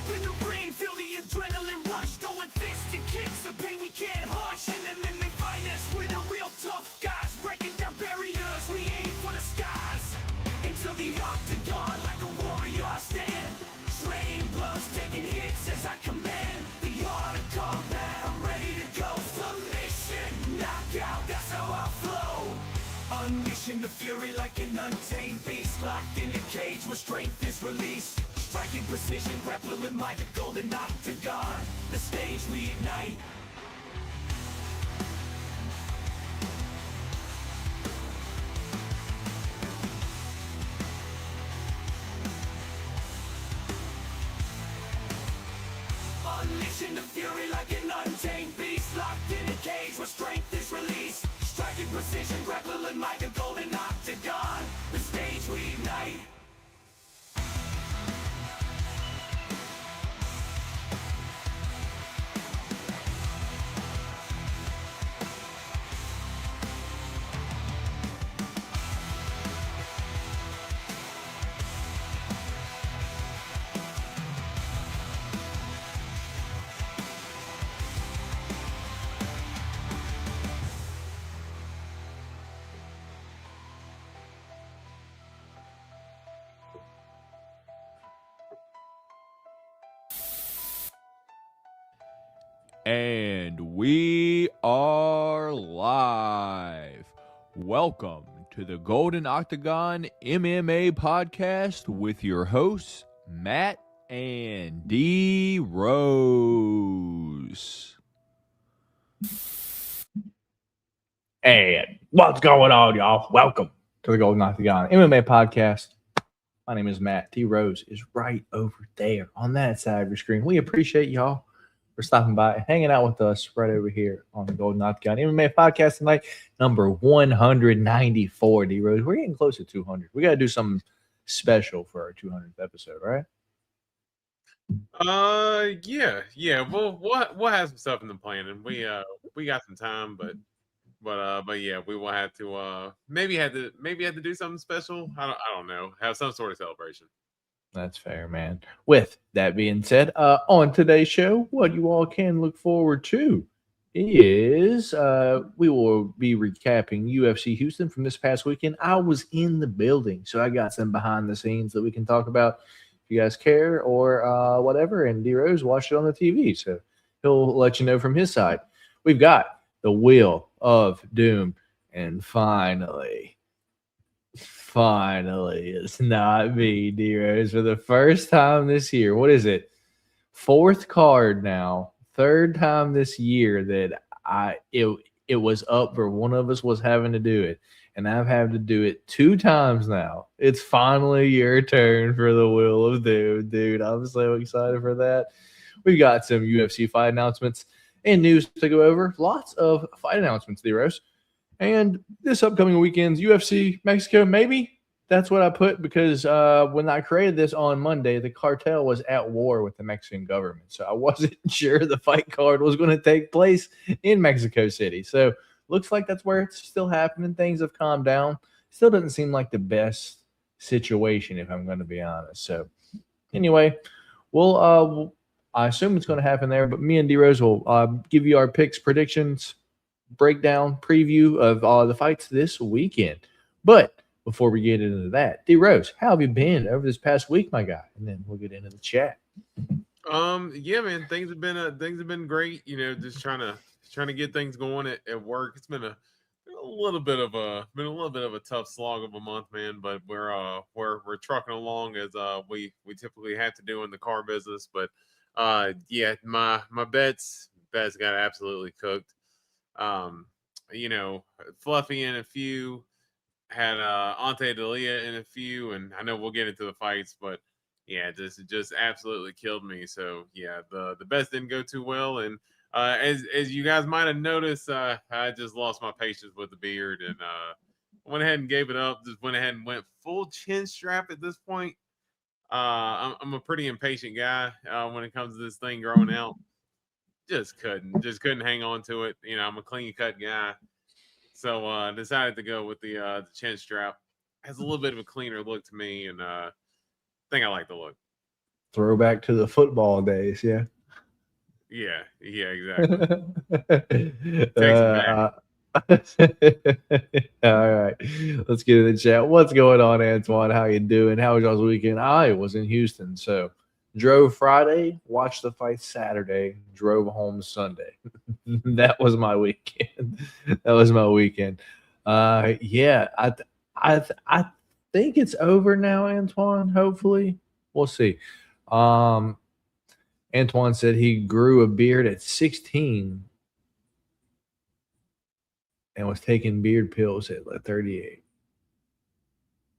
Step in the ring, feel the adrenaline rush, throwing fists and kicks, the pain we can't hush. And then they find us, we're the real tough guys, breaking down barriers, we aim for the skies. Into the octagon like a warrior I stand, train blows, taking hits as I command. The art of combat, I'm ready to go. Submission, knockout, that's how I flow. Unleashing the fury like an untamed beast, locked in a cage where strength is released. Striking precision, grappling with my the Golden Octagon. The stage we ignite. Unleashing the fury like an untamed beast, locked in a cage where strength is released. Striking precision, grappling like the Golden Octagon. The stage we ignite. And we are live. Welcome to the Golden Octagon MMA Podcast with your hosts, Matt and D Rose. And what's going on, y'all? Welcome to the Golden Octagon MMA Podcast. My name is Matt. D Rose is right over there on that side of your screen. We appreciate y'all for stopping by and hanging out with us right over here on the Golden Octagon MMA Podcast tonight, number 194. D Rose, we're getting close to 200. We got to do something special for our 200th episode, right? Yeah. We'll have some stuff in the planning. We got some time, but yeah, we will have to maybe have to do something special. I don't know. Have some sort of celebration. That's fair, man. With that being said, on today's show, what you all can look forward to is we will be recapping UFC Houston from this past weekend. I was in the building, so I got some behind the scenes that we can talk about if you guys care or whatever. And D Rose watched it on the TV, so he'll let you know from his side. We've got the Wheel of Doom, and finally, it's not me, D-Rose, for the first time this year. What is it? Fourth card now. Third time this year that it was up for one of us was having to do it. And I've had to do it 2 times now. It's finally your turn for the Wheel of Doom, dude. I'm so excited for that. We've got some UFC fight announcements and news to go over. Lots of fight announcements, D-Rose. And this upcoming weekend's UFC Mexico, maybe that's what I put because when I created this on Monday, the cartel was at war with the Mexican government. So I wasn't sure the fight card was going to take place in Mexico City. So looks like that's where it's still happening. Things have calmed down. Still doesn't seem like the best situation, if I'm going to be honest. So anyway, I assume it's going to happen there. But me and D-Rose will give you our picks, predictions, breakdown, preview of the fights this weekend. But before we get into that, D-Rose, how have you been over this past week, my guy? And then we'll get into the chat. Yeah, man, things have been great. You know, just trying to get things going at work. It's been a little bit of a tough slog of a month, man. But we're trucking along as we typically have to do in the car business. But yeah, my bets got absolutely cooked. You know, Fluffy in a few, had Ante Dalia in a few, and I know we'll get into the fights, but yeah, just absolutely killed me. So yeah, the best didn't go too well, and as you guys might have noticed, I just lost my patience with the beard and went ahead and gave it up. Just went ahead and went full chin strap at this point. I'm a pretty impatient guy when it comes to this thing growing out. Just couldn't hang on to it. You know, I'm a clean cut guy. So decided to go with the chin strap. Has a little bit of a cleaner look to me, and I think I like the look. Throwback to the football days, yeah. Yeah, exactly. Takes him back. uh, all right, let's get in the chat. What's going on, Antoine? How you doing? How was y'all's weekend? I was in Houston, so drove Friday, watched the fight Saturday, drove home Sunday. That was my weekend. That was my weekend. Yeah, I think it's over now, Antoine. Hopefully, we'll see. Um, Antoine said he grew a beard at 16 and was taking beard pills at 38.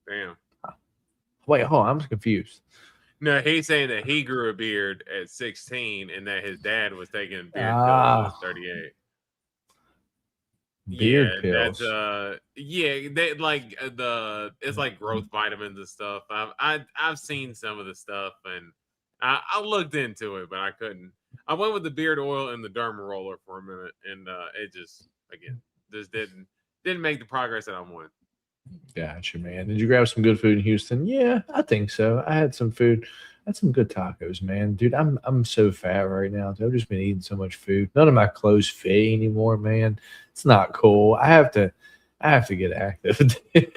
Damn. Wait, hold on. I'm confused. No, he's saying that he grew a beard at 16 and that his dad was taking beard pills Ah, at 38. beard Yeah, pills. that's yeah, they like it's like growth vitamins and stuff. I've seen some of the stuff and I looked into it, but I couldn't. I went with the beard oil and the derma roller for a minute, and it just didn't make the progress that I wanted. Gotcha, man. Did you grab some good food in Houston? Yeah, I think so. I had some food. I had some good tacos, man. Dude, I'm so fat right now. I've just been eating so much food. None of my clothes fit anymore, man. It's not cool. I have to get active,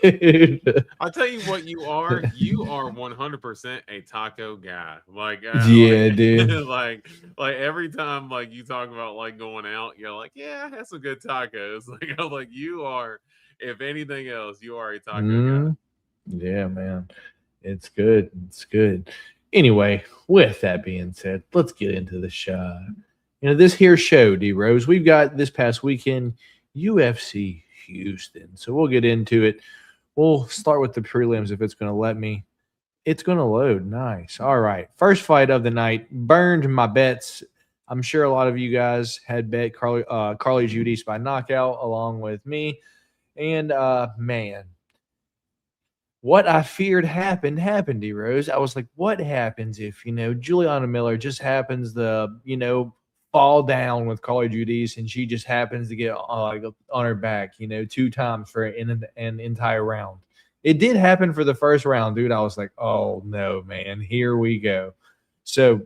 dude. I'll tell you what you are. You are 100% a taco guy. Like, Yeah, dude. like every time like you talk about like going out, you're like, yeah, I had some good tacos. Like, I'm like, you are, if anything else, you are a taco guy. Yeah, man. It's good. It's good. Anyway, with that being said, let's get into the show. This here show, D Rose, we've got this past weekend UFC Houston. So we'll get into it. We'll start with the prelims if it's going to let me. It's going to load. Nice. All right. First fight of the night. Burned my bets. I'm sure a lot of you guys had bet Carly Judice by knockout along with me. And man, what I feared happened, D Rose. I was like, what happens if, Juliana Miller just happens to, fall down with Carly Judice and she just happens to get like on her back, 2 times for an entire round. It did happen for the first round, dude. I was like, oh no, man, here we go. So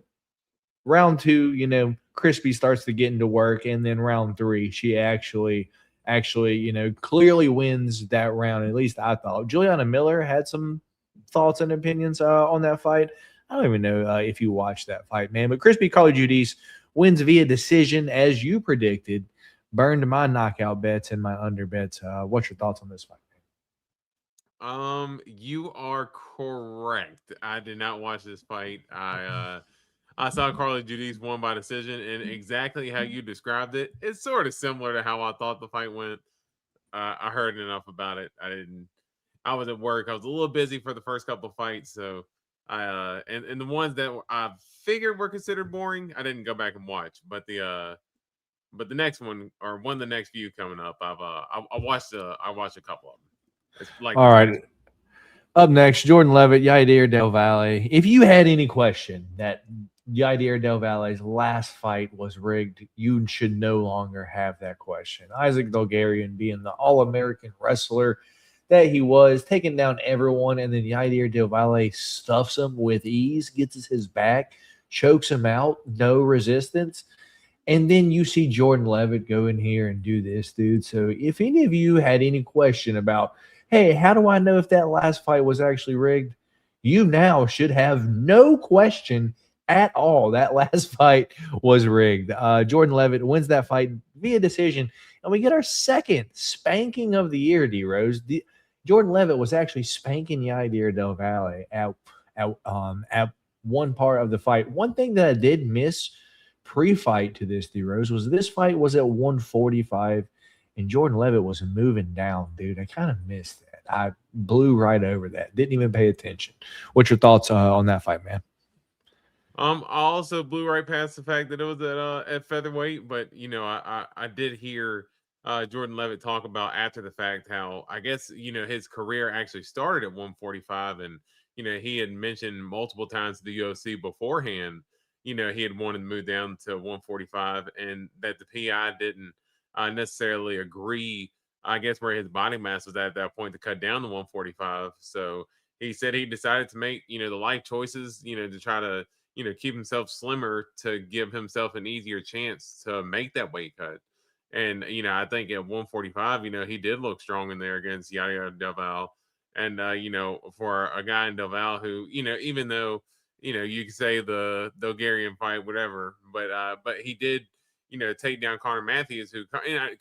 round 2, Crispy starts to get into work, and then round 3, she actually, clearly wins that round. At least I thought. Juliana Miller had some thoughts and opinions on that fight. I don't even know if you watched that fight, man. But Crispy Carly Judice wins via decision, as you predicted. Burned my knockout bets and my under bets. What's your thoughts on this fight? You are correct. I did not watch this fight. I saw Carly Judice won by decision, and exactly how you described it. It's sort of similar to how I thought the fight went. I heard enough about it. I was at work. I was a little busy for the first couple of fights, so and the ones that I figured were considered boring, I didn't go back and watch. But the next one, or one of the next few coming up, I watched a couple of them. It's like All right. Up next, Jordan Levitt, Yair Del Valle. If you had any question that Yair Del Valle's last fight was rigged, you should no longer have that question. Isaac Bulgarian, being the All-American wrestler that he was, taking down everyone, and then Yair Del Valle stuffs him with ease, gets his back, chokes him out, no resistance. And then you see Jordan Levitt go in here and do this, dude. So if any of you had any question about, hey, how do I know if that last fight was actually rigged? You now should have no question at all. That last fight was rigged. Jordan Levitt wins that fight via decision, and we get our second spanking of the year, D Rose. Jordan Levitt was actually spanking Yair Del Valle at one part of the fight. One thing that I did miss pre-fight to this, D Rose, was this fight was at 145. And Jordan Levitt was moving down, dude. I kind of missed that. I blew right over that. Didn't even pay attention. What's your thoughts on that fight, man? I also blew right past the fact that it was at featherweight, but I did hear Jordan Levitt talk about after the fact how I guess his career actually started at 145, and he had mentioned multiple times to the UFC beforehand, he had wanted to move down to 145, and that the PI didn't necessarily agree, I guess, where his body mass was at that point to cut down to 145. So he said he decided to make, the life choices, to try to, keep himself slimmer to give himself an easier chance to make that weight cut. And, I think at 145, he did look strong in there against Yaya Delval. And, for a guy in Delval who, even though, you could say the Bulgarian fight, whatever, but he did, take down Conor Matthews, who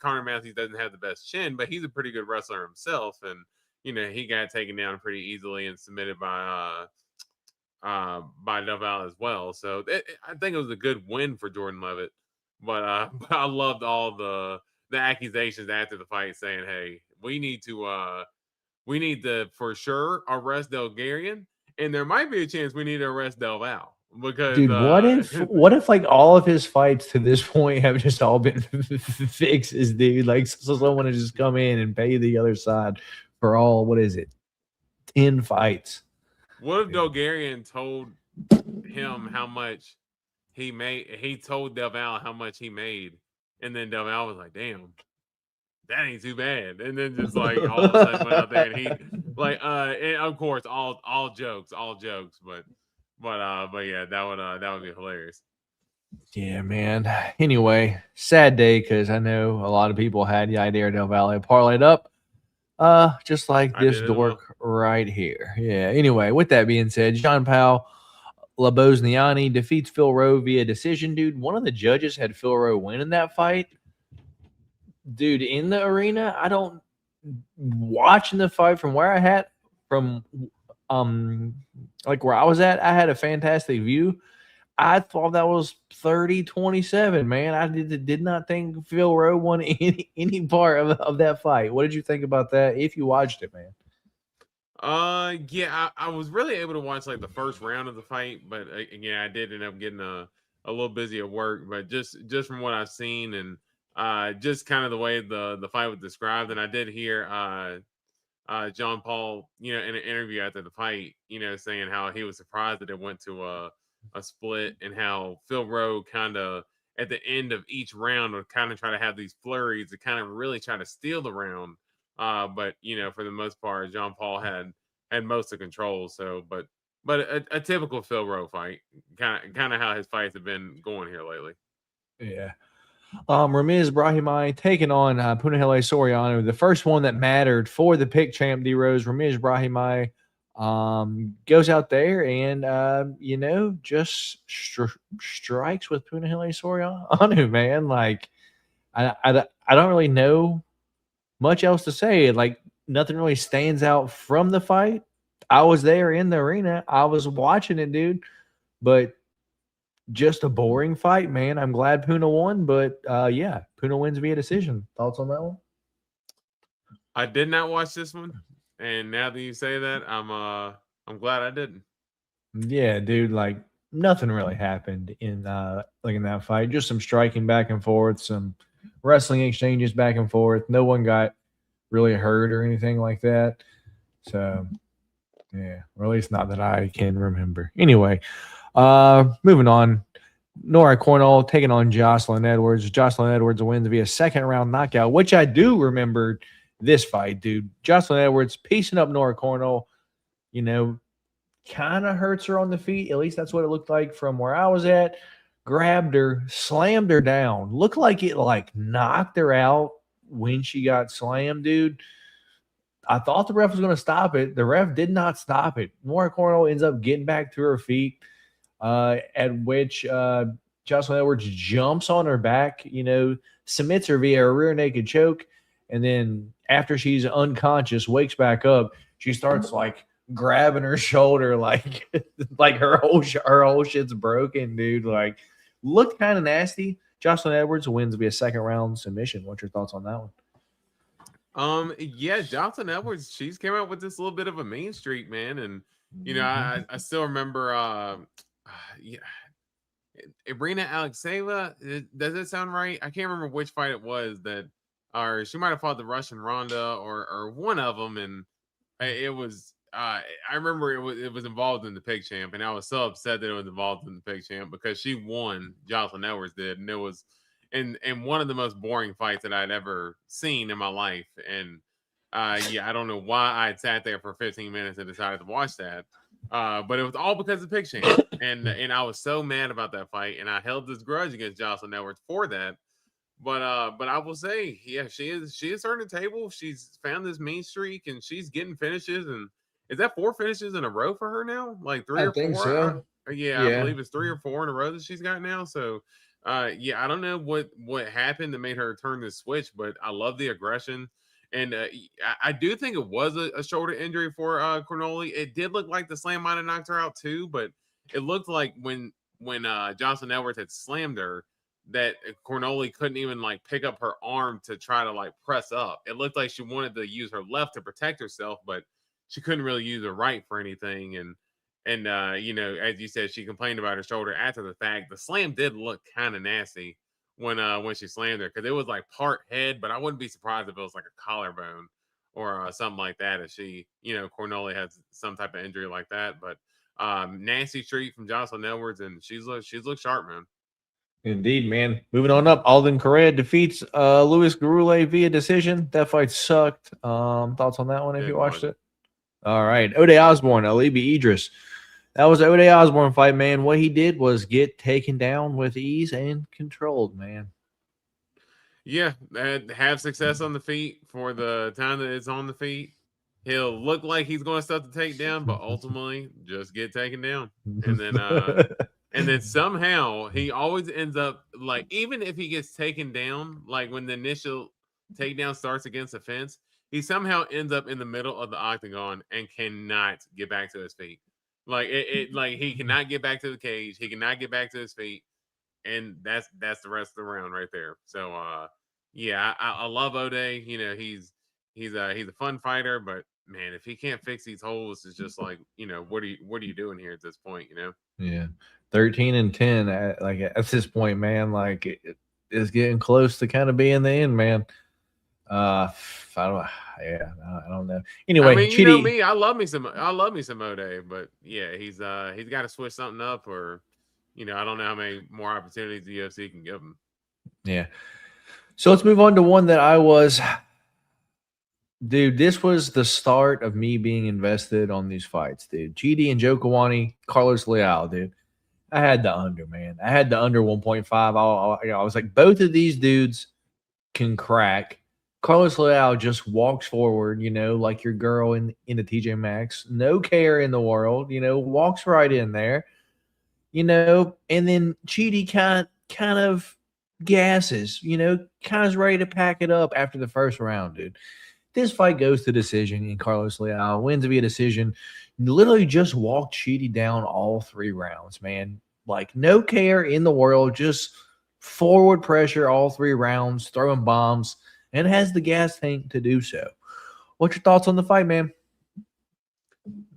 Conor Matthews doesn't have the best chin, but he's a pretty good wrestler himself. And, he got taken down pretty easily and submitted by Delval as well. So I think it was a good win for Jordan Levitt. But but I loved all the accusations after the fight saying, "Hey, we need to for sure arrest Bulgarian, and there might be a chance we need to arrest Delval because Dude, what if like all of his fights to this point have just all been fixes, dude? Like so someone to just come in and pay the other side for all 10 fights. What if Bulgarian told him how much he made? He told Delval how much he made, and then Delval was like, "Damn, that ain't too bad." And then just like all of a sudden went out there and he and of course all jokes, but yeah, that would be hilarious. Yeah, man. Anyway, sad day because I know a lot of people had Yair Del Valle parlayed up. Just like this dork right here. Yeah. Anyway, with that being said, Jean Paul Labozniani defeats Phil Rowe via decision. Dude, one of the judges had Phil Rowe win in that fight. Dude, in the arena, I don't watching the fight from where I had like where I was at, I had a fantastic view. I thought that was 30-27, man. I did not think Phil Rowe won any part of that fight. What did you think about that if you watched it, man? Yeah, I was really able to watch like the first round of the fight, but again, I did end up getting a little busy at work. But just from what I've seen and just kind of the way the fight was described, and I did hear John Paul, in an interview after the fight, saying how he was surprised that it went to a split and how Phil Rowe kind of at the end of each round would kind of try to have these flurries to kind of really try to steal the round. But for the most part, John Paul had most of control. So, but a typical Phil Rowe fight, kind of how his fights have been going here lately. Yeah. Ramiz Brahimaj taking on Punahele Soriano, the first one that mattered for the pick champ D Rose. Ramiz Brahimaj goes out there and just strikes with Punahele Soriano, man. Like I don't really know much else to say. Like nothing really stands out from the fight. I was there in the arena. I was watching it, dude. But just a boring fight, man. I'm glad Puna won, but yeah, Puna wins via decision. Thoughts on that one? I did not watch this one, and now that you say that, I'm glad I didn't. Yeah, dude. Like nothing really happened in in that fight. Just some striking back and forth, some wrestling exchanges back and forth. No one got really hurt or anything like that. So yeah, or at least not that I can remember. Anyway. Moving on, Nora Cornell taking on Jocelyn Edwards. Jocelyn Edwards wins via second round knockout, which I do remember this fight, dude. Jocelyn Edwards piecing up Nora Cornell, kind of hurts her on the feet. At least that's what it looked like from where I was at. Grabbed her, slammed her down. Looked like it knocked her out when she got slammed, dude. I thought the ref was going to stop it. The ref did not stop it. Nora Cornell ends up getting back to her feet. At which Jocelyn Edwards jumps on her back, submits her via a rear naked choke, and then after she's unconscious, wakes back up, she starts grabbing her shoulder like her whole shit's broken, dude. Like, looked kind of nasty. Jocelyn Edwards wins via second round submission. What's your thoughts on that one? Yeah, Jocelyn Edwards, she's came out with this little bit of a mean streak, man, and I still remember Irina Alexeyeva. Does that sound right? I can't remember which fight it was or she might have fought the Russian Ronda or one of them, and it was. I remember it was involved in the pig champ, and I was so upset that it was involved in the pig champ because she won. Jocelyn Edwards did, and it was in one of the most boring fights that I'd ever seen in my life. And I don't know why I sat there for 15 minutes and decided to watch that. But it was all because of Pick Shame. and I was so mad about that fight, and I held this grudge against Jocelyn Edwards for that. But I will say, yeah, she is turning the table. She's found this mean streak, and she's getting finishes. And is that 4 finishes in a row for her now? Like 3 or 4? think so. Yeah, I believe it's 3 or 4 in a row that she's got now. So, yeah, I don't know what happened that made her turn this switch, but I love the aggression. And I do think it was a shoulder injury for Cornoli. It did look like the slam might have knocked her out too, but it looked like when Jocelyn Edwards had slammed her, that Cornoli couldn't even like pick up her arm to try to like press up. It looked like she wanted to use her left to protect herself, but she couldn't really use her right for anything. And you know, as you said, she complained about her shoulder after the fact. The slam did look kind of nasty when she slammed her, because it was like part head, but I wouldn't be surprised if it was like a collarbone or something like that. If she, you know, Cornoli has some type of injury like that. But nasty treat from Jocelyn Edwards, and she's looked sharp, man. Indeed, man. Moving on up, Alden Correa defeats Luis Garule via decision. That fight sucked. Thoughts on that one if you watched it? All right. Ode Osborne, Alibi Idris. That was the Ode Osborne fight, man. What he did was get taken down with ease and controlled, man. Yeah, have success on the feet for the time that it's on the feet. He'll look like he's going to stuff to take down, but ultimately just get taken down. And then and then somehow he always ends up, like, even if he gets taken down, like when the initial takedown starts against the fence, he somehow ends up in the middle of the octagon and cannot get back to his feet. Like like he cannot get back to the cage. He cannot get back to his feet. And that's the rest of the round right there. So yeah, I love Ode. You know, he's a fun fighter, but man, if he can't fix these holes, it's just like, you know, what are you doing here at this point, you know? Yeah. 13-10 at this point, man. Like it is getting close to kind of being the end, man. I don't know. Anyway, I mean, you know me, I love me some Ode, but yeah, he's got to switch something up, or you know, I don't know how many more opportunities the UFC can give him. Yeah. So let's move on to one that I was, dude, this was the start of me being invested on these fights, dude. GD and Joe Kawani, Carlos Leal, dude. I had the under, man. I had the under 1.5. I was like, both of these dudes can crack. Carlos Leal just walks forward, you know, like your girl in the TJ Maxx. No care in the world, you know, walks right in there, you know, and then GD kind of gasses, you know, kind of ready to pack it up after the first round, dude. This fight goes to decision, and Carlos Leal wins via decision. Literally just walked Cheaty down all 3 rounds, man. Like, no care in the world, just forward pressure all 3 rounds, throwing bombs, and has the gas tank to do so. What's your thoughts on the fight, man?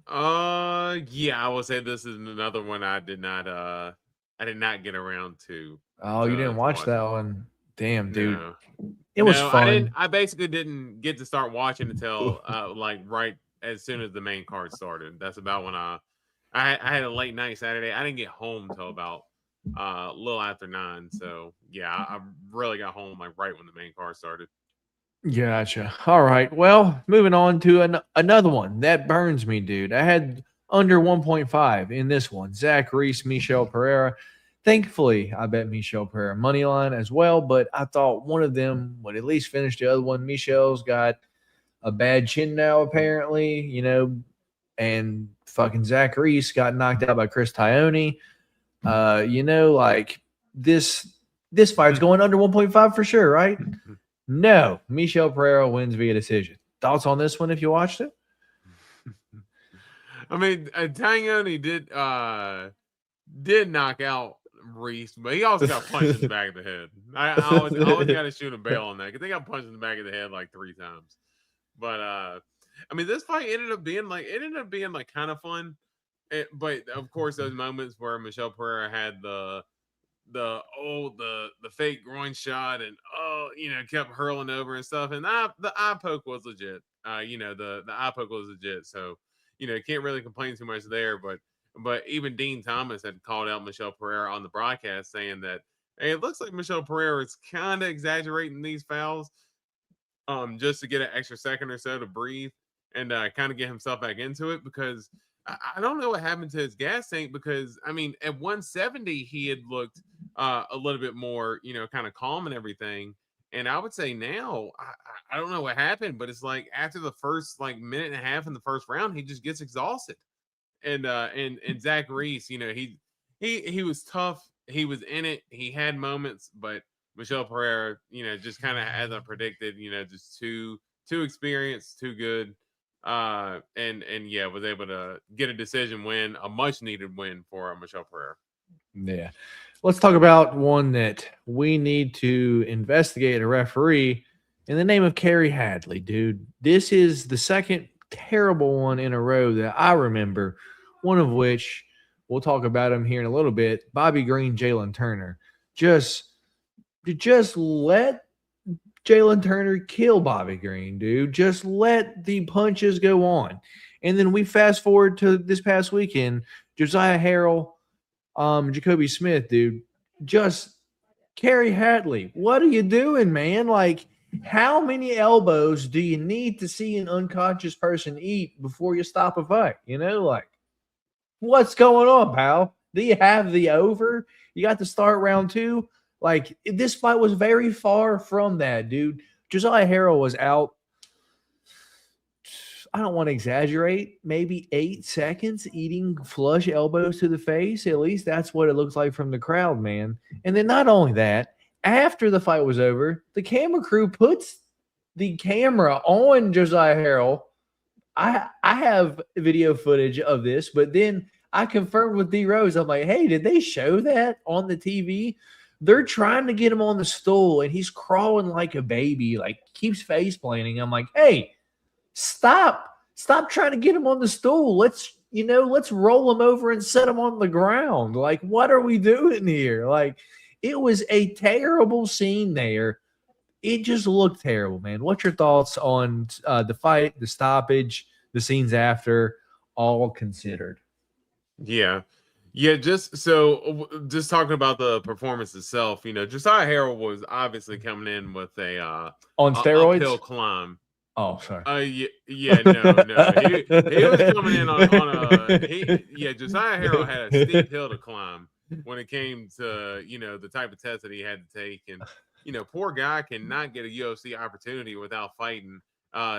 Yeah, I will say this is another one I did not get around to. Oh, you didn't watch that one? Damn, dude. No. It was fun. I basically didn't get to start watching until like right as soon as the main card started. That's about when I had a late night Saturday. I didn't get home till about a little after 9. So yeah, I really got home like right when the main card started. Gotcha. All right. Well, moving on to another one that burns me, dude. I had under 1.5 in this one. Zach Reese, Michel Pereira. Thankfully, I bet Michel Pereira money line as well, but I thought one of them would at least finish the other one. Michel's got a bad chin now, apparently, you know, and fucking Zach Reese got knocked out by Chris Tione. You know, like this fight's going under 1.5 for sure, right? No, Michel Pereira wins via decision. Thoughts on this one if you watched it? I mean, Tione did knock out Reese, but he also got punched in the back of the head. I always got to shoot a bail on that, because they got punched in the back of the head like 3 times. But I mean, this fight ended up being like kind of fun. But of course, those moments where Michel Pereira had the fake groin shot, and you know, kept hurling over and stuff, and the eye poke was legit. You know, the eye poke was legit. So you know, can't really complain too much there. But even Dean Thomas had called out Michel Pereira on the broadcast, saying that, hey, it looks like Michel Pereira is kind of exaggerating these fouls, just to get an extra second or so to breathe and kind of get himself back into it, because I don't know what happened to his gas tank because I mean at 170 he had looked a little bit more, kind of calm and everything. And I would say now I don't know what happened, but it's like after the first like minute and a half in the first round, he just gets exhausted. And Zach Reese, he was tough. He was in it. He had moments, but Michelle Pereira, just kind of as I predicted, just too experienced, too good. And yeah, was able to get a decision win, a much needed win for Michelle Pereira. Yeah. Let's talk about one that we need to investigate a referee in the name of Kerry Hadley, dude. This is the second terrible one in a row that I remember, one of which we'll talk about him here in a little bit. Bobby Green, Jalen Turner. Just let Jalen Turner kill Bobby Green, dude. Just let the punches go on. And then we fast forward to this past weekend, Josiah Harrell, Jacoby Smith, dude. Just Kerry Hadley. What are you doing, man? Like, how many elbows do you need to see an unconscious person eat before you stop a fight? Like, what's going on, pal? Do you have the over? You got to start round 2. Like, this fight was very far from that, dude. Josiah Harrell was out, I don't want to exaggerate, maybe 8 seconds eating flush elbows to the face. At least that's what it looks like from the crowd, man. And then not only that, after the fight was over, the camera crew puts the camera on Josiah Harrell. I have video footage of this, but then I confirmed with D Rose. I'm like, hey, did they show that on the TV? They're trying to get him on the stool, and he's crawling like a baby, like keeps face planting. I'm like, hey, stop trying to get him on the stool. Let's roll him over and set him on the ground. Like, what are we doing here? Like, it was a terrible scene there. It just looked terrible, man. What's your thoughts on the fight, the stoppage, the scenes after, all considered? Yeah. Just talking about the performance itself, Josiah Harrell was obviously coming in with a on steroids uphill climb. Oh, sorry. No. He was coming in on Josiah Harrell had a steep hill to climb when it came to, the type of test that he had to take. And, poor guy cannot get a UFC opportunity without fighting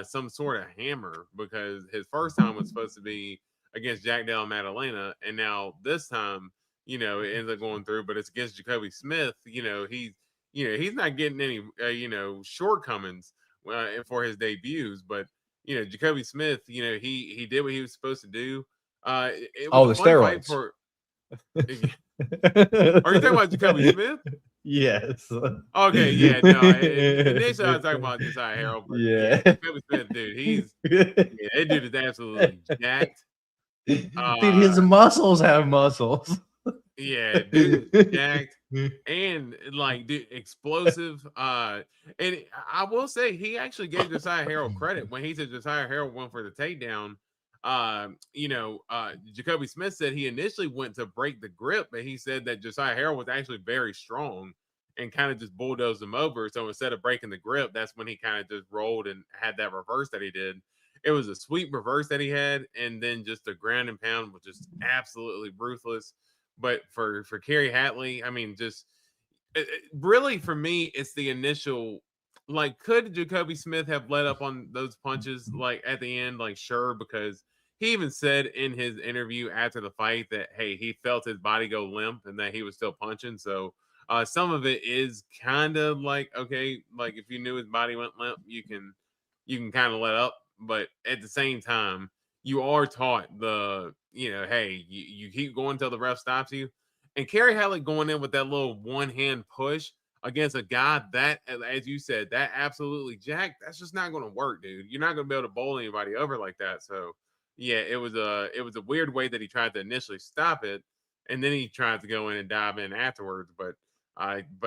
some sort of hammer, because his first time was supposed to be against Jack Della Maddalena. And now this time, it ends up going through, but it's against Jacoby Smith. He's not getting any, shortcomings for his debuts, but Jacoby Smith, he did what he was supposed to do. It was the steroids. Are you talking about Jacoby Smith? Yes. Okay, yeah, no. Initially, I was talking about Josiah Harrell, but Jacoby Smith, dude, that dude is absolutely jacked. Dude, his muscles have muscles. Yeah, dude, jacked and like, dude, explosive. And I will say he actually gave Josiah Harrell credit when he said Josiah Harrell went for the takedown. Jacoby Smith said he initially went to break the grip, but he said that Josiah Harrell was actually very strong and kind of just bulldozed him over. So instead of breaking the grip, that's when he kind of just rolled and had that reverse that he did. It was a sweet reverse that he had, and then just a ground and pound was just absolutely ruthless. But for Kerry Hadley, I mean, just really for me, it's the initial. Like, could Jacoby Smith have let up on those punches like at the end? Like, sure, because he even said in his interview after the fight that, hey, he felt his body go limp and that he was still punching. So some of it is kind of like, okay, like if you knew his body went limp, you can kind of let up. But at the same time, you are taught hey, you keep going until the ref stops you. And Kerry Hadley going in with that little one-hand push against a guy that, as you said, that absolutely jacked, that's just not going to work, dude. You're not going to be able to bowl anybody over like that. So, yeah, it was a weird way that he tried to initially stop it, and then he tried to go in and dive in afterwards. But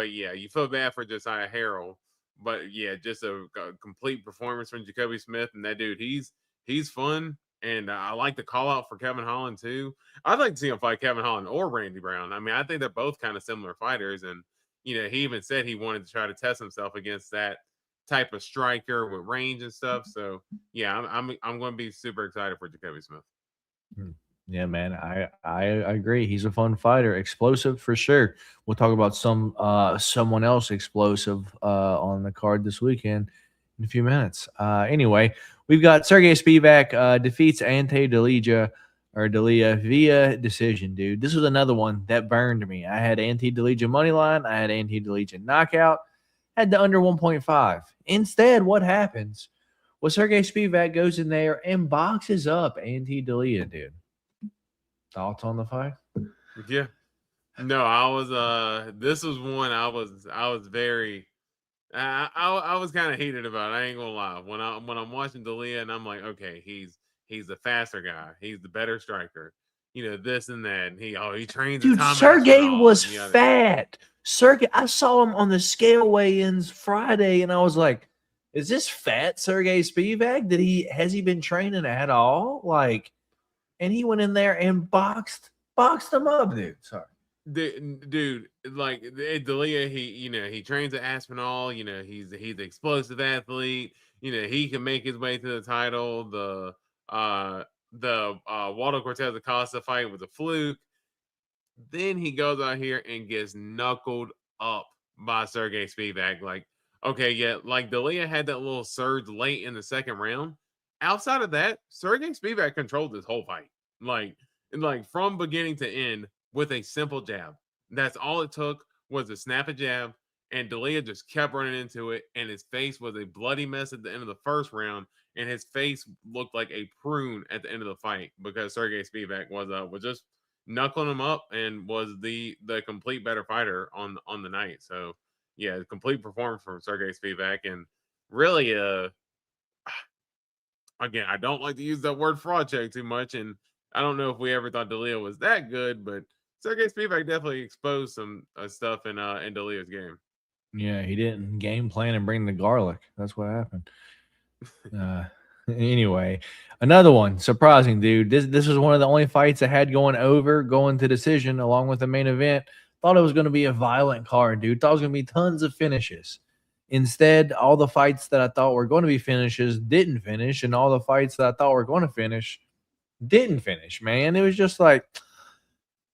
yeah, you feel bad for Josiah Harrell. But yeah, just a complete performance from Jacoby Smith, and that dude, he's fun. And I like the call out for Kevin Holland too. I'd like to see him fight Kevin Holland or Randy Brown. I mean, I think they're both kind of similar fighters, and he even said he wanted to try to test himself against that type of striker with range and stuff. So yeah, I'm going to be super excited for Jacoby Smith. Yeah, man, I agree. He's a fun fighter, explosive for sure. We'll talk about someone else explosive on the card this weekend in a few minutes. Anyway, we've got Sergey Spivak defeats Ante Delia via decision, dude. This was another one that burned me. I had Ante Delia money line. I had Ante Delia knockout. Had the under 1.5. Instead, what happens? Well, Sergey Spivak goes in there and boxes up Ante Delia, dude. Thoughts on the fight? Yeah. No, I was this was one I was very I was kind of heated about it. I ain't gonna lie. When I'm watching D'Elia and I'm like, okay, he's the faster guy, he's the better striker, this and that, and he trains at Dude, Tom Sergey Aspinall, was and fat. Sergey, I saw him on the scale weigh-ins Friday, and I was like, is this fat Sergey Spivak? Has he been training at all? Like, and he went in there and boxed him up, dude. Sorry. Dude, like D'Elia, he trains at Aspinall. He's an explosive athlete. He can make his way to the title. The Waldo Cortez Acosta fight was a fluke. Then he goes out here and gets knuckled up by Sergey Spivak. Like, okay, yeah, like D'Elia had that little surge late in the second round. Outside of that, Sergey Spivak controlled this whole fight. Like from beginning to end with a simple jab. That's all it took was to snap a jab, and D'Elia just kept running into it, and his face was a bloody mess at the end of the first round, and his face looked like a prune at the end of the fight because Sergey Spivak was just knuckling him up and was the complete better fighter on the night. So yeah, complete performance from Sergey Spivak, and really again, I don't like to use that word fraud check too much, and I don't know if we ever thought D'Elia was that good, but Sergey Spivak definitely exposed some stuff in D'Elia's game. Yeah, he didn't game plan and bring the garlic. That's what happened. Anyway, another one. Surprising, dude. This was one of the only fights I had going to decision along with the main event. Thought it was going to be a violent card, dude. Thought it was going to be tons of finishes. Instead, all the fights that I thought were going to be finishes didn't finish, and all the fights that I thought were going to finish didn't finish, man. It was just like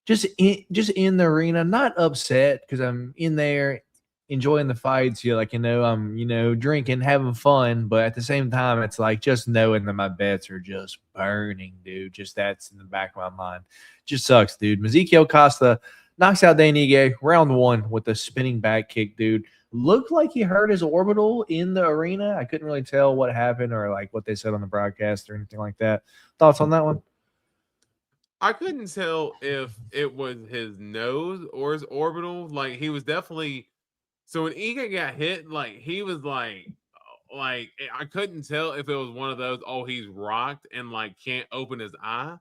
just in the arena, not upset because I'm in there enjoying the fights. I'm drinking, having fun, but at the same time, it's like just knowing that my bets are just burning, dude. Just that's in the back of my mind. Just sucks, dude. Ezekiel Costa knocks out Dan Ige round one with a spinning back kick, dude. Looked like he hurt his orbital in the arena. I couldn't really tell what happened or like what they said on the broadcast or anything like that. Thoughts on that one? I couldn't tell if it was his nose or his orbital. Like he was definitely. So when Ige got hit, like he was like I couldn't tell if it was one of those. Oh, he's rocked and like can't open his eye,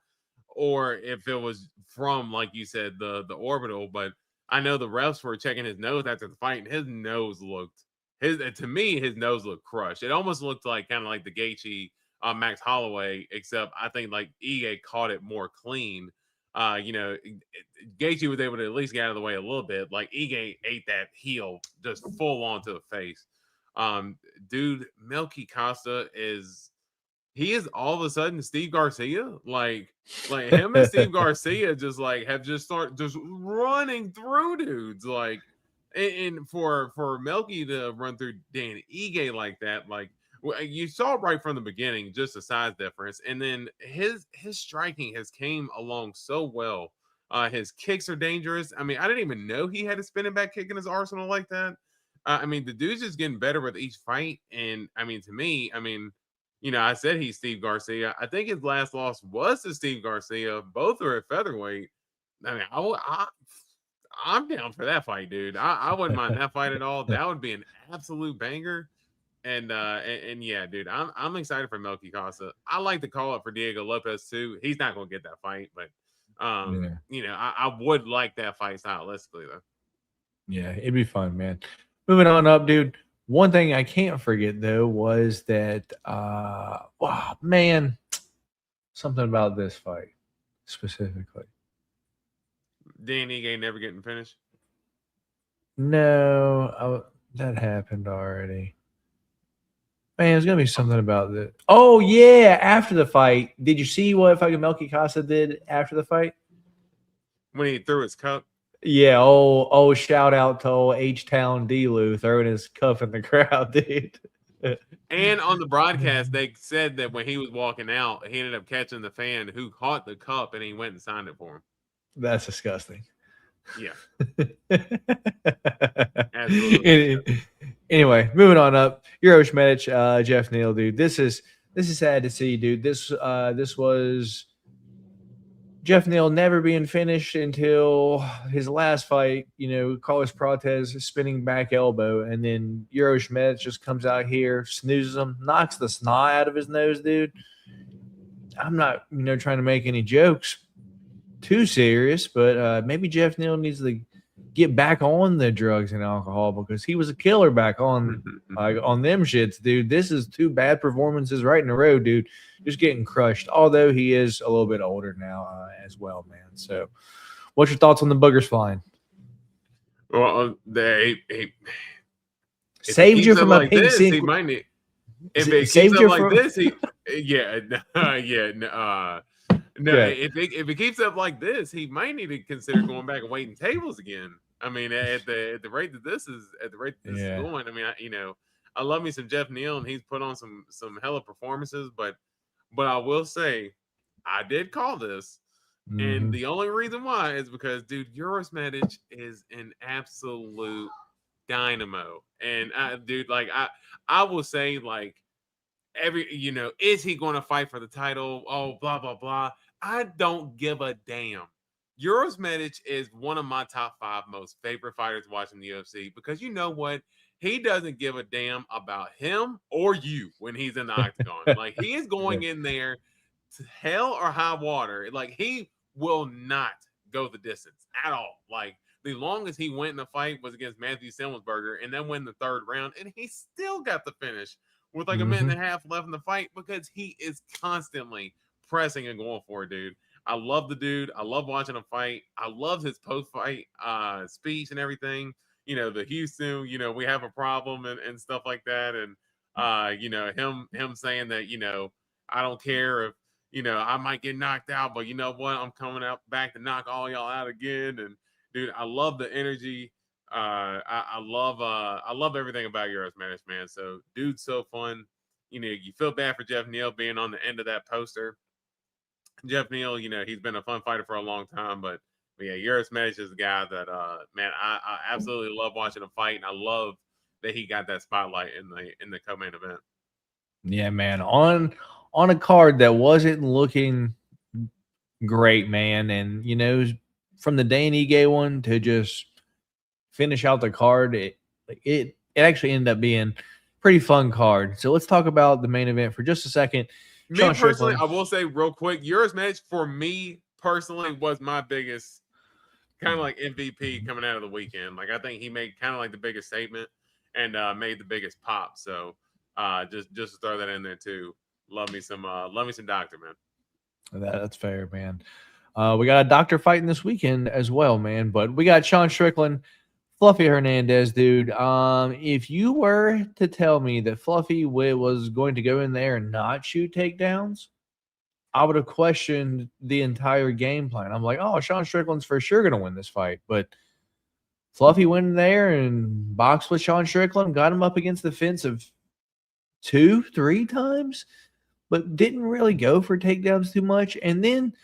or if it was from like you said the orbital. But I know the refs were checking his nose after the fight, and his nose looked to me his nose looked crushed. It almost looked like kind of like the Gaethje Max Holloway, except I think like Ige caught it more clean. Gaethje was able to at least get out of the way a little bit. Like Ige ate that heel just full on to the face. Dude, Melky Costa he is all of a sudden Steve Garcia. Like him and Steve Garcia just like have just started just running through dudes. Like and for Melky to run through Dan Ige like that, like you saw right from the beginning, just a size difference, and then his striking has came along so well. His kicks are dangerous. I mean, I didn't even know he had a spinning back kick in his arsenal like that. I mean, the dude's just getting better with each fight, and I mean, to me, I mean, I said he's Steve Garcia. I think his last loss was to Steve Garcia. Both are at featherweight. I mean, I'm down for that fight, dude. I wouldn't mind that fight at all. That would be an absolute banger. And yeah, dude, I'm excited for Melky Costa. I like to call it for Diego Lopez too. He's not gonna get that fight, but I would like that fight stylistically though. Yeah, it'd be fun, man. Moving on up, dude. One thing I can't forget though was that wow, man, something about this fight specifically. Dan Ige never getting finished. No, that happened already. Man, there's gonna be something about that. Oh yeah, after the fight, did you see what fucking Melky Casa did after the fight? When he threw his cup. Yeah, oh, shout out to old H-Town D-Lou throwing his cup in the crowd, dude. And on the broadcast, they said that when he was walking out, he ended up catching the fan who caught the cup and he went and signed it for him. That's disgusting. Yeah. Absolutely. Anyway, moving on up. Uros Medic, Jeff Neal, dude. This is sad to see, dude. This was Jeff Neal never being finished until his last fight. Carlos Prates spinning back elbow, and then Uros Medic just comes out here, snoozes him, knocks the snot out of his nose, dude. I'm not, trying to make any jokes too serious, but maybe Jeff Neal needs to get back on the drugs and alcohol because he was a killer back on on them shits, dude. This is 2 bad performances right in a row, dude. Just getting crushed. Although he is a little bit older now as well, man. So, what's your thoughts on the boogers flying? Well, saved you from a pink this, sink. He might need. If it keeps up like this, No, if it keeps up like this, he might need to consider going back and waiting tables again. I mean, at the rate that this is going, I mean, I love me some Jeff Neal, and he's put on some hella performances, but I will say, I did call this, and the only reason why is because, dude, Uros Medic is an absolute dynamo, and I will say, like, is he going to fight for the title? Oh, blah blah blah. I don't give a damn. Uros Medic is one of my top 5 most favorite fighters watching the UFC because you know what? He doesn't give a damn about him or you when he's in the octagon. Like, he is going in there to hell or high water. Like, he will not go the distance at all. Like, the longest he went in the fight was against Matthew Semmelsberger, and then went in the 3rd round, and he still got the finish with like a minute and a half left in the fight because he is constantly pressing and going for it, dude. I love the dude. I love watching him fight. I love his post-fight speech and everything. The Houston, we have a problem and stuff like that. And him saying that, I don't care if, I might get knocked out, but you know what? I'm coming out back to knock all y'all out again. And dude, I love the energy. I love everything about Uros Medic, man. So, dude's so fun. You feel bad for Jeff Neal being on the end of that poster. Jeff Neal, he's been a fun fighter for a long time, but yeah, Uros Medic is the guy that, man, I absolutely love watching him fight, and I love that he got that spotlight in the co-main event. Yeah, man, on a card that wasn't looking great, man, and from the Dane Ige one to just finish out the card, it actually ended up being pretty fun card. So let's talk about the main event for just a second. Me personally, I will say real quick, Uros Medic for me personally was my biggest kind of like MVP coming out of the weekend. Like, I think he made kind of like the biggest statement and made the biggest pop. So just to throw that in there too. Love me some doctor, man. That's fair, man. We got a doctor fighting this weekend as well, man. But we got Sean Strickland, Fluffy Hernandez, dude. If you were to tell me that Fluffy was going to go in there and not shoot takedowns, I would have questioned the entire game plan. I'm like, oh, Sean Strickland's for sure going to win this fight. But Fluffy went in there and boxed with Sean Strickland, got him up against the fence of 2-3 times, but didn't really go for takedowns too much. And then,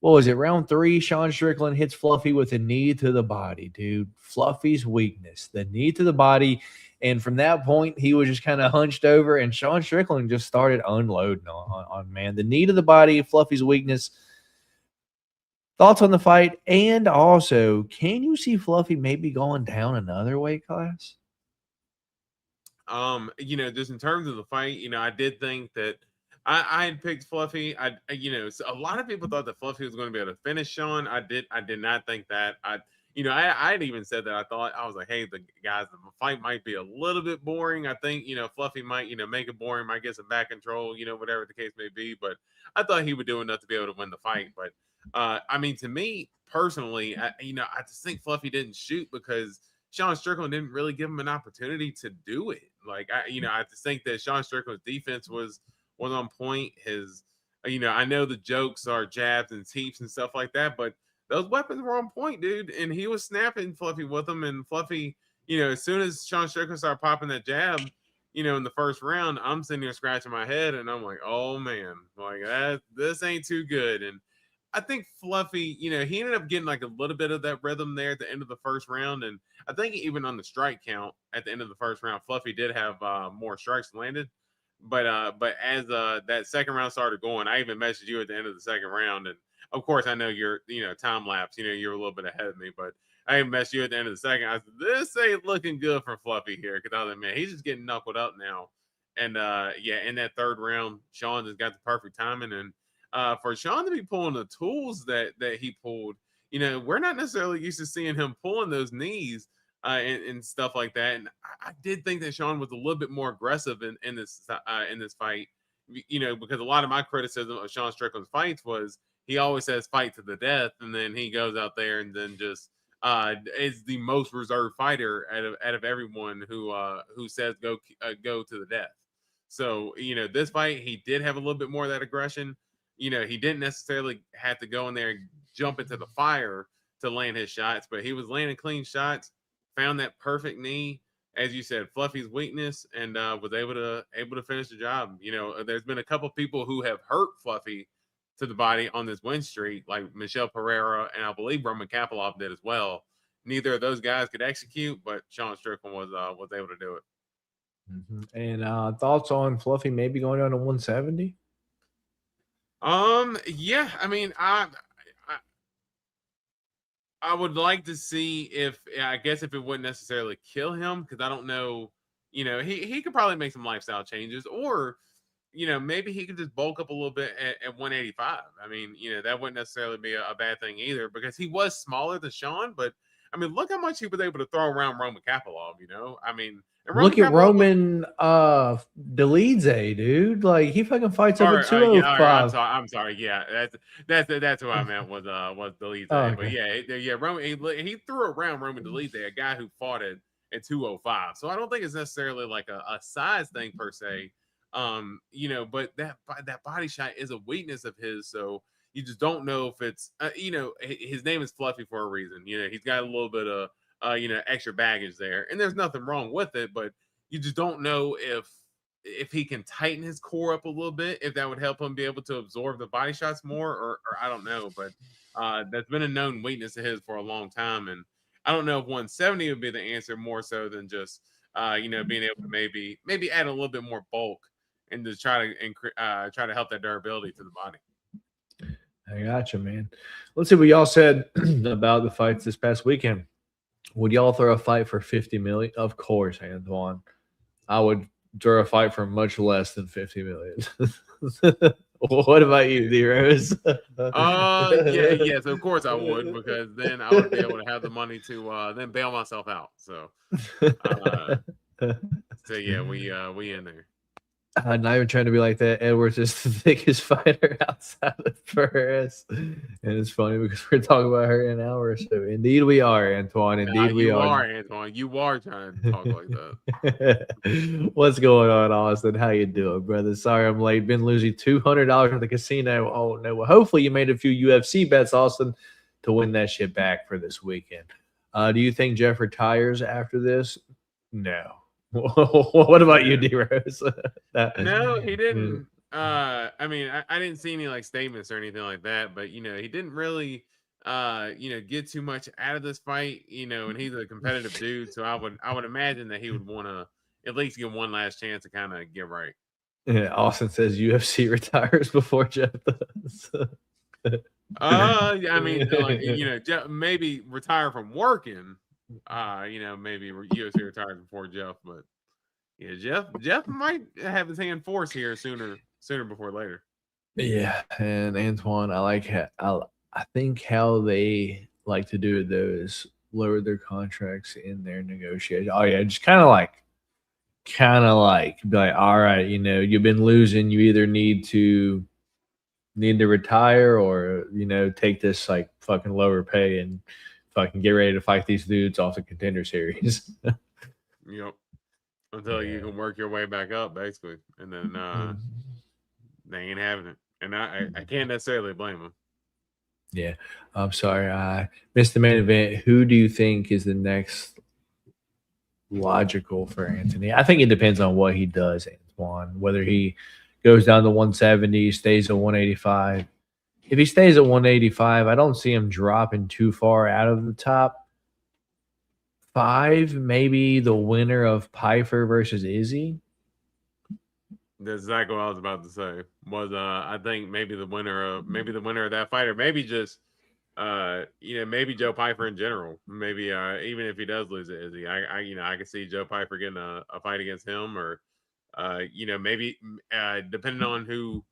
what was it, round 3, Sean Strickland hits Fluffy with a knee to the body, dude. Fluffy's weakness, the knee to the body. And from that point, he was just kind of hunched over, and Sean Strickland just started unloading on man. The knee to the body, Fluffy's weakness. Thoughts on the fight? And also, can you see Fluffy maybe going down another weight class? Just in terms of the fight, I did think that I had picked Fluffy. So a lot of people thought that Fluffy was going to be able to finish Sean. I did not think that. I had even said that. I was like, hey, the fight might be a little bit boring. I think, Fluffy might, make it boring, might get some back control, whatever the case may be. But I thought he would do enough to be able to win the fight. But to me personally, I just think Fluffy didn't shoot because Sean Strickland didn't really give him an opportunity to do it. Like I just think that Sean Strickland's defense was on point. His, I know the jokes are jabs and teeps and stuff like that, but those weapons were on point, dude. And he was snapping Fluffy with them. And Fluffy, as soon as Sean Strickland started popping that jab, in the first round, I'm sitting here scratching my head and I'm like, oh man, like this ain't too good. And I think Fluffy, he ended up getting like a little bit of that rhythm there at the end of the first round. And I think even on the strike count at the end of the first round, Fluffy did have more strikes landed. But as that second round started going, I even messaged you at the end of the second round. And of course, I know you're, time lapse, you're a little bit ahead of me, but I even messaged you at the end of the second. I said, this ain't looking good for Fluffy here. Cause I was like, man, he's just getting knuckled up now. And in that third round, Sean just got the perfect timing. And for Sean to be pulling the tools that he pulled, we're not necessarily used to seeing him pulling those knees and stuff like that. And I did think that Sean was a little bit more aggressive in this fight, because a lot of my criticism of Sean Strickland's fights was he always says fight to the death, and then he goes out there and then just is the most reserved fighter out of everyone who says go to the death. So this fight he did have a little bit more of that aggression. He didn't necessarily have to go in there and jump into the fire to land his shots, but he was landing clean shots, found that perfect knee, as you said, Fluffy's weakness, and was able to finish the job. There's been a couple people who have hurt Fluffy to the body on this win streak, like Michelle Pereira, and I believe Roman Kapilov did as well. Neither of those guys could execute, but Sean Strickland was able to do it. Mm-hmm. And thoughts on Fluffy maybe going down to 170? Yeah, I mean, I would like to see if it wouldn't necessarily kill him, because I don't know, he could probably make some lifestyle changes, or maybe he could just bulk up a little bit at 185. I mean, that wouldn't necessarily be a bad thing either, because he was smaller than Sean, but I mean, look how much he was able to throw around Roman Kapilov, I mean, look at Roman Dolidze, dude. Like he fucking fights up at 205. I'm sorry. Yeah, that's what I meant was Dolidze. Oh, okay. But yeah, Roman he threw around Roman Dolidze, a guy who fought at 205. So I don't think it's necessarily like a size thing per se. But that body shot is a weakness of his, so you just don't know if it's his name is Fluffy for a reason. He's got a little bit of extra baggage there, and there's nothing wrong with it, but you just don't know if he can tighten his core up a little bit, if that would help him be able to absorb the body shots more, or I don't know, but that's been a known weakness of his for a long time, and I don't know if 170 would be the answer, more so than just being able to maybe add a little bit more bulk and to try to help that durability to the body. I gotcha, man. Let's see what y'all said about the fights this past weekend. Would y'all throw a fight for $50 million? Of course, Antoine. I would throw a fight for much less than $50 million. What about you, D-Rose? Yes, of course I would, because then I would be able to have the money to then bail myself out. So, yeah, we in there. I'm not even trying to be like that. Edwards is the thickest fighter outside of Perez. And it's funny because we're talking about her in an hour or so. Indeed we are, Antoine. Indeed we are. Antoine. You are trying to talk like that. What's going on, Austin? How you doing, brother? Sorry I'm late. Been losing $200 at the casino. Oh, no. Well, hopefully you made a few UFC bets, Austin, to win that shit back for this weekend. Do you think Jeff retires after this? No. What about you, D-Rose? No, he didn't. I mean, I didn't see any like statements or anything like that, but he didn't really get too much out of this fight, and he's a competitive dude, so I would imagine that he would want to at least get one last chance to kind of get right. Yeah, Austin says UFC retires before Jeff does. I mean, Jeff maybe retire from working. Maybe UFC retires before Jeff, but yeah, Jeff might have his hand forced here sooner before later. Yeah, and Antoine, I think how they like to do it though is lower their contracts in their negotiation. Oh yeah, just kind of like be like, all right, you've been losing. You either need to retire or take this like fucking lower pay and fucking get ready to fight these dudes off the Contender Series. Yep. until you can work your way back up, basically. And then they ain't having it. And I can't necessarily blame them. Yeah. I'm sorry. I missed the main event. Who do you think is the next logical for Anthony? I think it depends on what he does, Antoine, whether he goes down to 170, stays at 185. If he stays at 185, I don't see him dropping too far out of the top 5. Maybe the winner of Pyfer versus Izzy. That's exactly what I was about to say. Was I think maybe the winner of that fight, or maybe just maybe Joe Pyfer in general. Maybe even if he does lose it, Izzy, I could see Joe Pyfer getting a fight against him, or maybe depending on who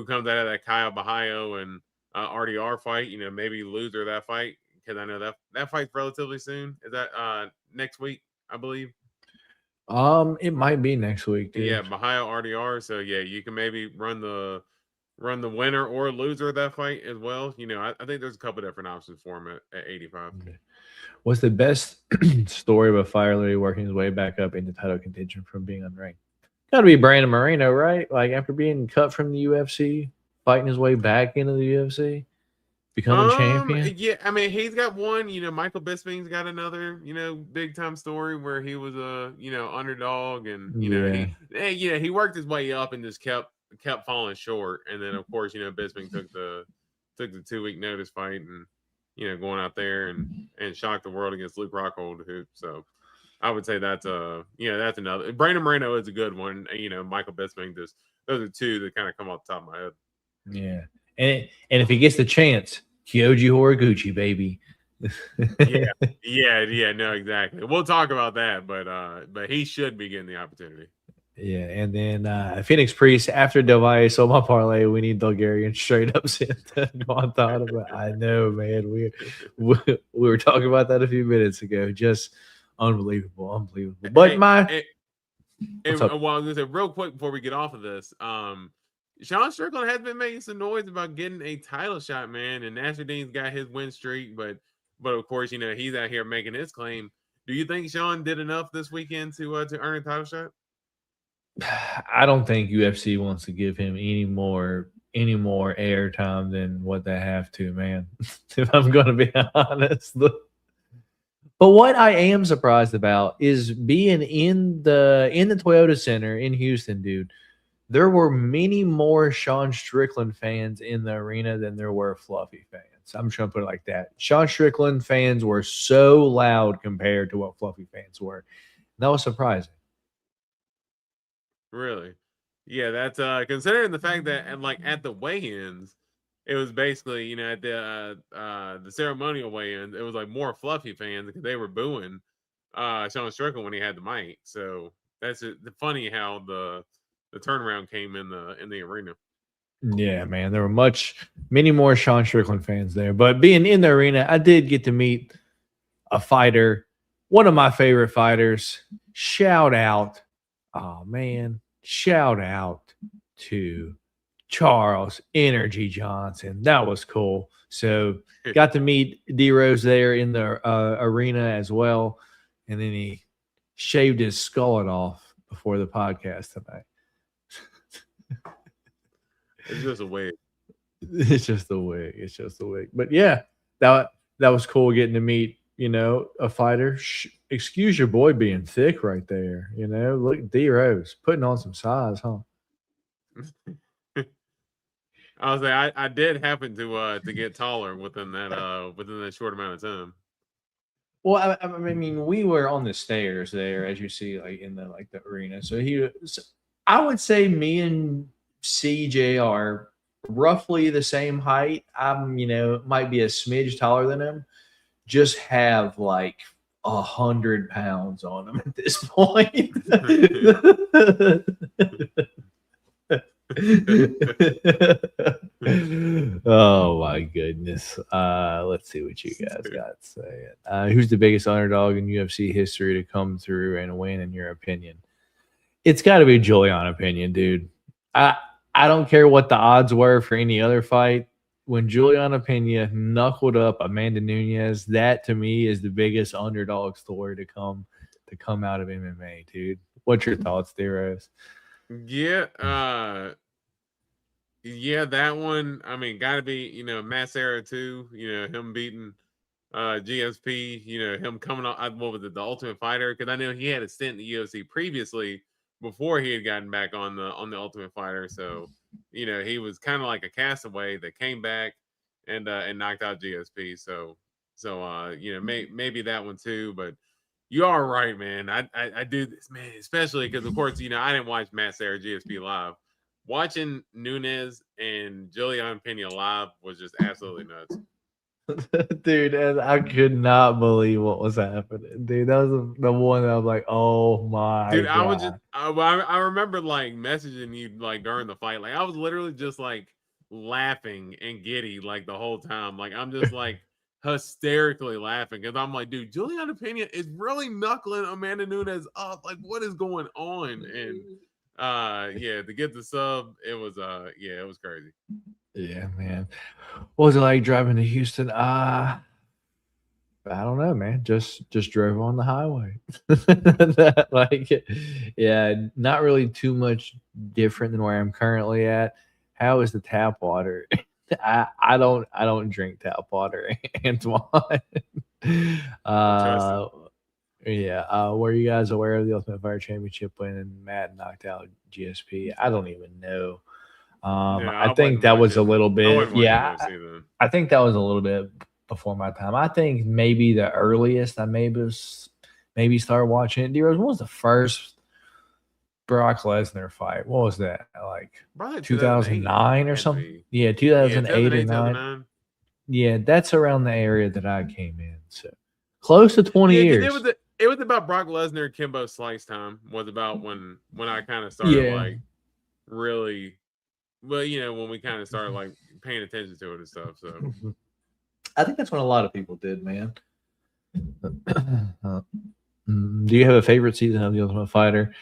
comes out of that Kyle Bahayo and RDR fight, maybe loser of that fight, because I know that fight's relatively soon. Is that next week, I believe? It might be next week, dude. Yeah, Bahayo RDR. So yeah, you can maybe run the winner or loser of that fight as well. I think there's a couple different options for him at 85. What's the best story of a fighter literally working his way back up into title contention from being unranked? Got to be Brandon Moreno, right? Like after being cut from the UFC, fighting his way back into the UFC, becoming champion. Yeah, I mean he's got one. Michael Bisping's got another. Big time story where he was a underdog, and he worked his way up and just kept falling short. And then of course Bisping took the 2-week notice fight and going out there and shocked the world against Luke Rockhold. So I would say that's that's another. Brandon Moreno is a good one. Michael Bisping. Those are two that kind of come off the top of my head. Yeah, and if he gets the chance, Kyoji Horiguchi, baby. yeah, no, exactly. We'll talk about that, but he should be getting the opportunity. Yeah, and then Phoenix Priest after Del Valle sold my parlay. We need Bulgarian straight up sent Guantanamo. I know, man. We were talking about that a few minutes ago. Just unbelievable. But I was gonna say real quick before we get off of this, Sean Strickland has been making some noise about getting a title shot, man, and Nasruddin's got his win streak, but of course, he's out here making his claim. Do you think Sean did enough this weekend to earn a title shot? I don't think UFC wants to give him any more airtime than what they have to, man. If I'm going to be honest. But what I am surprised about is being in the Toyota Center in Houston, dude. There were many more Sean Strickland fans in the arena than there were Fluffy fans. I'm trying to put it like that. Sean Strickland fans were so loud compared to what Fluffy fans were. That was surprising. Really? Yeah, that's considering the fact that at the weigh-ins, it was basically, at the ceremonial weigh-ins, it was like more Fluffy fans because they were booing Sean Strickland when he had the mic. So that's funny how the turnaround came in the arena. Yeah, man, there were many more Sean Strickland fans there. But being in the arena, I did get to meet a fighter, one of my favorite fighters. Shout out to Charles Energy Johnson. That was cool. So got to meet D-Rose there in the arena as well. And then he shaved his skull off before the podcast tonight. It's just a wig. It's just a wig. But yeah, that was cool getting to meet, a fighter. Excuse your boy being thick right there. Look, D-Rose putting on some size, huh? I was like, I did happen to get taller within that short amount of time. Well, I mean, we were on the stairs there, as you see, like in the arena. So I would say me and CJ are roughly the same height. I'm, might be a smidge taller than him. Just have 100 pounds on him at this point. Oh my goodness. Let's see what you guys got to say. Who's the biggest underdog in UFC history to come through and win, in your opinion? It's got to be Julian Opinion, dude. I don't care what the odds were for any other fight. When Julian Opinion knuckled up Amanda Nunes, that to me is the biggest underdog story to come out of MMA, dude. What's your thoughts, D-Rose? Yeah, yeah, that one. I mean, gotta be, Massera too. Him beating GSP. Him coming on. What was it, the Ultimate Fighter? Because I know he had a stint in the UFC previously before he had gotten back on the Ultimate Fighter. So, he was kind of like a castaway that came back and knocked out GSP. So maybe that one too. But you are right, man. I do this, man, especially because of course, I didn't watch Matt Serra GSP live. Watching Nunes and Julian Pena live was just absolutely nuts. Dude, and I could not believe what was happening. Dude, that was the one that I was like, oh my Dude, God. I remember like messaging you like during the fight. Like I was literally just like laughing and giddy like the whole time. Like I'm just like hysterically laughing because I'm like, dude, Juliana Pena is really knuckling Amanda Nunes up. Like, what is going on? And yeah, to get the sub, it was crazy. Yeah, man. What was it like driving to Houston? I don't know, man. Just drove on the highway. Like, yeah, not really too much different than where I'm currently at. How is the tap water? I don't drink tap water, Antoine. Were you guys aware of the Ultimate Fire Championship when Matt knocked out GSP? I don't even know. I think that was a little bit. Yeah, I think that was a little bit before my time. I think maybe the earliest I maybe started watching it. D-Rose, what was the first Brock Lesnar fight? What was that? Like 2009 or something? Yeah, 2008 or 9. Yeah, that's around the area that I came in. So close to 20 years. It was about Brock Lesnar, Kimbo Slice time. Was about when I kind of started like really. Well, when we kind of started like paying attention to it and stuff. So I think that's when a lot of people did, man. Do you have a favorite season of The Ultimate Fighter?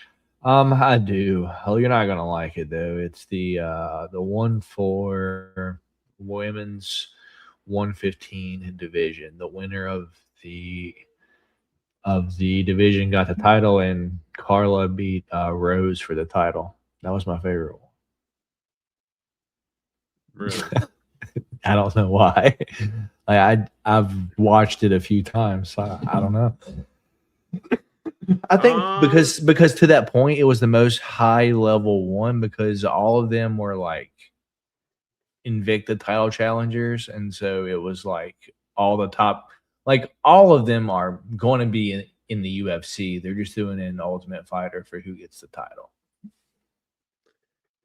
I do. Oh, you're not gonna like it though. It's the one for women's 115 division. The winner of the division got the title, and Carla beat Rose for the title. That was my favorite one. Really? I don't know why. I've watched it a few times. So I don't know. I think because to that point it was the most high level one because all of them were like Invicta title challengers, and so it was like all the top, like all of them are going to be in the UFC. They're just doing an Ultimate Fighter for who gets the title.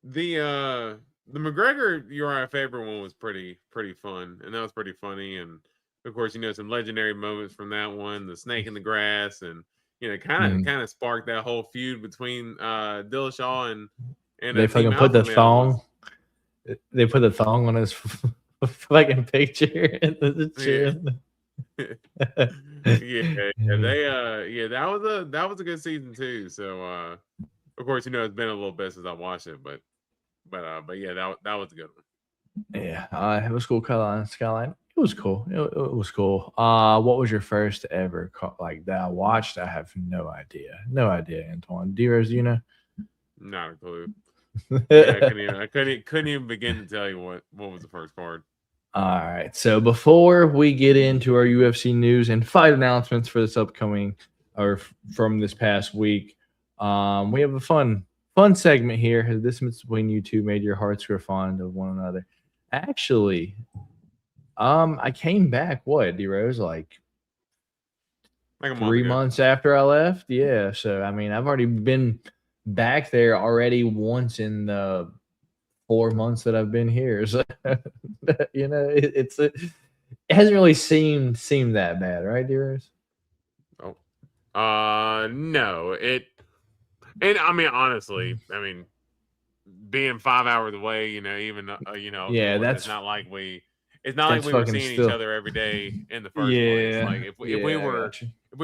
The McGregor Uriah Faber one was pretty fun, and that was pretty funny. And of course, some legendary moments from that one, the snake in the grass, and kind of sparked that whole feud between Dillashaw and they fucking put the thong. They put the thong on his fucking picture in the chin. That was a good season too. So of course, it's been a little bit since I watched it, but yeah, that was a good one. Yeah, it was cool. Skyline. It was cool. It was cool. What was your first ever like that I watched? I have no idea. No idea, Antoine. D-Rose, do you know? Not a clue. I couldn't even begin to tell you what was the first card. All right. So before we get into our UFC news and fight announcements for this upcoming or from this past week, we have a fun segment here. The distance between you two made your hearts grow fond of one another. Actually, I came back, D-Rose, like 3 months after I left? Yeah. So, I mean, I've already been back there already once in the 4 months that I've been here. So, it hasn't really seemed that bad, right, D-Rose? Oh. No. And I mean, honestly, being 5 hours away, it's not like we were seeing each other every day in the first place. Like if we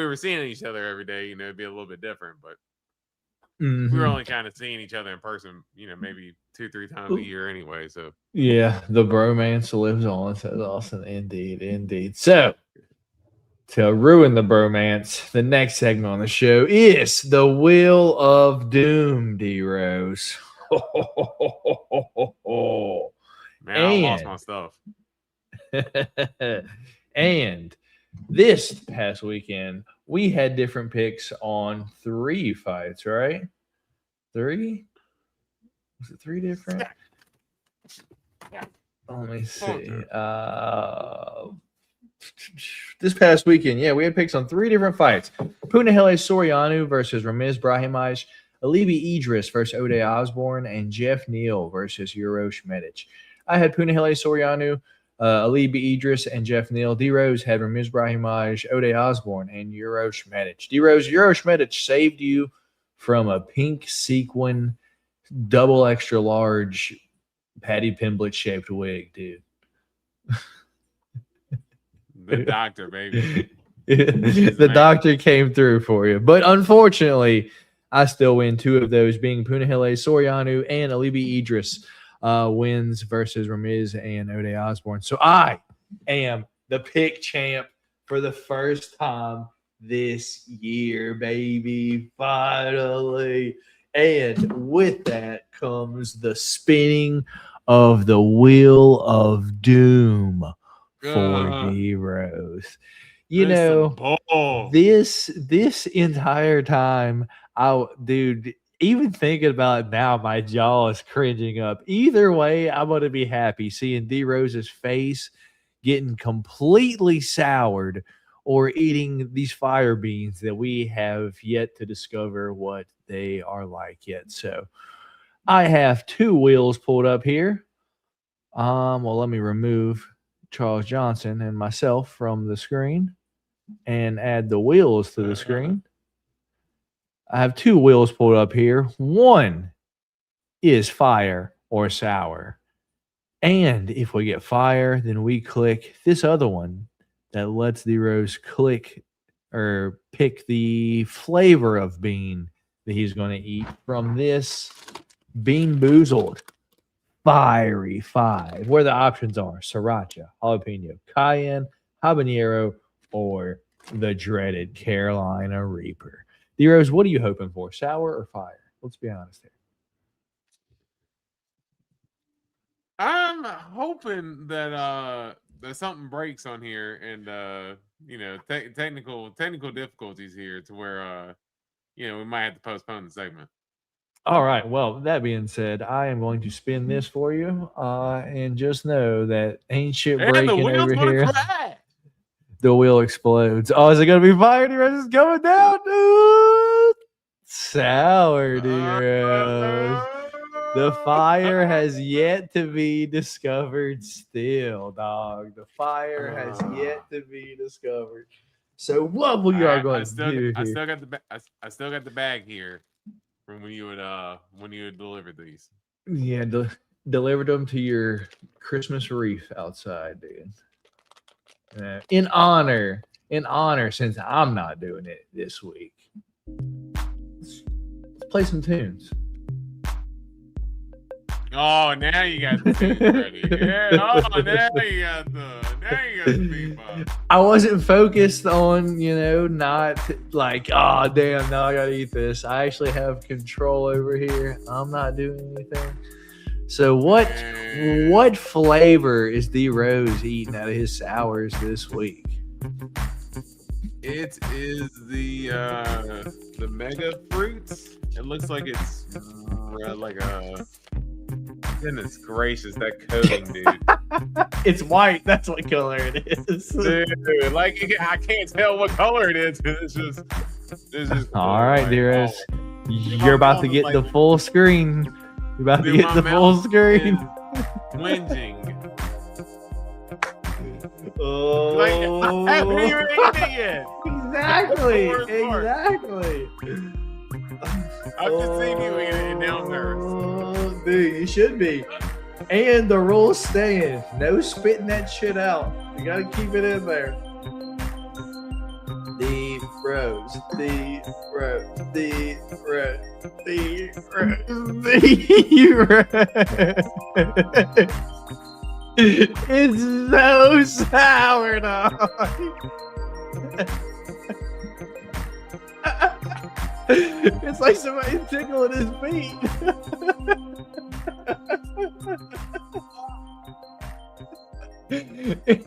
were seeing each other every day, it'd be a little bit different. But we were only kind of seeing each other in person, maybe 2-3 times a year anyway. So yeah, the bromance lives on, says Austin. Indeed. So To ruin the bromance, the next segment on the show is the Wheel of Doom, D-Rose. Man, I lost my stuff. And this past weekend, we had different picks on 3 fights, right? 3? Was it 3 different? Yeah. Let me see. This past weekend, we had picks on 3 different fights. Punahele Soriano versus Ramiz Brahimaj, Alibi Idris versus Ode Osborne, and Jeff Neal versus Urosh Medic. I had Punahele Soriano, Alibi Idris, and Jeff Neal. D-Rose had Ramiz Brahimaj, Ode Osborne, and Urosh Medic. D-Rose, Urosh Medic saved you from a pink sequin, double extra large Patty Pimblett shaped wig, dude. The doctor, baby. The doctor came through for you. But unfortunately, I still win 2 of those, being Punahele Soriano and Alibi Idris wins versus Ramiz and Ode Osborne. So I am the pick champ for the first time this year, baby. Finally. And with that comes the spinning of the Wheel of Doom for D-Rose. You know, this entire time, dude, even thinking about it now, my jaw is cringing up. Either way, I'm going to be happy seeing D-Rose's face getting completely soured or eating these fire beans that we have yet to discover what they are like yet. So I have 2 wheels pulled up here. Well, let me remove Charles Johnson and myself from the screen and add the wheels to the screen. I have 2 wheels pulled up here. One is fire or sour. And if we get fire, then we click this other one that lets D-Rose click or pick the flavor of bean that he's going to eat from this Bean Boozled Fiery 5, where the options are sriracha, jalapeno, cayenne, habanero, or the dreaded Carolina Reaper. D-Rose, what are you hoping for, sour or fire? Let's be honest here. I'm hoping that something breaks on here and technical difficulties here to where we might have to postpone the segment. All right. Well, that being said, I am going to spin this for you, and just know that ain't shit breaking over here. Crack. The wheel explodes. Oh, is it going to be fire? D-Rose is going down, dude. Sour, D-Rose. The fire has yet to be discovered still, dog. The fire has yet to be discovered. So what we are going to do here. I still got the bag here from when you would deliver these. Yeah, delivered them to your Christmas wreath outside, dude. In honor, since I'm not doing it this week. Let's play some tunes. Oh, now you got the tunes ready. Yeah. Oh, now you got the beat. I wasn't focused on, not like, oh, damn, now I got to eat this. I actually have control over here. I'm not doing anything. So what flavor is D-Rose eating out of his sours this week? It is the mega fruits. It looks like it's like a... Goodness gracious, that coating, dude. It's white. That's what color it is. Dude, I can't tell what color it is. It's just all right, D-Rose. You're about to get the full screen. You're about to get the full screen. Whinging. Oh, I haven't even eaten it yet. Exactly. I've just seen you eat it, and now I'm nervous. Dude, you should be. And the rules stand. No spitting that shit out. You gotta keep it in there. D-Rose. It's so sour, dog. It's like somebody tickling his feet.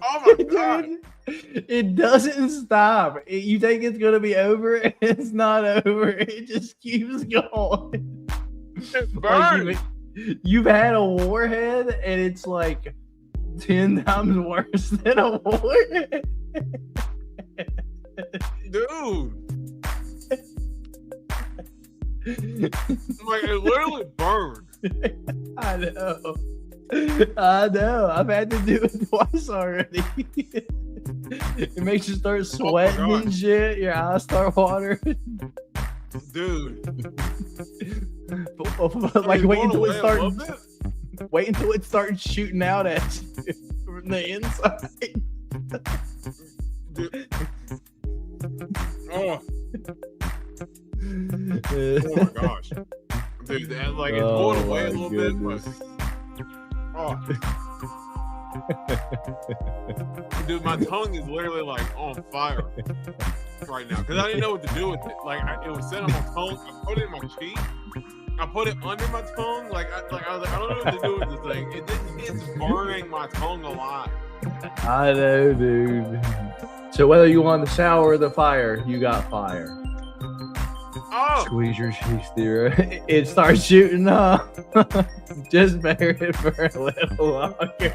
Oh my God. Dude, it doesn't stop. You think it's gonna be over, and it's not over. It just keeps going. It Like burns. you've had a warhead, and it's like 10 times worse than a warhead. Dude. Like, it literally burned. I know. I've had to do it twice already. It makes you start sweating God. and shit. Your eyes start watering. Dude. Like wait until it starts. starts. Wait until it starts shooting out at you from the inside. Dude. Oh. Oh my gosh. Dude, that, like, it's going away a little bit, but oh. Dude, my tongue is literally like on fire right now because I didn't know what to do with it. Like, it was set on my tongue. I put it in my cheek. I put it under my tongue. I was like, I don't know what to do with this thing. It's burning my tongue alive. I know, dude. So whether you want the shower or the fire, you got fire. Oh, Squeeze your cheeks through. It starts shooting up. Just bear it for a little longer.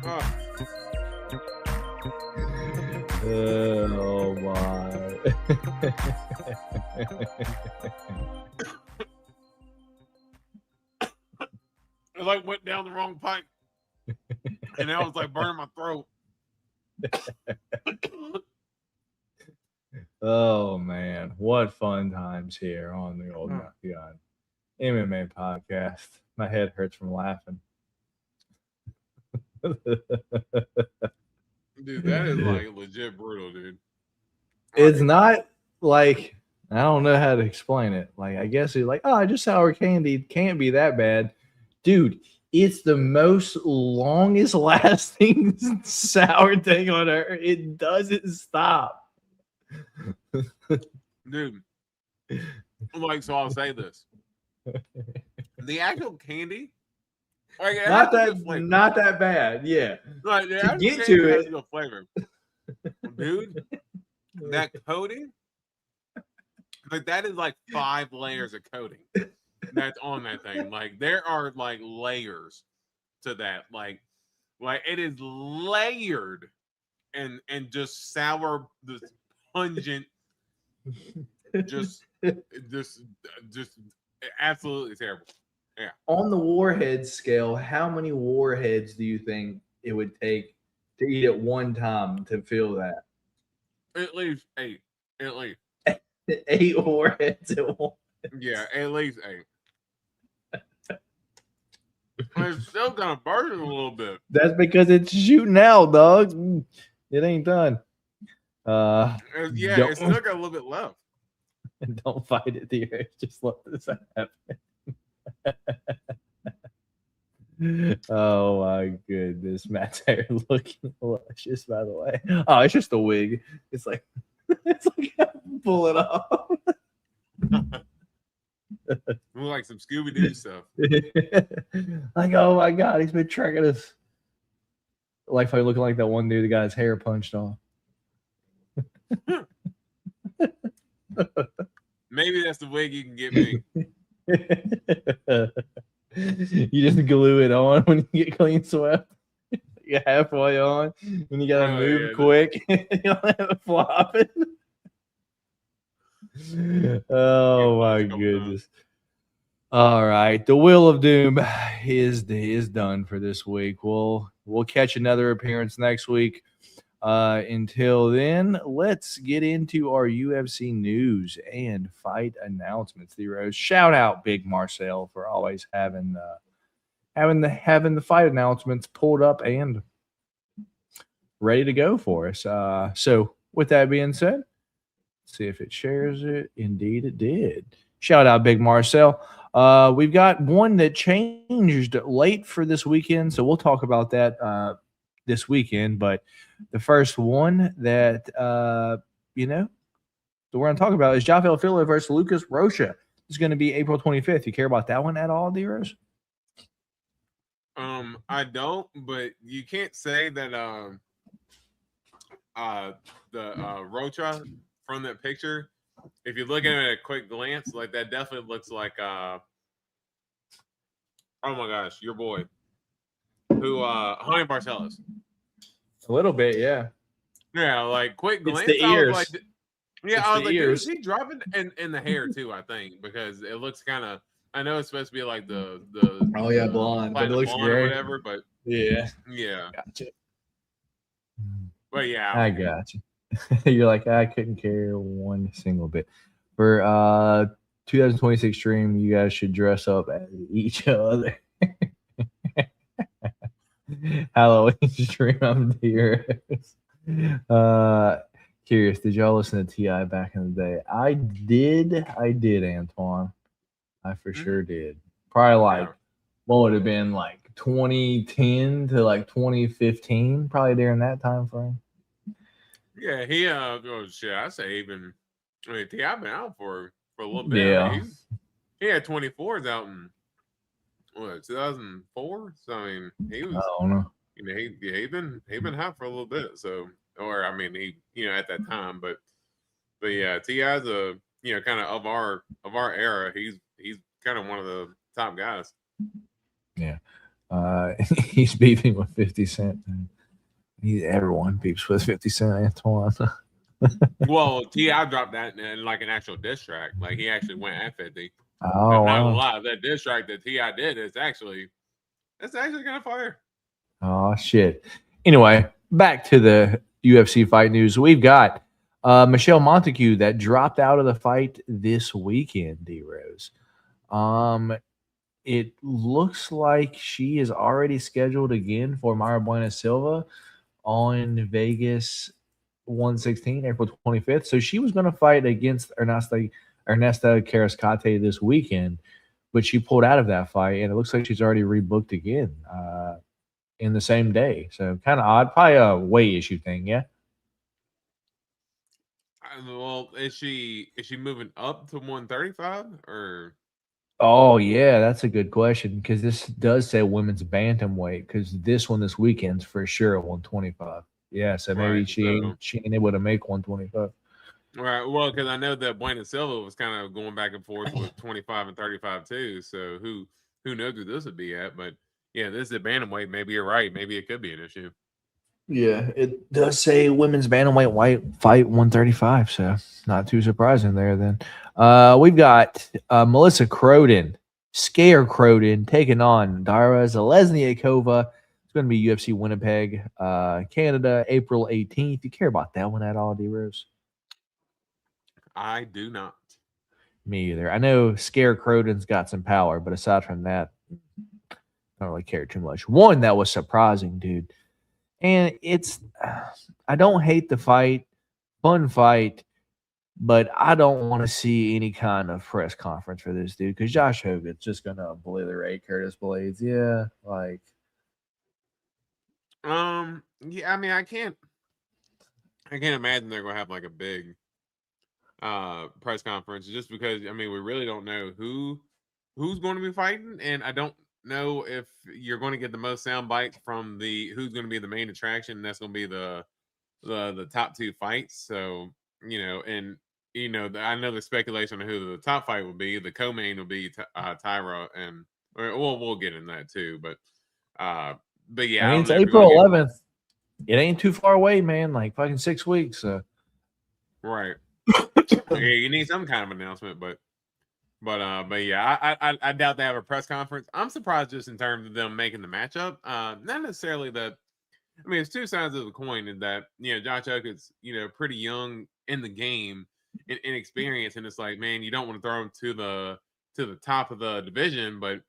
oh. Oh my. It like went down the wrong pipe, and now it's like burning my throat. Oh man, what fun times here on the Golden Octagon MMA Podcast. My head hurts from laughing. Dude, that is like legit brutal, dude. It's not like, I don't know how to explain it. Like, I guess it's like, oh, just sour candy can't be that bad. Dude, it's the most longest lasting sour thing on earth. It doesn't stop. Dude, like, so I'll say this: the actual candy, like, it Not has a good flavor. not that bad. Yeah. Like, the to actual get candy to has it- a good flavor, dude. That coating, like, that is like 5 layers of coating that's on that thing. Like, there are like layers to that. Like it is layered and just sour, this pungent, just absolutely terrible. On the warhead scale, how many warheads do you think it would take to eat at one time to feel that? At least 8. At least. 8 warheads at once. Yeah, at least 8. It's still kind of burning a little bit. That's because it's shooting out, dog. It ain't done. Yeah, Don't- it's still got a little bit left. Don't fight it, dear. Just let this happen. Oh my goodness, Matt's hair looking luscious. By the way, oh, it's just a wig. It's like I pull it off. Like some Scooby Doo stuff. Like, oh my god, he's been tracking us. Like, I looking like that one dude that got his hair punched off. Maybe that's the wig you can get me. You just glue it on when you get clean swept. You're halfway on, and you gotta Oh, move yeah. quick. You don't have it flopping. Oh my Couple goodness! All right, the Wheel of Doom is done for this week. We'll catch another appearance next week. Until then, let's get into our UFC news and fight announcements. Theros, shout out Big Marcel for always having the fight announcements pulled up and ready to go for us. So with that being said, let's see if it shares it. Indeed, it did. Shout out Big Marcel. We've got one that changed late for this weekend, so we'll talk about that this weekend, but the first one that that we're going to talk about is João Filho versus Lucas Rocha. It's going to be April 25th. You care about that one at all, D-Rose? I don't, but you can't say that the Rocha from that picture, if you look at it at a quick glance, like that definitely looks like oh my gosh, your boy who Honey Barcelos. A little bit, yeah. Yeah, like quick glance. It's the ears. I was like, yeah, It's I was the like, ears. is he dropping in the hair too? I think because it looks kind of. I know it's supposed to be like the blonde, but it looks blonde or great. whatever. But Yeah, gotcha. Mm. But yeah, I got you. You're like, I couldn't care one single bit. For 2026 stream, you guys should dress up as each other. Halloween stream, I'm here. Curious, did y'all listen to T.I. back in the day? I did, Antoine. I for sure did. Probably like, what would have been like 2010 to like 2015, probably during that time frame. Yeah, he oh shit, I say even. I mean, T.I. been out for a little bit. Yeah, I mean, he had 24s out in what 2004. So I mean, he was. I don't know. You know, he been hot for a little bit. So, or I mean, he at that time, but yeah, T.I.'s a kind of our era. He's kind of one of the top guys. Yeah, he's beefing with 50 Cent. Everyone beefs with 50 Cent, Antoine. Well, T.I. dropped that in like an actual diss track. Like he actually went at 50. Oh, I'm not wow. gonna lie, that diss track that T.I. did is actually kind of fire. Oh, shit. Anyway, back to the UFC fight news. We've got Michelle Montague that dropped out of the fight this weekend, D-Rose. It looks like she is already scheduled again for Mayra Bueno Silva on Vegas 116, April 25th. So she was going to fight against Ernesta Karascate this weekend, but she pulled out of that fight, and it looks like she's already rebooked again in the same day. So kind of odd. Probably a weight issue thing, yeah? Well, is she moving up to 135 or? Oh, yeah, that's a good question because this does say women's bantamweight because this one this weekend's for sure at 125. Yeah, so maybe Right, she ain't able to make 125. Right. Well, because I know that Bueno Silva was kind of going back and forth with 25 and 35 too. So who knows who this would be at? But yeah, this is a bantamweight. Maybe you're right. Maybe it could be an issue. Yeah, it does say women's bantamweight fight 135, so not too surprising there then. We've got Melissa Croden, Scare Croden, taking on Dara Zalesniakova. It's going to be UFC Winnipeg, Canada, April 18th. You care about that one at all, D-Rose? I do not. Me either. I know Scare Croden's got some power, but aside from that, I don't really care too much. One that was surprising, dude. And I don't hate the fight, fun fight, but I don't want to see any kind of press conference for this dude because Josh Hogan's just going to obliterate Curtis Blades. Yeah, like. Yeah, I mean, I can't imagine they're going to have like a big press conference just because, I mean, we really don't know who's going to be fighting, and I don't know if you're going to get the most sound bites from who's going to be the main attraction, and that's going to be the top two fights. So and I know the speculation of who the top fight will be. The co-main will be Tyra, and we'll get in that too. But yeah, I mean, it's April 11th. It ain't too far away, man. Like fucking 6 weeks. Right. Yeah, you need some kind of announcement, but yeah, I doubt they have a press conference. I'm surprised just in terms of them making the matchup. Not necessarily that. I mean, it's two sides of the coin in that Josh Oak's pretty young in the game and inexperienced, and it's like, man, you don't want to throw him to the top of the division, but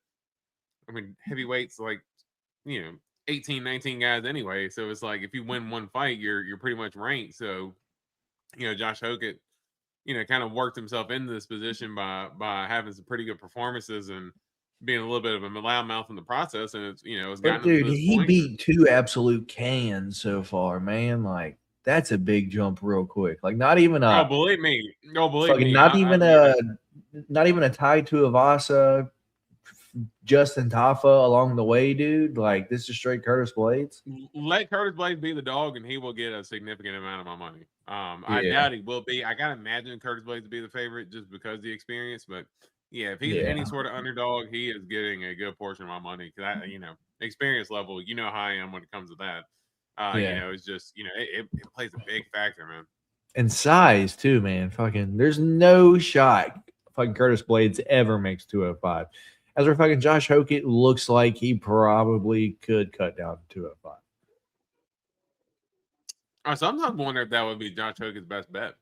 I mean, heavyweights like 18, 19 guys anyway. So it's like if you win one fight, you're pretty much ranked. So Josh Hogan kind of worked himself into this position by having some pretty good performances and being a little bit of a loudmouth in the process, and it's it's But gotten him dude, to this he point. beat 2 absolute cans so far, man. Like that's a big jump real quick. Like not even Oh, a believe me. fucking not even a tie to Avasa, Justin Tafa along the way, dude. Like this is straight Curtis Blades. Let Curtis Blades be the dog, and he will get a significant amount of my money. I Yeah. doubt he will be. I gotta imagine Curtis Blades to be the favorite just because of the experience. But yeah, if he's any sort of underdog, he is getting a good portion of my money. Because experience level, you know how I am when it comes to that. It's just it plays a big factor, man. And size too, man. Fucking there's no shot fucking Curtis Blades ever makes 205. As for fucking Josh Hoke, it looks like he probably could cut down to 205. I sometimes wonder if that would be Josh Hoke's best bet.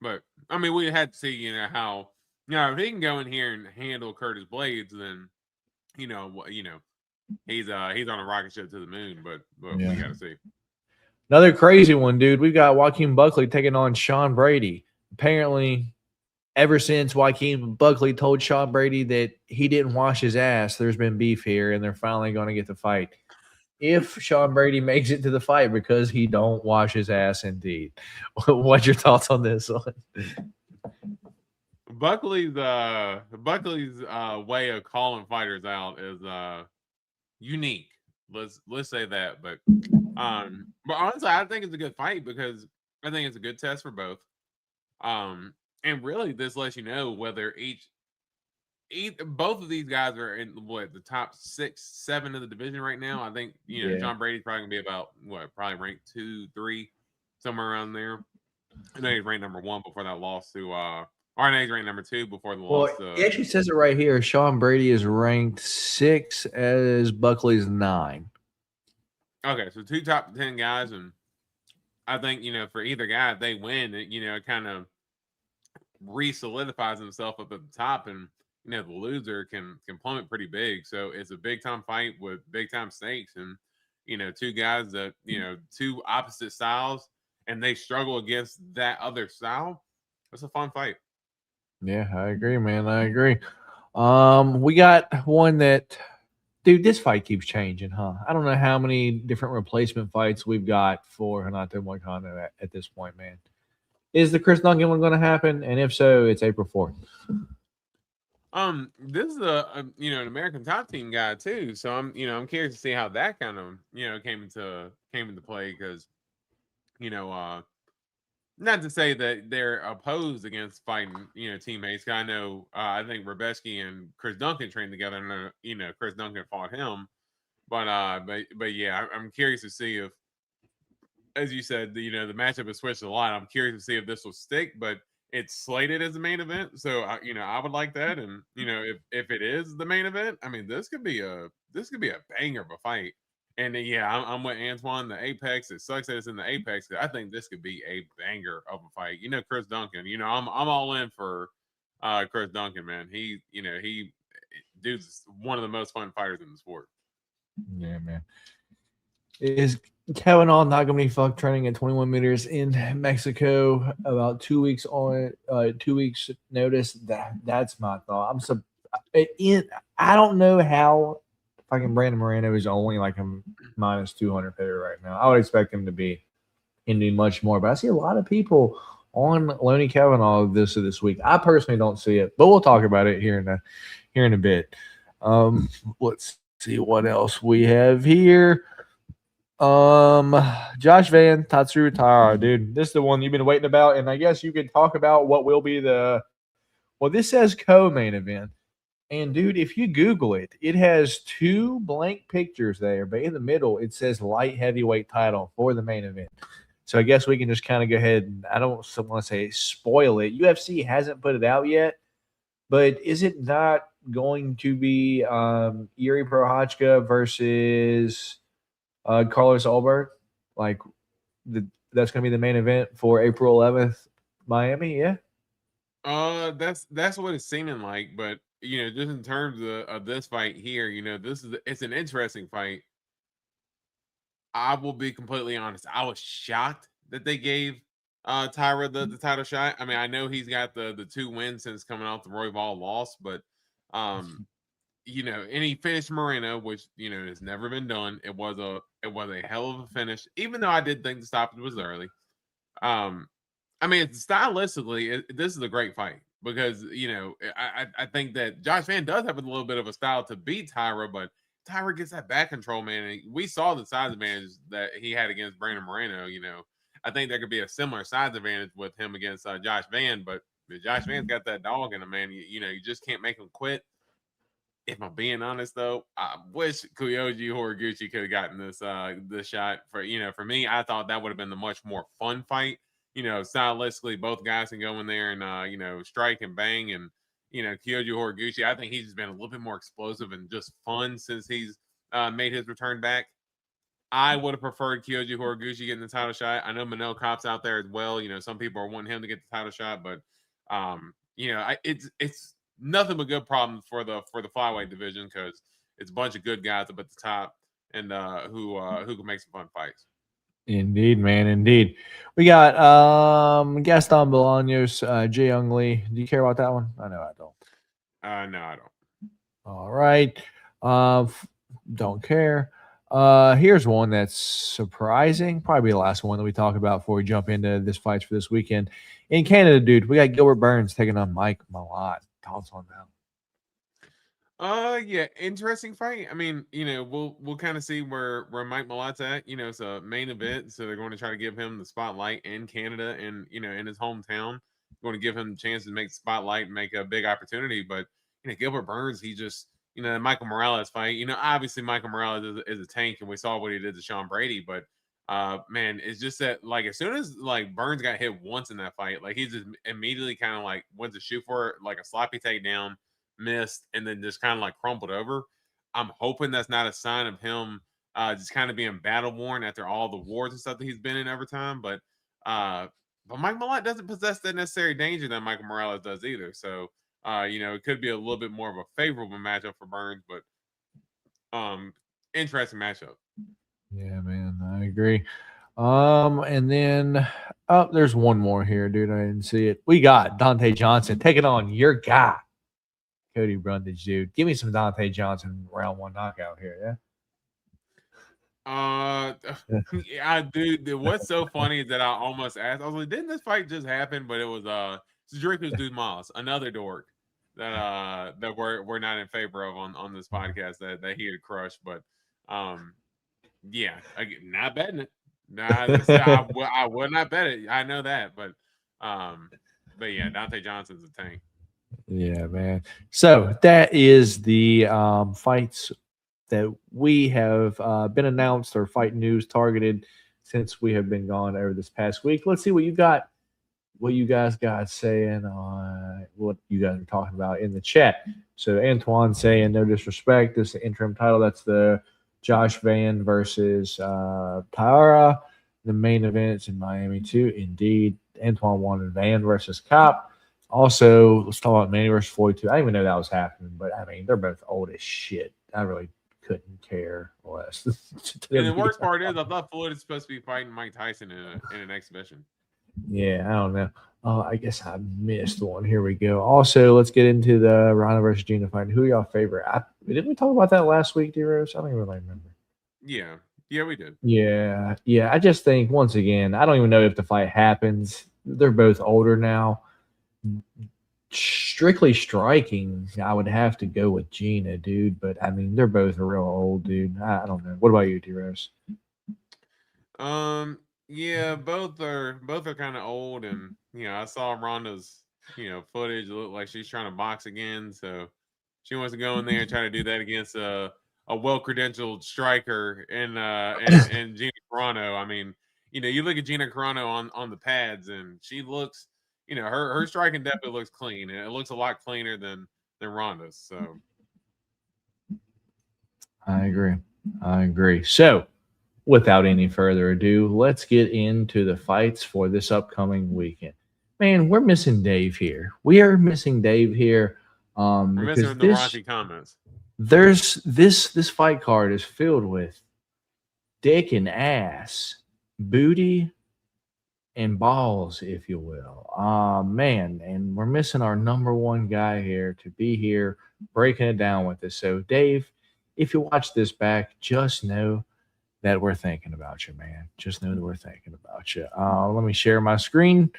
But I mean, we had to see, how if he can go in here and handle Curtis Blades, then he's on a rocket ship to the moon. But Yeah. we got to see. Another crazy one, dude. We've got Joaquin Buckley taking on Sean Brady. Apparently, ever since Joaquin Buckley told Sean Brady that he didn't wash his ass, there's been beef here, and they're finally going to get the fight. If Sean Brady makes it to the fight because he don't wash his ass, indeed. What's your thoughts on this one? Buckley's way of calling fighters out is unique. Let's say that. But honestly, I think it's a good fight because I think it's a good test for both. And really, this lets you know whether both of these guys are in the top 6, 7 of the division right now. I think John Brady's probably gonna be about probably ranked 2, 3, somewhere around there. I know he's ranked number 1 before that loss to or I know he's ranked number 2 before the loss. It actually says it right here. Sean Brady is ranked 6 as Buckley's 9. Okay, so 2 top 10 guys, and I think for either guy, if they win, it kind of re-solidifies himself up at the top, and the loser can plummet pretty big. So it's a big time fight with big time stakes, and 2 guys that 2 opposite styles, and they struggle against that other style. It's a fun fight. Yeah, I agree, man. I agree. We got one that, dude, this fight keeps changing, huh? I don't know how many different replacement fights we've got for Renato Moicano at this point, man. Is the Chris Duncan one going to happen? And if so, it's April 4th. This is an American top team guy too, so I'm curious to see how that kind of came into play, because not to say that they're opposed against fighting teammates. I know I think Rebesky and Chris Duncan trained together, and Chris Duncan fought him, but yeah, I'm curious to see if, as you said, the matchup has switched a lot. I'm curious to see if this will stick, but it's slated as the main event, so I would like that. And if it is the main event, I mean, this could be a banger of a fight. And yeah, I'm with Antoine. The Apex. It sucks that it's in the Apex. I think this could be a banger of a fight. Chris Duncan. I'm all in for Chris Duncan, man. He dude's one of the most fun fighters in the sport. Yeah, man. Is Kavanagh not going to be fucked training at 21 meters in Mexico about 2 weeks on 2 weeks notice? That's my thought. I don't know how fucking Brandon Moreno is only like a minus 200 favorite right now. I would expect him to be much more, but I see a lot of people on Lonnie Kavanagh this week. I personally don't see it, but we'll talk about it here in a bit. Let's see what else we have here. Josh Van Tatsuru Tara, dude. This is the one you've been waiting about, and I guess you could talk about what will be this says co-main event. And dude, if you Google it, it has 2 blank pictures there, but in the middle it says light heavyweight title for the main event. So I guess we can just kind of go ahead and, I don't want to say spoil it. UFC hasn't put it out yet, but is it not going to be Yuri Prochazka versus Carlos Ulberg? Like that's going to be the main event for April 11th, Miami. Yeah. That's what it's seeming like, but just in terms of this fight here, it's an interesting fight. I will be completely honest. I was shocked that they gave Tyra the title shot. I mean, I know he's got the 2 wins since coming off the Royval loss, but and he finished Moreno, which has never been done. It was a hell of a finish, even though I did think the stoppage was early. I mean, stylistically, this is a great fight because I think that Josh Van does have a little bit of a style to beat Tyra, but Tyra gets that back control, man. And we saw the size advantage that he had against Brandon Moreno. I think there could be a similar size advantage with him against Josh Van, but Josh Van's got that dog in him, man. You just can't make him quit. If I'm being honest, though, I wish Kyoji Horiguchi could have gotten this shot. For me, I thought that would have been the much more fun fight. Stylistically, both guys can go in there and strike and bang. And Kyoji Horiguchi, I think he's just been a little bit more explosive and just fun since he's made his return back. I would have preferred Kyoji Horiguchi getting the title shot. I know Manel Kopp's out there as well. Some people are wanting him to get the title shot, but it's nothing but good problems for the flyweight division because it's a bunch of good guys up at the top and who can make some fun fights. Indeed, man. Indeed. We got Gaston Bolaños, Jay Young Lee. Do you care about that one? I know I don't. No, I don't. All right. Don't care. Here's one that's surprising. Probably the last one that we talk about before we jump into this fights for this weekend. In Canada, dude, we got Gilbert Burns taking on Mike Malott. Thoughts on that? Yeah, interesting fight. I mean, we'll kind of see where Mike Malott's at. It's a main event, so they're going to try to give him the spotlight in Canada and in his hometown. Going to give him the chance to make the spotlight and make a big opportunity. But Gilbert Burns, he just the Michael Morales fight. Obviously Michael Morales is a tank, and we saw what he did to Sean Brady. But man, it's just that as soon as Burns got hit once in that fight, he just immediately kind of went to shoot for it, a sloppy takedown. Missed and then just kind of crumpled over. I'm hoping that's not a sign of him just kind of being battle worn after all the wars and stuff that he's been in over time. But Mike Malott doesn't possess that necessary danger that Michael Morales does either. So it could be a little bit more of a favorable matchup for Burns, but interesting matchup. Yeah, man, I agree. And then there's one more here, dude. I didn't see it. We got Dante Johnson taking on your guy, Cody Brundage, dude. Give me some Dante Johnson round one knockout here, yeah. Dude, what's so funny is that I almost asked. I was like, didn't this fight just happen? But it was Dricus Dumas, another dork that we're not in favor of on this podcast that he had crushed. But yeah, not betting it. I would not bet it. I know that, but yeah, Dante Johnson's a tank. Yeah, man. So that is the fights that we have been announced or fight news targeted since we have been gone over this past week. Let's see what you guys got saying on what you guys are talking about in the chat. So Antoine saying, no disrespect, this is the interim title. That's the Josh Van versus Tyra. The main event's in Miami too. Indeed. Antoine wanted Van versus Kopp. Also, let's talk about Manny versus Floyd too. I didn't even know that was happening, but I mean, they're both old as shit. I really couldn't care less. And the worst part is, I thought Floyd is supposed to be fighting Mike Tyson in an exhibition. Yeah, I don't know. I guess I missed one. Here we go. Also, let's get into the Ronda versus Gina fight. Who are y'all favorite? Didn't we talk about that last week, D-Rose? I don't even really remember. Yeah, we did. Yeah. I just think, once again, I don't even know if the fight happens. They're both older now. Strictly striking, I would have to go with Gina, dude. But I mean, they're both real old, dude. I don't know. What about you, D-Rose? Yeah, both are kind of old, and I saw Ronda's footage. It looked like she's trying to box again, so she wants to go in there and try to do that against a well-credentialed striker and Gina Carano. I mean, you look at Gina Carano on the pads, and she looks. Her striking definitely looks clean, and it looks a lot cleaner than Ronda's. So, I agree. So, without any further ado, let's get into the fights for this upcoming weekend. Man, we're missing Dave here. We are missing Dave here. We're missing the raunchy comments. There's this fight card is filled with dick and ass, booty, and balls, if you will. Man, and we're missing our number one guy here to be here breaking it down with us. So, Dave, if you watch this back, just know that we're thinking about you, man. Just know that we're thinking about you. Let me share my screen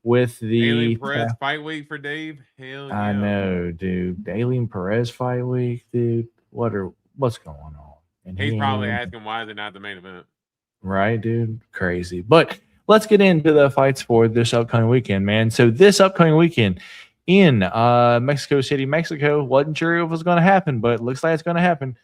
with the Alien Perez fight week for Dave. Hell yeah. I know, dude. Alien Perez fight week, dude. What's going on? And He's probably asking why is it not the main event? Right, dude. Crazy. But let's get into the fights for this upcoming weekend, man. So this upcoming weekend in Mexico City, Mexico, wasn't sure if it was going to happen, but it looks like it's going to happen.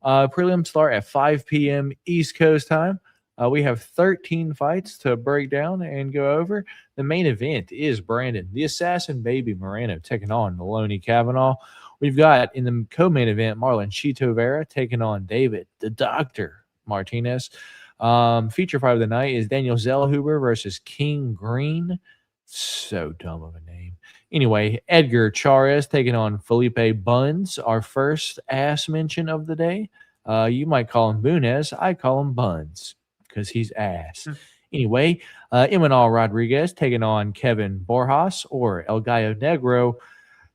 Prelims start at 5 p.m. East Coast time. We have 13 fights to break down and go over. The main event is Brandon, the Assassin Baby Moreno, taking on Maloney Kavanagh. We've got in the co-main event Marlon Chito Vera taking on David, the Doctor Martinez. Feature fight of the night is Daniel Zellhuber versus King Green. So dumb of a name. Anyway, Edgar Chairez taking on Felipe Buns, our first ass mention of the day. You might call him Bunez. I call him Buns because he's ass. Anyway, Imanol Rodriguez taking on Kevin Borjas, or El Gallo Negro,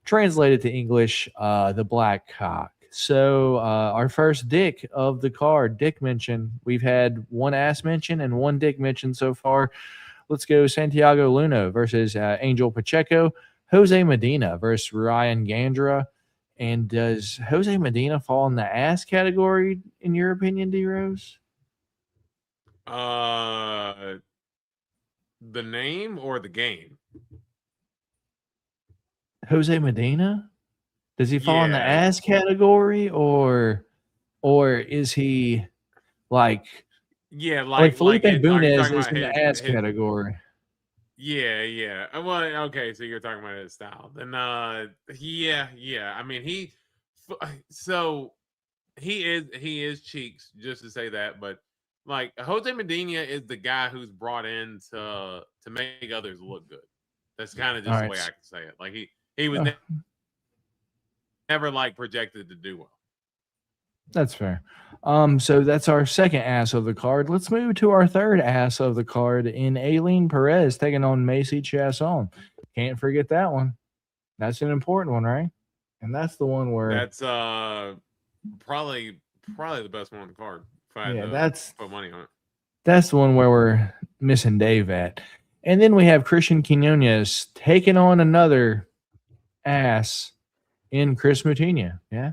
translated to English, the Black Cock. So our first dick of the card, dick mention. We've had one ass mention and one dick mention so far. Let's go Santiago Luna versus Angel Pacheco. Jose Medina versus Ryan Gandra. And does Jose Medina fall in the ass category, in your opinion, D-Rose? The name or the game? Jose Medina? Does he fall in the Yeah. ass category, or is he like like Felipe are you Bunez talking is about in the ass category? Yeah. Well, okay, so you're talking about his style. Then yeah. I mean, he is cheeks, just to say that, but like Jose Medina is the guy who's brought in to make others look good. That's kind of just the way I can say it. Like he was never like projected to do well. That's fair. So that's our second ass of the card. Let's move to our third ass of the card in Aileen Perez taking on Macy Chasson. Can't forget that one. That's an important one, right? And that's the one where that's probably the best one on the card. If I had to put money on it. That's the one where we're missing Dave at. And then we have Christian Quinones taking on another ass in Chris Moutinho. Yeah.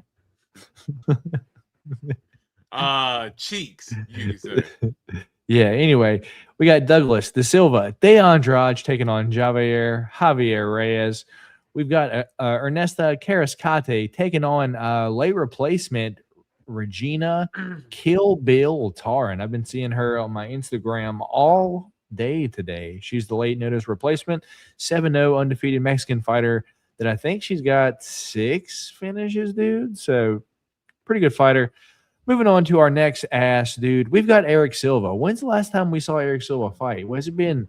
Cheeks, you say. Yeah, anyway, we got Douglas De Silva, De Andrade taking on Javier Reyes. We've got Ernesta Carrascate taking on late replacement Regina Kill Bill Taran. I've been seeing her on my Instagram all day today. She's the late notice replacement, 7-0 undefeated Mexican fighter that I think she's got 6 finishes, dude. So pretty good fighter. Moving on to our next ass, dude. We've got Eric Silva. When's the last time we saw Eric Silva fight? Has it been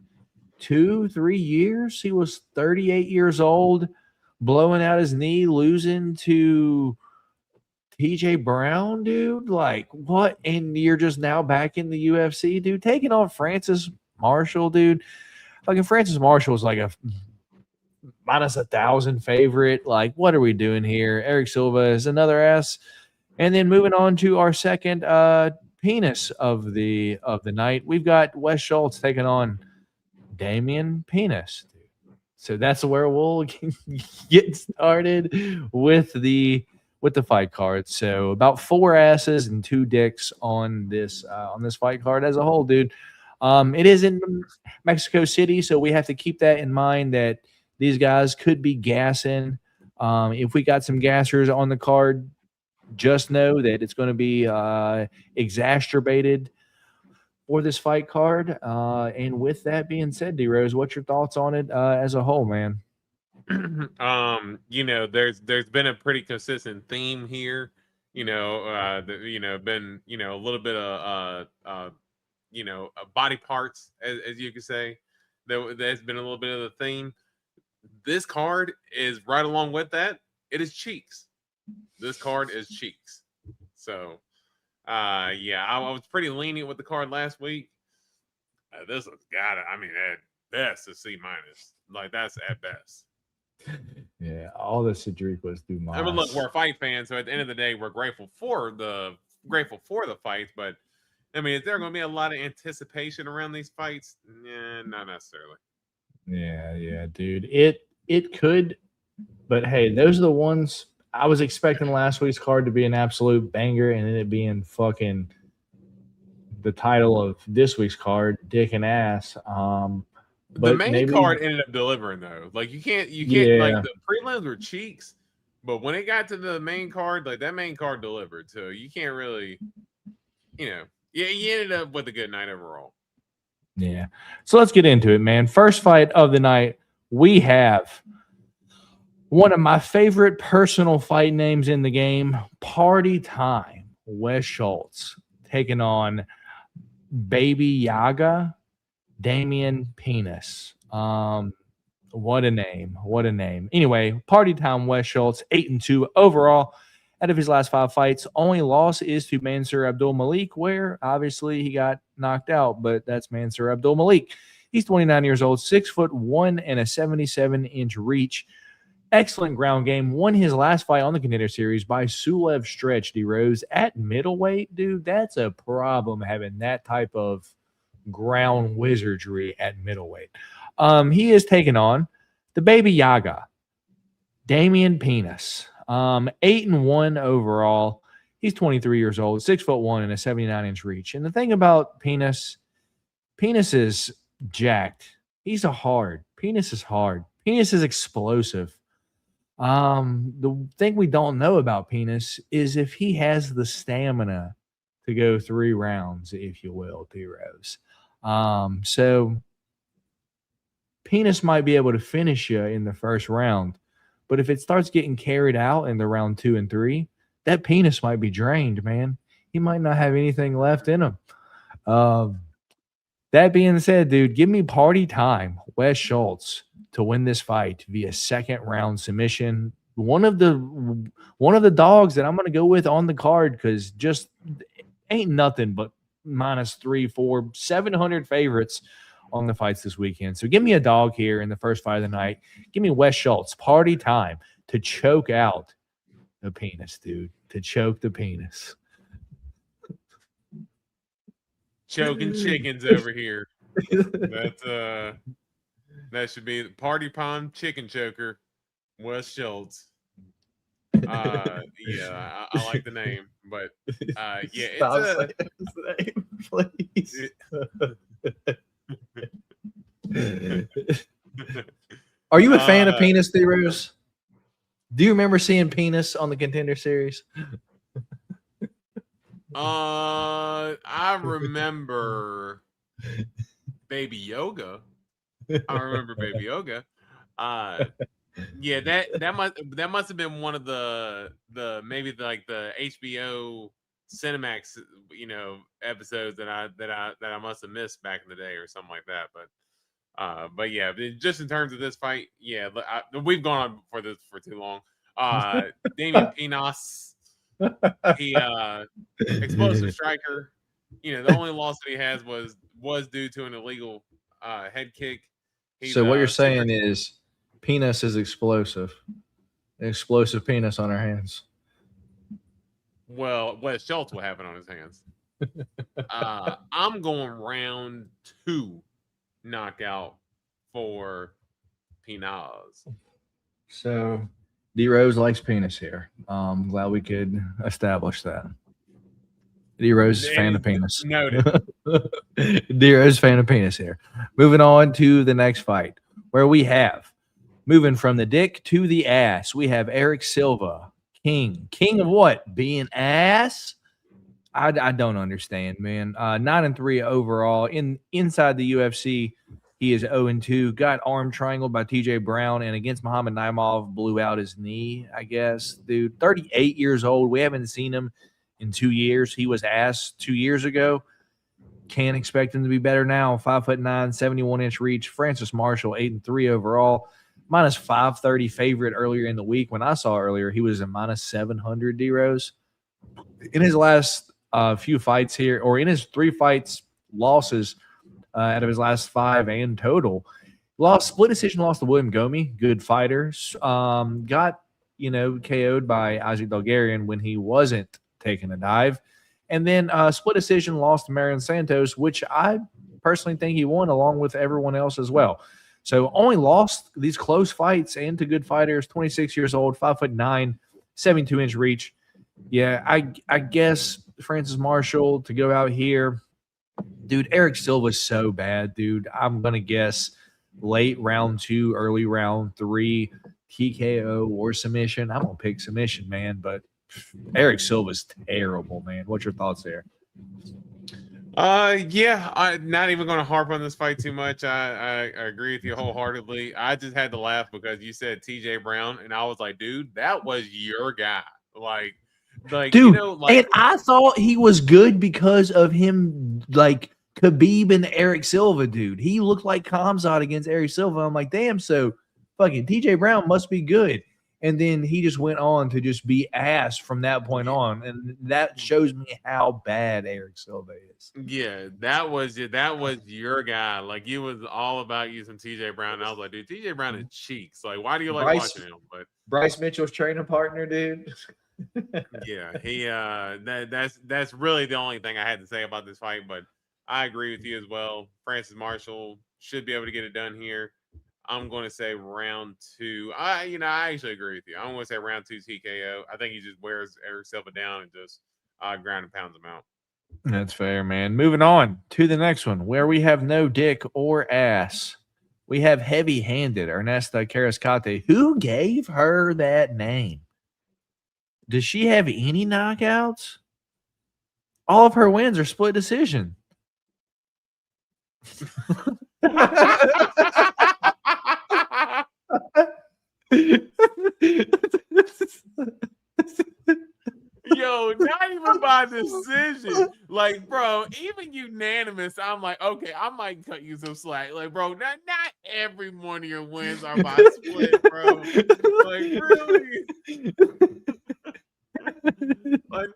2-3 years? He was 38 years old, blowing out his knee, losing to TJ Brown, dude. Like, what? And you're just now back in the UFC, dude. Taking on Francis Marshall, dude. Like, if Francis Marshall is like a minus 1,000 favorite, like, what are we doing here? Eric Silva is another ass. And then moving on to our second penis of the night, we've got Wes Schultz taking on Damian Penis. So that's where we'll get started with the fight card. So about 4 asses and 2 dicks on this fight card as a whole, dude. It is in Mexico City, so we have to keep that in mind that these guys could be gassing. If we got some gassers on the card, just know that it's going to be exacerbated for this fight card. And with that being said, D-Rose, what's your thoughts on it as a whole, man? There's been a pretty consistent theme here. Been a little bit of body parts, as you could say. There's been a little bit of the theme. This card is right along with that. It is cheeks. This card is cheeks. So, I was pretty lenient with the card last week. This has got it. I mean, best a C-. Like that's at best. Yeah, all the Cedric was do I mean, look, we're fight fans, so at the end of the day, we're grateful for the fights. But I mean, is there going to be a lot of anticipation around these fights? Nah, not necessarily. Yeah, dude. It could, but hey, those are the ones I was expecting last week's card to be an absolute banger, and then it being fucking the title of this week's card, dick and ass. But the main card ended up delivering though. Like you can't like the prelims were cheeks, but when it got to the main card, like that main card delivered. So you can't really, you ended up with a good night overall. Yeah. So let's get into it, man. First fight of the night, we have one of my favorite personal fight names in the game, Party Time. Wes Schultz taking on Baby Yaga, Damian Penis. What a name. Anyway, Party Time Wes Schultz, 8-2 overall. Out of his last 5 fights, only loss is to Mansour Abdul Malik, where obviously he got knocked out, but that's Mansour Abdul Malik. He's 29 years old, 6'1" and a 77-inch reach. Excellent ground game. Won his last fight on the Contender Series by Sulev Stretch D-Rose at middleweight. Dude, that's a problem having that type of ground wizardry at middleweight. He is taking on the Baby Yaga, Damian Penis. 8-1 overall. He's 23 years old, 6'1" and a 79-inch reach. And the thing about Penis is jacked. Penis is hard. Penis is explosive. The thing we don't know about Penis is if he has the stamina to go 3 rounds, if you will, T-Rose. So Penis might be able to finish you in the first round, but if it starts getting carried out in the round 2 and 3, that Penis might be drained, man. He might not have anything left in him. That being said, dude, give me Party Time, Wes Schultz, to win this fight via second round submission. One of the dogs that I'm going to go with on the card, because just ain't nothing but -3, 4, 700 favorites on the fights this weekend. So give me a dog here in the first fight of the night. Give me Wes Schultz, Party Time, to choke out the Penis, dude. To choke the Penis. Choking chickens over here. That should be the Party Time Chicken Choker, Wes Schultz. I like the name, but Stop saying his name, please. Are you a fan of Penis, T-Rose? Do you remember seeing Penis on the Contender Series? I remember Baby Yoga. Yeah, that must have been one of the maybe like the HBO Cinemax episodes that I must have missed back in the day or something like that. But yeah, just in terms of this fight, yeah, we've gone on for this for too long. Damian Penis, he explosive striker. The only loss that he has was due to an illegal head kick. So what you're saying is Penis is explosive. An explosive penis on our hands. Well, Wes Schultz will have it on his hands. I'm going round 2 knockout for Penis. So D-Rose likes Penis here. I'm glad we could establish that. D-Rose is fan of Penis. Noted. D-Rose is fan of Penis here. Moving on to the next fight, where we have, moving from the dick to the ass, we have Eric Silva, King of what? Being ass? I don't understand, man. 9-3 overall. Inside the UFC, he is 0-2. Got arm triangled by TJ Brown, and against Muhammad Naimov, blew out his knee, I guess. Dude, 38 years old. We haven't seen him in 2 years. He was ass 2 years ago. Can't expect him to be better now. 5'9", 71-inch reach. Francis Marshall, 8-3 overall. -530 favorite earlier in the week. When I saw earlier, he was a -700 D-Rose. In his last few fights here, or in his 3 fights, losses out of his last 5 and total, Split decision loss to William Gomi. Good fighter. Got, KO'd by Isaac Bulgarian when he wasn't taking a dive. And then split decision lost to Marion Santos, which I personally think he won along with everyone else as well. So only lost these close fights and to good fighters, 26 years old, 5'9", 72-inch reach. Yeah, I guess Francis Marshall to go out here. Dude, Eric Silva's so bad, dude. I'm going to guess late round 2, early round 3, TKO or submission. I'm going to pick submission, man, but Eric Silva's terrible, man. What's your thoughts there? Yeah, I'm not even going to harp on this fight too much. I agree with you wholeheartedly. I just had to laugh because you said TJ Brown, and I was like, dude, that was your guy. Like, dude, and I thought he was good because of him, like Khabib and Eric Silva, dude. He looked like Khamzat against Eric Silva. I'm like, damn, so fucking TJ Brown must be good. And then he just went on to just be ass from that point on. And that shows me how bad Eric Silva is. Yeah, that was your guy. Like, you was all about using TJ Brown. And I was like, dude, TJ Brown is cheeks. Like, why do you like watching him? But Bryce Mitchell's training partner, dude. Yeah, he that's really the only thing I had to say about this fight. But I agree with you as well. Francis Marshall should be able to get it done here. I'm going to say round 2. I actually agree with you. I'm going to say round 2 TKO. I think he just wears Eric Silva down and just ground and pounds him out. That's fair, man. Moving on to the next one, where we have no dick or ass. We have heavy-handed Ernesta Carrascate. Who gave her that name? Does she have any knockouts? All of her wins are split decision. Yo, not even by decision. Like, bro, even unanimous, I'm like, okay, I might cut you some slack. Like, bro, not every one of your wins are by split, bro. Like, really? Like,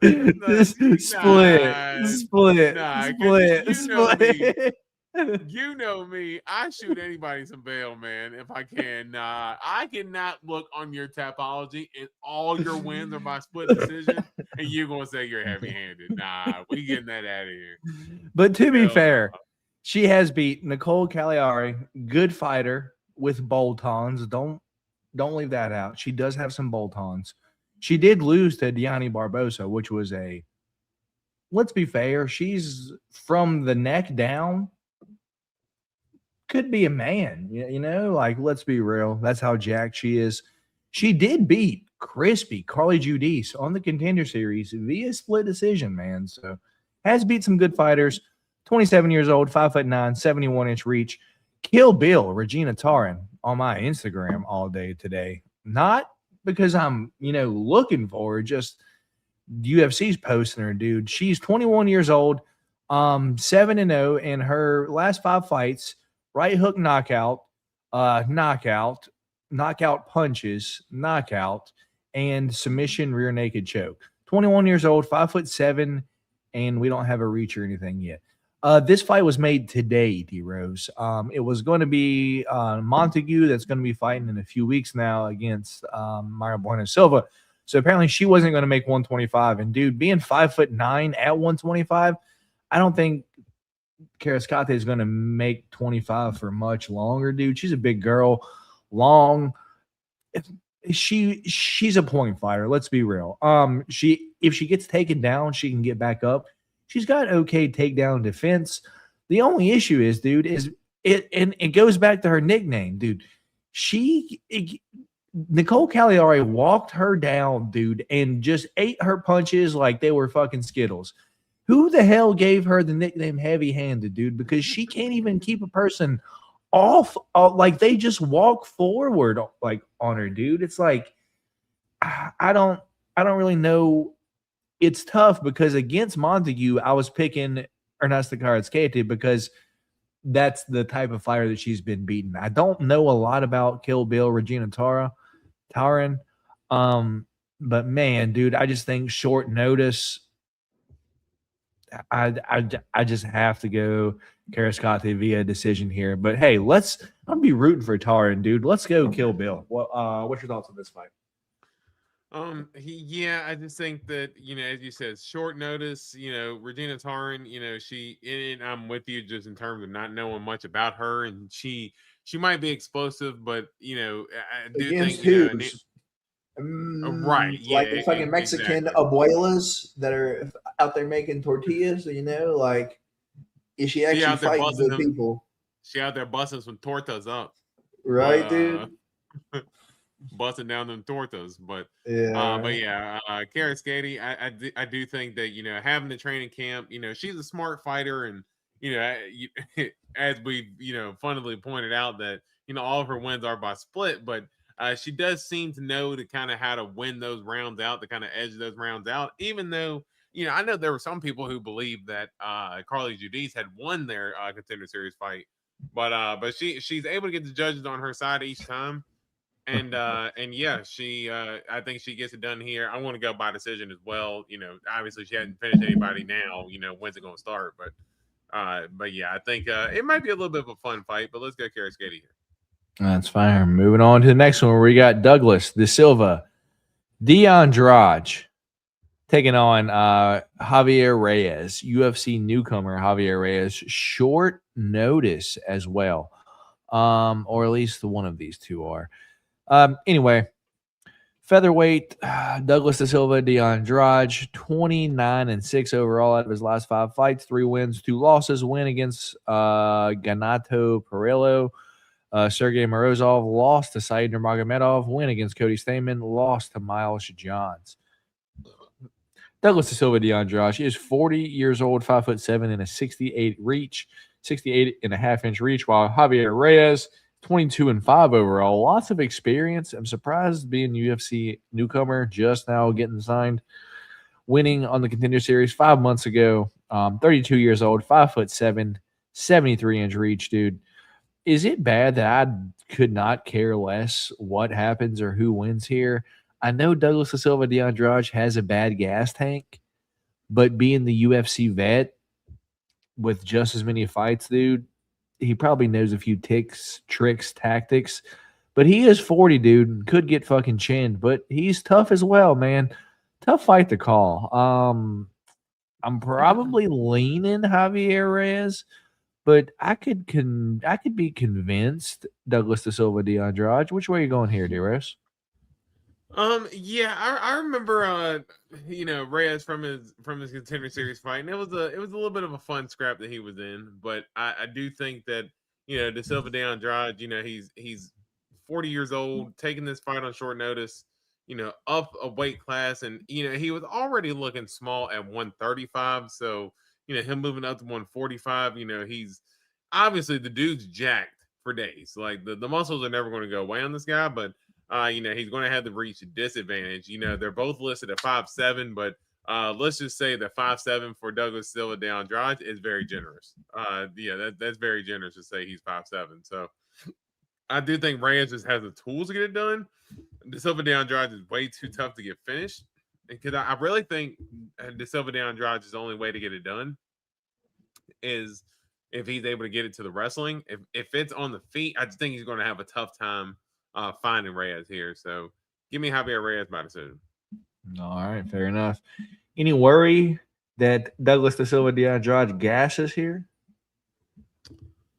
split. You know me. I shoot anybody some bail, man, if I can. I cannot look on your Tapology and all your wins are by split decision, and you're going to say you're heavy-handed. Nah, we getting that out of here. But to be fair, she has beat Nicole Cagliari, good fighter with bolt-ons. Don't leave that out. She does have some bolt-ons. She did lose to Diani Barbosa, which was let's be fair, she's from the neck down. Could be a man, like, let's be real. That's how jacked she is. She did beat crispy Carly Giudice on the Contender Series via split decision, man. So has beat some good fighters. 27 years old, 5'9", 71-inch reach. Kill Bill, Regina Taran on my Instagram all day today. Not because I'm, looking for her, just UFC's posting her, dude. She's 21 years old, 7-0 in her last 5 fights. Right hook knockout, knockout punches, knockout, and submission rear naked choke. 21 years old, 5'7", and we don't have a reach or anything yet. This fight was made today, D-Rose. It was going to be Montague that's going to be fighting in a few weeks now against Mayra Bueno Silva. So apparently she wasn't going to make 125. And, dude, being 5'9" at 125, I don't think Carrascate is going to make 25 for much longer, dude. She's a big girl, long. She's a point fighter. Let's be real. If she gets taken down, she can get back up. She's got okay takedown defense. The only issue is, dude, it goes back to her nickname, dude. Nicole Cagliari walked her down, dude, and just ate her punches like they were fucking Skittles. Who the hell gave her the nickname heavy-handed, dude? Because she can't even keep a person off. Like, they just walk forward, like, on her, dude. It's like, I don't really know. It's tough because against Montague, I was picking Ernesta Carrascate because that's the type of fighter that she's been beaten. I don't know a lot about Kill Bill, Regina Taran. But, man, dude, I just think short notice – I just have to go Karascati via decision here. But hey, I'm be rooting for Taran, dude. Let's go kill Bill. What's your thoughts on this fight? I just think that, as you said, short notice, Regina Taran, and I'm with you just in terms of not knowing much about her, and she might be explosive, but I do Against think who's? right, Like the fucking Mexican abuelas that are out there making tortillas, like is she actually fighting good people? She out there busting some tortas up, right, dude? Busting down them tortas, but Karascati, I do think that having the training camp, she's a smart fighter, and as we funnily pointed out that all of her wins are by split, but she does seem to know to kind of how to win those rounds out, to kind of edge those rounds out, even though I know there were some people who believed that Carly Judice had won their Contender Series fight, but she's able to get the judges on her side each time. And I think she gets it done here. I want to go by decision as well. Obviously she hasn't finished anybody now. When's it going to start? But I think it might be a little bit of a fun fight. But let's go Karascati here. That's fine. Moving on to the next one, where we got Douglas Da Silva, D'Andrade taking on Javier Reyes, UFC newcomer Javier Reyes. Short notice as well, or at least one of these two are. Anyway, featherweight, Douglas Da Silva, D'Andrade, 29-6 overall out of his last 5 fights, 3 wins, 2 losses. Win against Ganato Perillo, Sergey Morozov, lost to Said Nurmagomedov. Win against Cody Stamann, lost to Miles Johns. Douglas Da Silva, D'Andrade, he is 40 years old, 5'7" and a 68 reach, 68.5-inch reach, while Javier Reyes, 22-5 overall. Lots of experience. I'm surprised being UFC newcomer, just now getting signed. Winning on the Contender Series 5 months ago. 32 years old, 5'7", 73-inch reach, dude. Is it bad that I could not care less what happens or who wins here? I know Douglas Da Silva, D'Andrade has a bad gas tank, but being the UFC vet with just as many fights, dude, he probably knows a few tricks, tactics, but he is 40, dude, and could get fucking chinned, but he's tough as well, man. Tough fight to call. I'm probably leaning Javier Reyes, but I could be convinced Douglas Da Silva, D'Andrade. Which way are you going here, D-Rose? I remember Reyes from his Contender Series fight, and it was a little bit of a fun scrap that he was in, but I do think that Da Silva, D'Andrade, he's 40 years old, taking this fight on short notice, up a weight class, and he was already looking small at 135, so him moving up to 145, he's obviously, the dude's jacked for days. Like the muscles are never going to go away on this guy, but he's going to have the reach disadvantage. They're both listed at 5'7", but let's just say that 5'7" for Douglas Silva D'Andrade is very generous. That's very generous to say he's 5'7". So I do think Reyes just has the tools to get it done. Da Silva D'Andrade is way too tough to get finished, because I really think Da Silva D'Andrade's only way to get it done is if he's able to get it to the wrestling. If it's on the feet, I just think he's going to have a tough time finding Reyes here. So give me Javier Reyes by decision. All right, fair enough. Any worry that Douglas Da Silva D'Andrade gasses here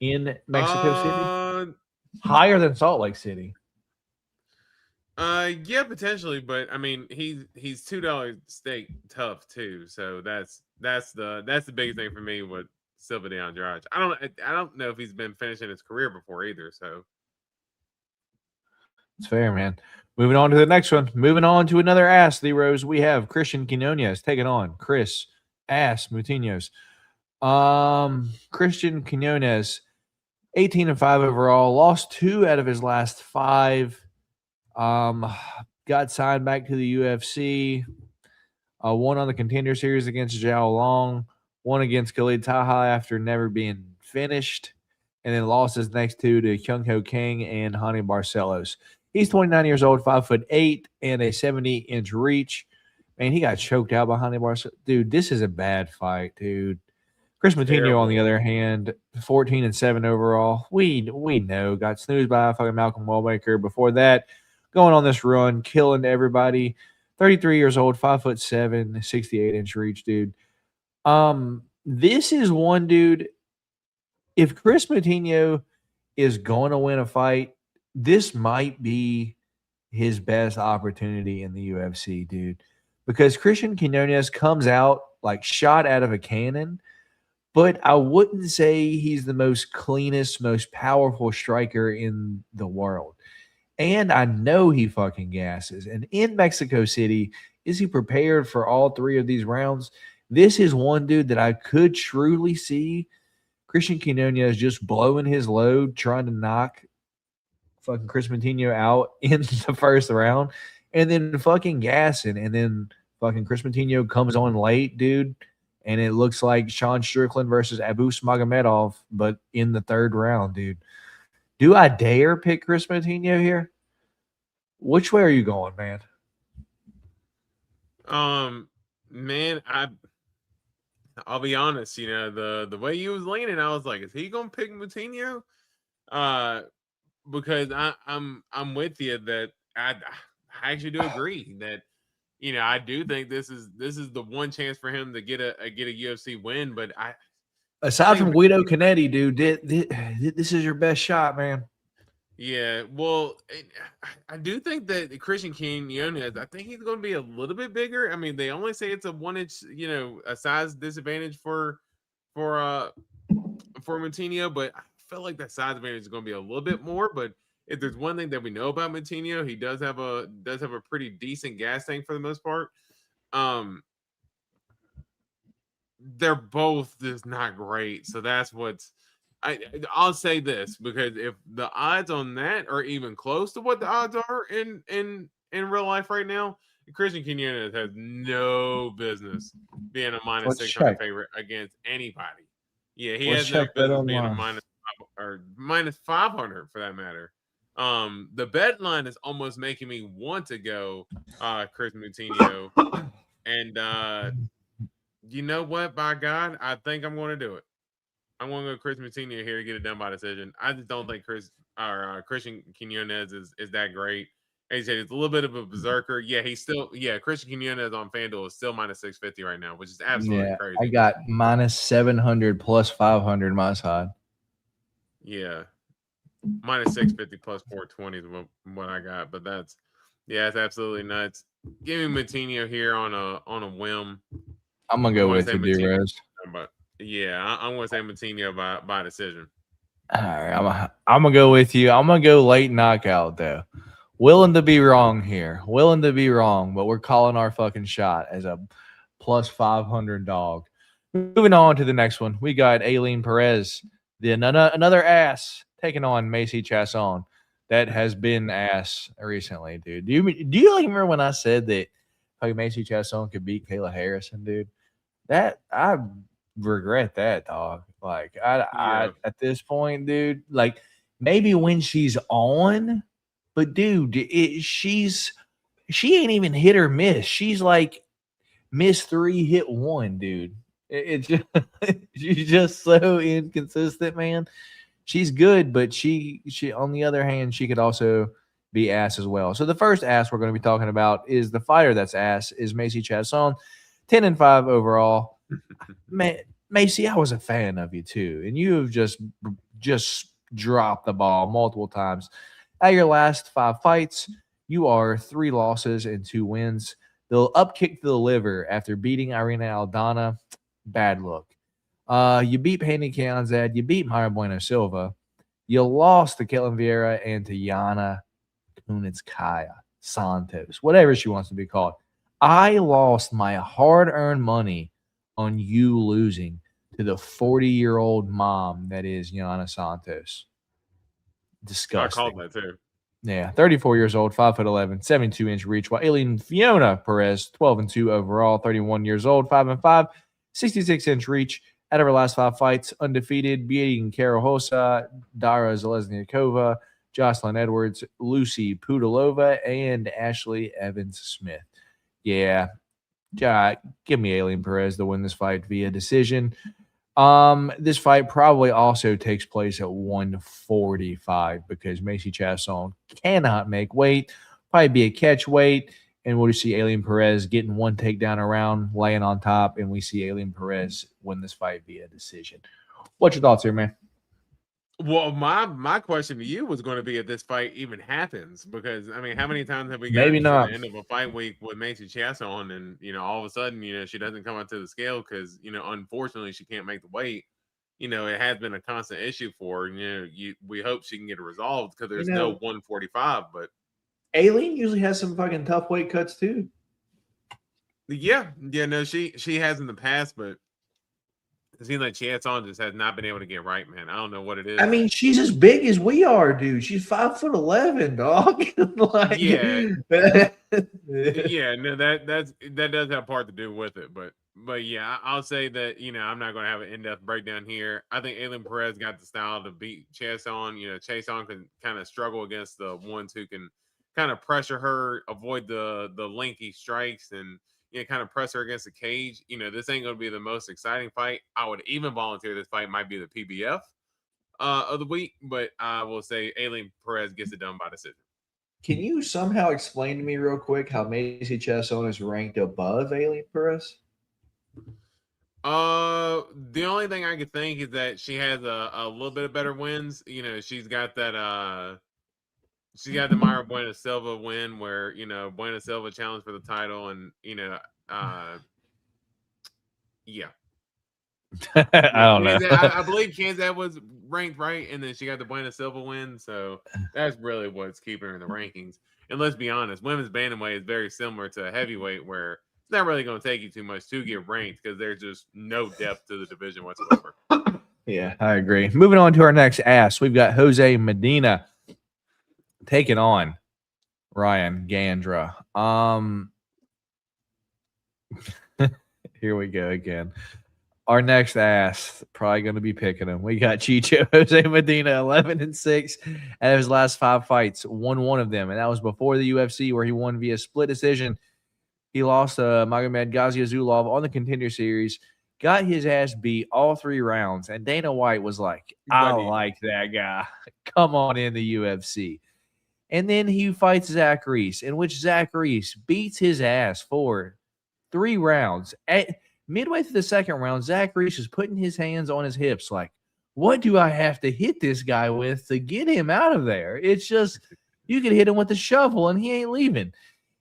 in Mexico City? Higher than Salt Lake City. Yeah, potentially, but I mean, he's $2 steak tough too. So that's the biggest thing for me with Silva D'Andrade. I don't know if he's been finishing his career before either. So it's fair, man. Moving on to the next one. Moving on to another ass, the Rose. We have Christian Quinones taking on Chris Ass Moutinho's. Christian Quinones, 18-5 overall, lost 2 out of his last 5. Got signed back to the UFC. Won on the Contender Series against Zhao Long. Won against Khalid Taha after never being finished. And then lost his next 2 to Kyung Ho Kang and Hani Barcelos. He's 29 years old, 5'8", and a 70-inch reach. Man, he got choked out by Hani Barcelos. Dude, this is a bad fight, dude. Chris Moutinho, Terrible. on the other hand, 14-7 overall. We know got snoozed by fucking Malcolm Wellmaker. Before that, going on this run, killing everybody. 33 years old, 5'7", 68-inch reach, dude. This is one dude. If Chris Moutinho is going to win a fight, this might be his best opportunity in the UFC, dude. Because Christian Quiñones comes out like shot out of a cannon, but I wouldn't say he's the most cleanest, most powerful striker in the world. And I know he fucking gasses. And in Mexico City, is he prepared for all three of these rounds? This is one dude that I could truly see Christian Quiñones just blowing his load, trying to knock fucking Chris Moutinho out in the first round, and then fucking gassing. And then fucking Chris Moutinho comes on late, dude, and it looks like Sean Strickland versus Abu Smagomedov, but in the third round, dude. Do I dare pick Chris Moutinho here? Which way are you going, man? Man, I'll be honest, the way he was leaning, I was like, is he gonna pick Moutinho? Because I'm with you that I actually do agree that I do think this is the one chance for him to get a UFC win, but aside from Guido Canetti, dude, this is your best shot, man. Yeah, well, I do think that Christian Quiñones, I think he's going to be a little bit bigger. I mean, they only say it's a 1 inch, a size disadvantage for Moutinho, but I feel like that size advantage is going to be a little bit more. But if there's one thing that we know about Moutinho, he does have a pretty decent gas tank for the most part. They're both just not great, so that's what's. I'll say this, because if the odds on that are even close to what the odds are in real life right now, Christian Quiñones has no business being a minus 600 favorite against anybody. Yeah, he has no business being a minus 500 for that matter. The bet line is almost making me want to go Chris Moutinho, and you know what? By God, I think I'm going to do it. I'm going to go Chris Moutinho here to get it done by decision. I just don't think Christian Quiñones is that great. As you said, it's a little bit of a berserker. Yeah, Christian Quiñones on FanDuel is still minus 650 right now, which is absolutely crazy. I got minus 700 plus 500 my side. Yeah. Minus 650 plus 420 is what I got, but it's absolutely nuts. Give me Moutinho here on a whim. I'm going to go with you, D-Rose. Yeah, I'm going to say Moutinho by decision. All right, I'm going to go with you. I'm going to go late knockout, though. Willing to be wrong here. Willing to be wrong, but we're calling our fucking shot as a plus 500 dog. Moving on to the next one. We got Aileen Perez, another ass, taking on Macy Chasson. That has been ass recently, dude. Do you remember when I said that Macy Chasson could beat Kayla Harrison, dude? That I regret that, dog. Like I at this point, dude, like maybe when she's on, but dude, she ain't even hit or miss. She's like miss 3, hit 1, dude. It's just, she's just so inconsistent, man. She's good, but she on the other hand, she could also be ass as well. So the first ass we're going to be talking about is the fighter that's ass, is Macy Chasson, 10-5 overall. Man, Macy, I was a fan of you too, and you have just dropped the ball multiple times. At your last 5 fights, you are 3 losses and 2 wins. They'll upkick to the liver after beating Irina Aldana. Bad look. You beat Haney Kianzad. You beat Mayra Bueno Silva. You lost to Caitlin Vieira and to Yana Kunitskaya Santos, whatever she wants to be called. I lost my hard-earned money on you losing to the 40-year-old mom that is Yana Santos. Disgusting. I called that too. Yeah, 34 years old, 5'11", 72-inch reach. While Aileen Fiona Perez, 12-2 overall, 31 years old, 5'5", 66-inch reach. Out of her last 5 fights, undefeated, beating Kara Hossa, Dara Zelezniakova, Jocelyn Edwards, Lucy Pudilova, and Ashley Evans-Smith. Yeah, give me Aileen Perez to win this fight via decision. This fight probably also takes place at 145 because Macy Chiasson cannot make weight. Probably be a catch weight, and we'll just see Alien Perez getting one takedown around, laying on top, and we see Alien Perez win this fight via decision. What's your thoughts here, man? Well, my question to you was going to be if this fight even happens, because I mean, how many times have we Maybe gotten not. to the end of a fight week with Macy Chiasson, and all of a sudden, she doesn't come onto the scale because unfortunately she can't make the weight. It has been a constant issue for her. We hope she can get it resolved because there's no 145, but Aileen usually has some fucking tough weight cuts too. No, she has in the past, but it seems like Chiasson just has not been able to get right, man. I don't know what it is. I mean, she's as big as we are, dude. She's 5'11", dog. Like, no, that does have part to do with it, but yeah, I'll say that I'm not going to have an in-depth breakdown here. I think Alien Perez got the style to beat Chiasson. Chiasson can kind of struggle against the ones who can kind of pressure her, avoid the lengthy strikes, and kind of press her against the cage. This ain't going to be the most exciting fight. I would even volunteer this fight might be the PBF of the week, but I will say Alien Perez gets it done by decision. Can you somehow explain to me real quick how Macy Chiasson is ranked above Alien Perez? The only thing I could think is that she has a little bit of better wins. She's got that she got the Mayra Bueno Silva win where Bueno Silva challenged for the title, and I don't know. I believe Kansas was ranked right, and then she got the Bueno Silva win, so that's really what's keeping her in the rankings. And let's be honest, women's bantamweight is very similar to heavyweight, where it's not really going to take you too much to get ranked because there's just no depth to the division whatsoever. Yeah, I agree. Moving on to our next ass, we've got Jose Medina taking on Ryan Gandra. Here we go again. Our next ass, probably going to be picking him. We got Chicho Jose Medina, 11-6 out of his last 5 fights, won 1 of them, and that was before the UFC where he won via split decision. He lost to Magomed Ghaziazulov on the Contender Series, got his ass beat all 3 rounds, and Dana White was like, I like that guy. Come on in the UFC. And then he fights Zach Reese, in which Zach Reese beats his ass for 3 rounds. Midway through the second round, Zach Reese is putting his hands on his hips like, what do I have to hit this guy with to get him out of there? It's just, you could hit him with a shovel and he ain't leaving.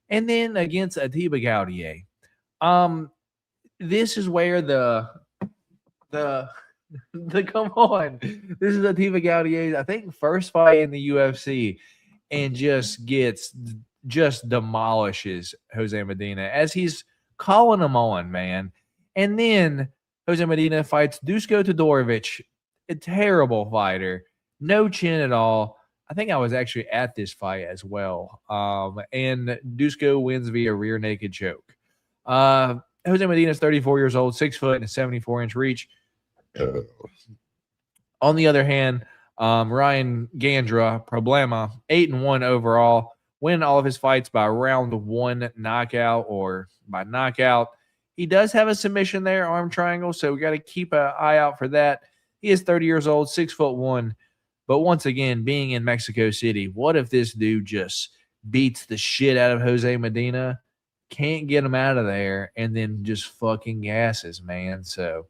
And then against Atiba Gaudier, this is where the come on. This is Atiba Gaudier's, I think, first fight in the UFC, and just demolishes Jose Medina as he's calling him on, man. And then Jose Medina fights Dusko Todorovic, a terrible fighter, no chin at all. I think I was actually at this fight as well. And Dusko wins via rear naked choke. Jose Medina is 34 years old, 6 foot and a 74-inch reach. On the other hand, Ryan Gandra, Problema, 8-1 overall, win all of his fights by round 1 knockout or by knockout. He does have a submission there, arm triangle, so we got to keep an eye out for that. He is 30 years old, 6'1". But once again, being in Mexico City, what if this dude just beats the shit out of Jose Medina, can't get him out of there, and then just fucking gasses, man? So,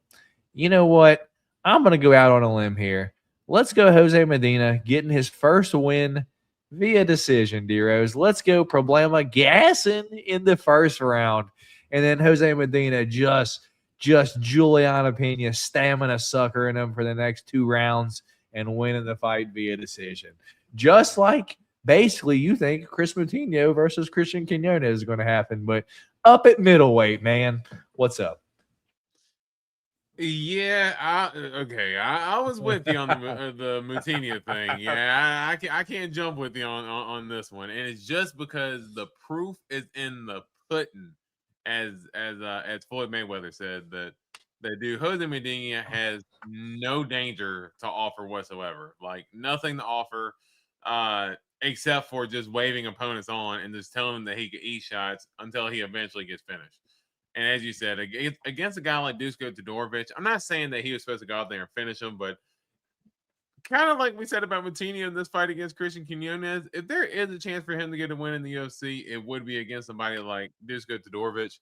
you know what? I'm going to go out on a limb here. Let's go Jose Medina getting his first win via decision, Deros. Let's go Problema gassing in the first round. And then Jose Medina just Juliana Pena stamina suckering him for the next 2 rounds and winning the fight via decision. Just like basically you think Chris Moutinho versus Christian Quinones is going to happen, but up at middleweight, man. What's up? Yeah, I was with you on the Moutinho thing. Yeah, I can't jump with you on this one, and it's just because the proof is in the pudding, as Floyd Mayweather said, that dude Jose Medina has no danger to offer whatsoever, like nothing to offer, except for just waving opponents on and just telling them that he can eat shots until he eventually gets finished. And as you said, against a guy like Dusko Todorovic, I'm not saying that he was supposed to go out there and finish him, but kind of like we said about Moutinho in this fight against Christian Quinones, if there is a chance for him to get a win in the UFC, it would be against somebody like Dusko Todorovic.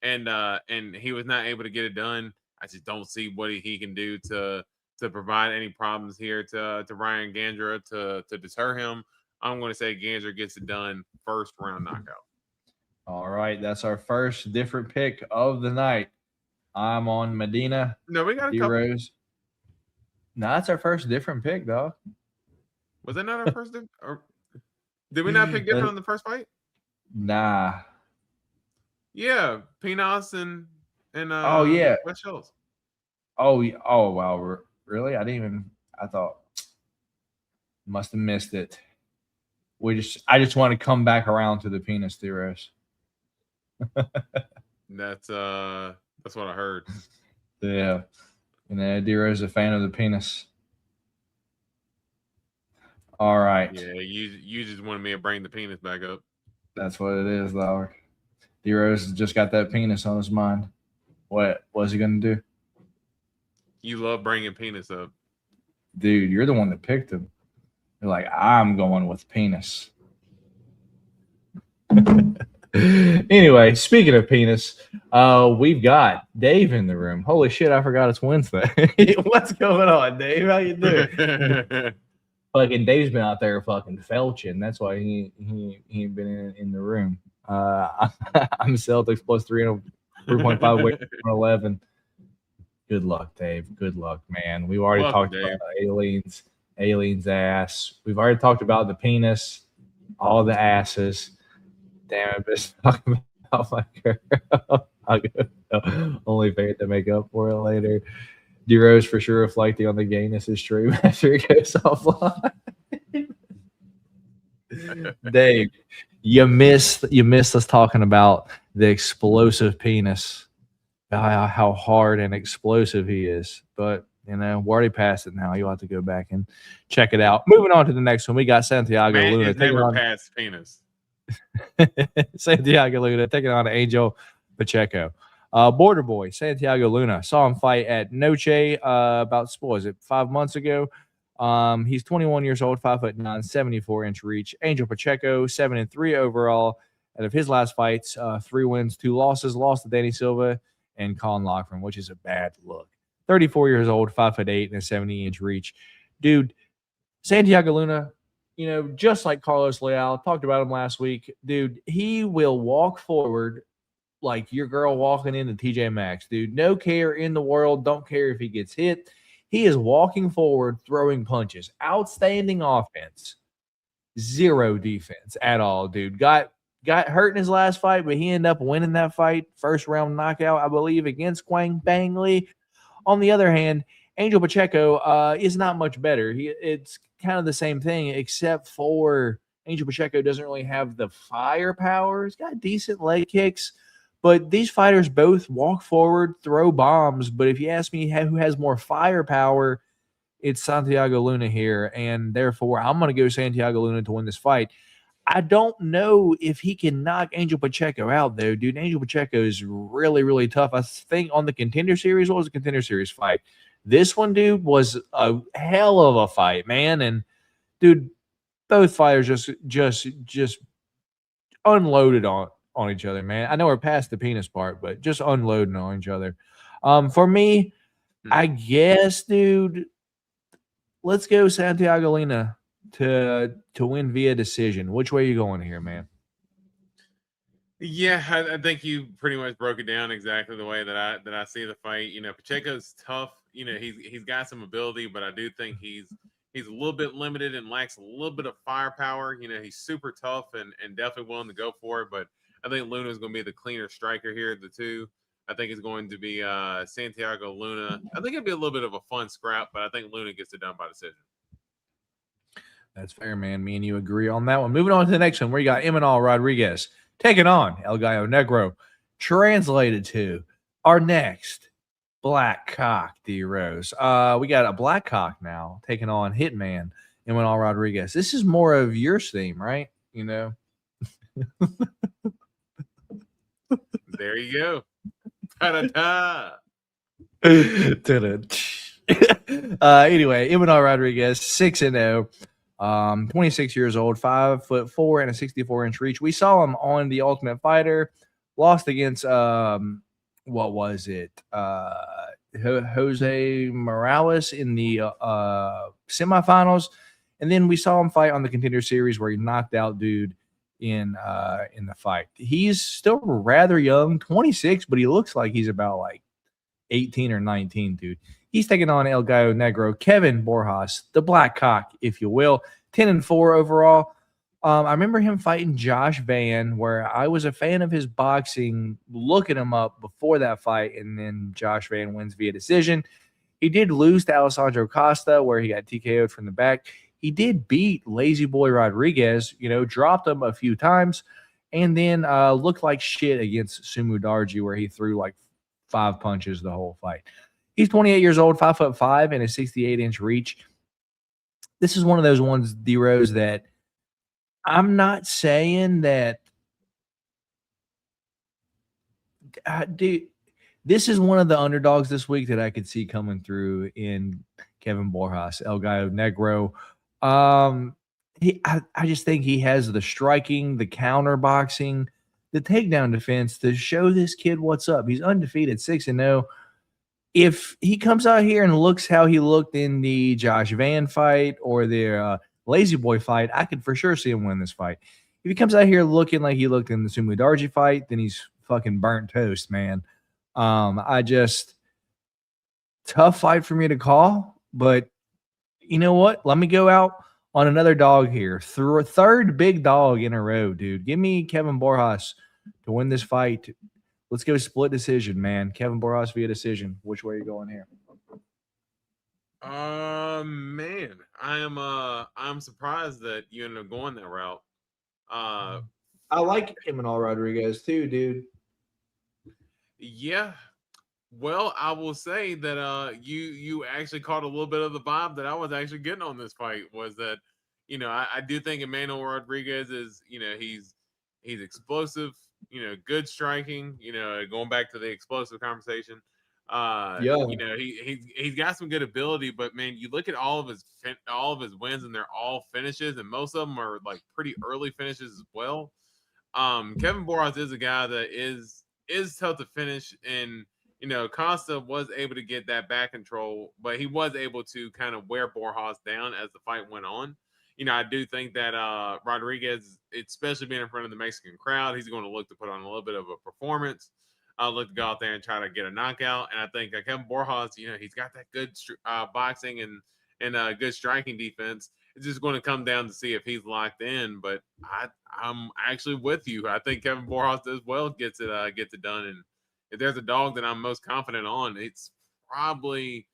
And he was not able to get it done. I just don't see what he can do to provide any problems here to Ryan Gandra to deter him. I'm going to say Gandra gets it done first round knockout. All right, that's our first different pick of the night. I'm on Medina. No, we got a couple. Rose. No, that's our first different pick, dog. Was that not our first? Or did we not pick different on the first fight? Nah. Yeah, Pinas and oh yeah, West Schultz. Oh wow, really? I thought must have missed it. I just want to come back around to the penis theories. That's what I heard. Yeah. And D Rose is a fan of the penis. All right. Yeah, you just wanted me to bring the penis back up. That's what it is, though. D Rose just got that penis on his mind. What's he gonna do? You love bringing penis up. Dude, you're the one that picked him. You're like, I'm going with penis. Anyway, speaking of penis, we've got Dave in the room. Holy shit, I forgot it's Wednesday. What's going on, Dave? How you doing? Fucking Dave's been out there fucking felching. That's why he ain't been in the room. I'm Celtics plus 3.5 weight 111. Good luck, Dave. Good luck, man. We've already talked about aliens ass. We've already talked about the penis, all the asses. Damn, I've been talking about my girl. I'll go only paid to make up for it later. D Rose for sure reflecting on the gayness of stream after it goes offline. Dave, you missed us talking about the explosive penis, how hard and explosive he is. But we're already past it now. You'll have to go back and check it out. Moving on to the next one, we got Santiago Luna. Never past penis. Santiago Luna taking on Angel Pacheco. Border Boy, Santiago Luna. Saw him fight at Noche about 5 months ago. He's 21 years old, 5'9", 74-inch reach. Angel Pacheco, 7-3 overall. Out of his last fights, 3 wins, 2 losses. Lost to Danny Silva and Colin Loughran, which is a bad look. 34 years old, 5'8", and a 70-inch reach. Dude, Santiago Luna, just like Carlos Leal, talked about him last week. Dude, he will walk forward like your girl walking into TJ Maxx, dude. No care in the world. Don't care if he gets hit. He is walking forward, throwing punches. Outstanding offense. Zero defense at all, dude. Got hurt in his last fight, but he ended up winning that fight. First round knockout, I believe, against Quang Bang Lee. On the other hand, Angel Pacheco is not much better. It's kind of the same thing, except for Angel Pacheco doesn't really have the firepower. He's got decent leg kicks, but these fighters both walk forward, throw bombs. But if you ask me who has more firepower, it's Santiago Luna here, and therefore I'm going to go Santiago Luna to win this fight. I don't know if he can knock Angel Pacheco out, though, dude. Angel Pacheco is really, really tough. I think on the Contender Series, what was the Contender Series fight? This one, dude, was a hell of a fight, man. And, dude, both fighters just unloaded on each other, man. I know we're past the penis part, but just unloading on each other. For me, I guess, dude, let's go Santiago Luna to win via decision. Which way are you going here, man? Yeah, I think you pretty much broke it down exactly the way that I see the fight. Pacheco's tough. He's got some ability, but I do think he's a little bit limited and lacks a little bit of firepower. He's super tough and definitely willing to go for it. But I think Luna is going to be the cleaner striker here of the two. I think it's going to be Santiago Luna. I think it'd be a little bit of a fun scrap, but I think Luna gets it done by decision. That's fair, man. Me and you agree on that one. Moving on to the next one, where you got Emanal Rodriguez taking on El Gallo Negro. Translated to our next black cock, D Rose. We got a black cock now taking on Hitman Emanal Rodriguez. This is more of your theme, right? There you go. Ta-da-da. Anyway, Imanol Rodriguez, 6-0, 26 years old, 5'4" and a 64-inch reach. We saw him on The Ultimate Fighter, lost against what was it? Jose Morales in the semifinals, and then we saw him fight on the Contender Series where he knocked out dude in the fight. He's still rather young, 26, but he looks like he's about like 18 or 19, dude. He's taking on El Gallo Negro, Kevin Borjas, the Black Cock, if you will, 10-4 overall. I remember him fighting Josh Van, where I was a fan of his boxing, looking him up before that fight, and then Josh Van wins via decision. He did lose to Alessandro Costa, where he got TKO'd from the back. He did beat Lazy Boy Rodriguez, dropped him a few times, and then looked like shit against Sumu Darji, where he threw like 5 punches the whole fight. He's 28 years old, 5'5", and a 68-inch reach. This is one of those ones, D-Rose, that I'm not saying that dude, this is one of the underdogs this week that I could see coming through in Kevin Borjas, El Gallo Negro. I just think he has the striking, the counter boxing, the takedown defense to show this kid what's up. He's undefeated, 6-0. If he comes out here and looks how he looked in the Josh Van fight or the Lazy Boy fight, I could for sure see him win this fight. If he comes out here looking like he looked in the Sumu Darji fight, then he's fucking burnt toast, man. Tough fight for me to call, but you know what? Let me go out on another dog here. Through a third big dog in a row, dude. Give me Kevin Borjas to win this fight. Let's go split decision, man. Kevin Borjas via decision. Which way are you going here? Man, I'm surprised that you ended up going that route. I like Imanol Rodriguez too, dude. Yeah. Well, I will say that you actually caught a little bit of the vibe that I was actually getting on this fight was that, I do think Imanol Rodriguez is, he's explosive, good striking, going back to the explosive conversation. He's got some good ability, but man, you look at all of his wins and they're all finishes, and most of them are like pretty early finishes as well. Kevin Borjas is a guy that is tough to finish, and Costa was able to get that back control, but he was able to kind of wear Borjas down as the fight went on. I do think that Rodriguez, especially being in front of the Mexican crowd, he's going to look to put on a little bit of a performance. Look to go out there and try to get a knockout. And I think Kevin Borjas, he's got that good boxing and good striking defense. It's just going to come down to see if he's locked in. But I'm actually with you. I think Kevin Borjas as well gets it done. And if there's a dog that I'm most confident on, it's probably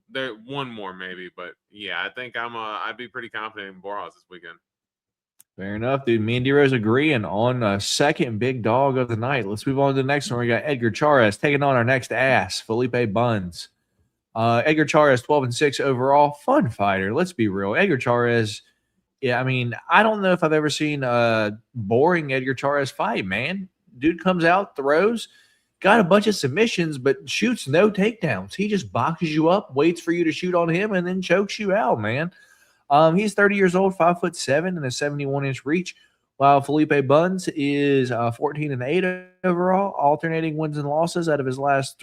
there one more maybe. But yeah, I think I'd be pretty confident in Borjas this weekend. Fair enough, dude. Me and D-Rose agreeing on a second big dog of the night. Let's move on to the next one. We got Edgar Chairez taking on our next ass, Felipe Buns. Edgar Chairez, 12-6 overall. Fun fighter. Let's be real. Edgar Chairez, yeah, I mean, I don't know if I've ever seen a boring Edgar Chairez fight, man. Dude comes out, throws, got a bunch of submissions, but shoots no takedowns. He just boxes you up, waits for you to shoot on him, and then chokes you out, man. He's 30 years old, 5'7", and a 71-inch reach, while Felipe Buns is 14-8 overall, alternating wins and losses out of his last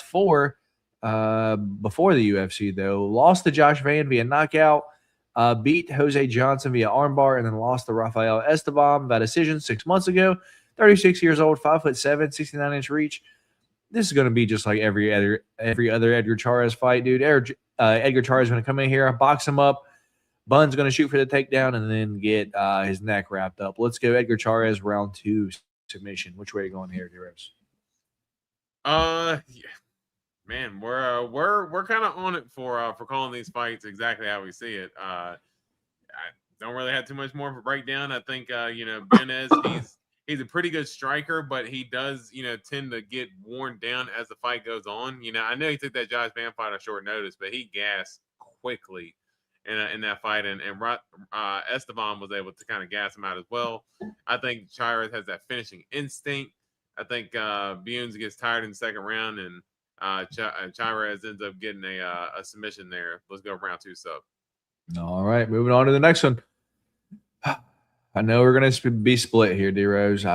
four before the UFC, though. Lost to Josh Van via knockout, beat Jose Johnson via armbar, and then lost to Rafael Esteban by decision 6 months ago. 36 years old, 5'7", 69-inch reach. This is going to be just like every other Edgar Chairez fight, dude. Edgar Chairez is going to come in here, box him up. Bun's going to shoot for the takedown and then get his neck wrapped up. Let's go Edgar Chairez, round 2 submission. Which way are you going here, D-Rose? Yeah. Man, we're kind of on it for calling these fights exactly how we see it. I don't really have too much more of a breakdown. I think Benez, he's a pretty good striker, but he does, tend to get worn down as the fight goes on. I know he took that Josh Van fight on short notice, but he gassed quickly. in that fight, and Esteban was able to kind of gas him out as well. I think Chairez has that finishing instinct. I think Bunes gets tired in the second round, and Chairez ends up getting a submission there. Let's go round 2 sub. All right, moving on to the next one. I know we're going to be split here, D-Rose.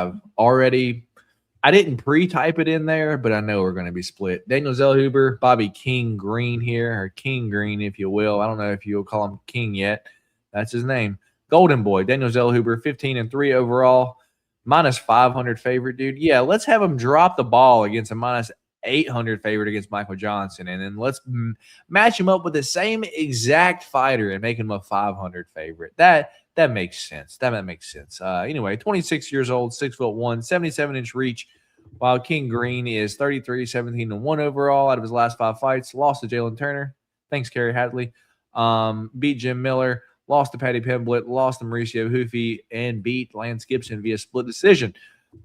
I didn't pre-type it in there, but I know we're going to be split. Daniel Zellhuber, Bobby King Green here, or King Green, if you will. I don't know if you'll call him King yet. That's his name. Golden Boy, Daniel Zellhuber, 15-3 overall, minus 500 favorite, dude. Yeah, let's have him drop the ball against a minus 800 favorite against Michael Johnson, and then let's match him up with the same exact fighter and make him a 500 favorite. That makes sense. That makes sense. Anyway, 26 years old, 6'1", 77-inch reach, while King Green is 33, 17-1 overall out of his last 5 fights. Lost to Jalen Turner. Thanks, Kerry Hadley. Beat Jim Miller. Lost to Patty Pimblett. Lost to Mauricio Hoofy. And beat Lance Gibson via split decision.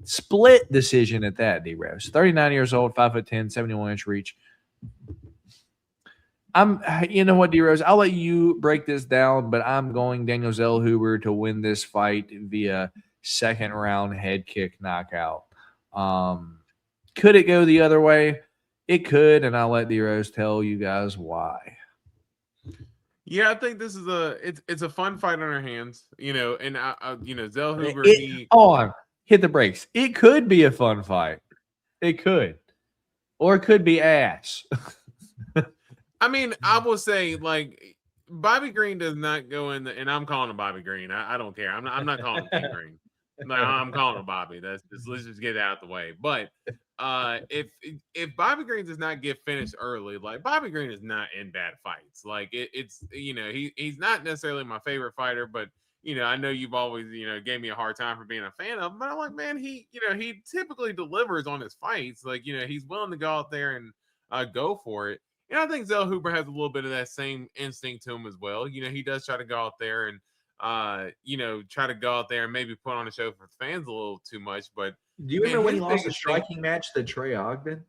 Split decision at that, D-Rose. 39 years old, 5'10", 71-inch reach. You know what, D-Rose? I'll let you break this down, but I'm going Daniel Zellhuber to win this fight via second round head kick knockout. Could it go the other way? It could, and I'll let D-Rose tell you guys why. Yeah, I think this is it's a fun fight on our hands, and Zellhuber. Hit the brakes. It could be a fun fight. It could, or it could be ass. I mean, I will say, like, Bobby Green does not go in and I'm calling him Bobby Green. I don't care. I'm not calling him King Green. I'm calling him Bobby. Let's just get it out the way. But if Bobby Green does not get finished early, like, Bobby Green is not in bad fights. Like, it's he's not necessarily my favorite fighter, but I know you've always gave me a hard time for being a fan of him. But I'm like, man, he typically delivers on his fights. Like, he's willing to go out there and go for it. And I think Zellhuber has a little bit of that same instinct to him as well. He does try to go out there and, try to go out there and maybe put on a show for fans a little too much. But do you remember when he lost a striking match to Trey Ogden?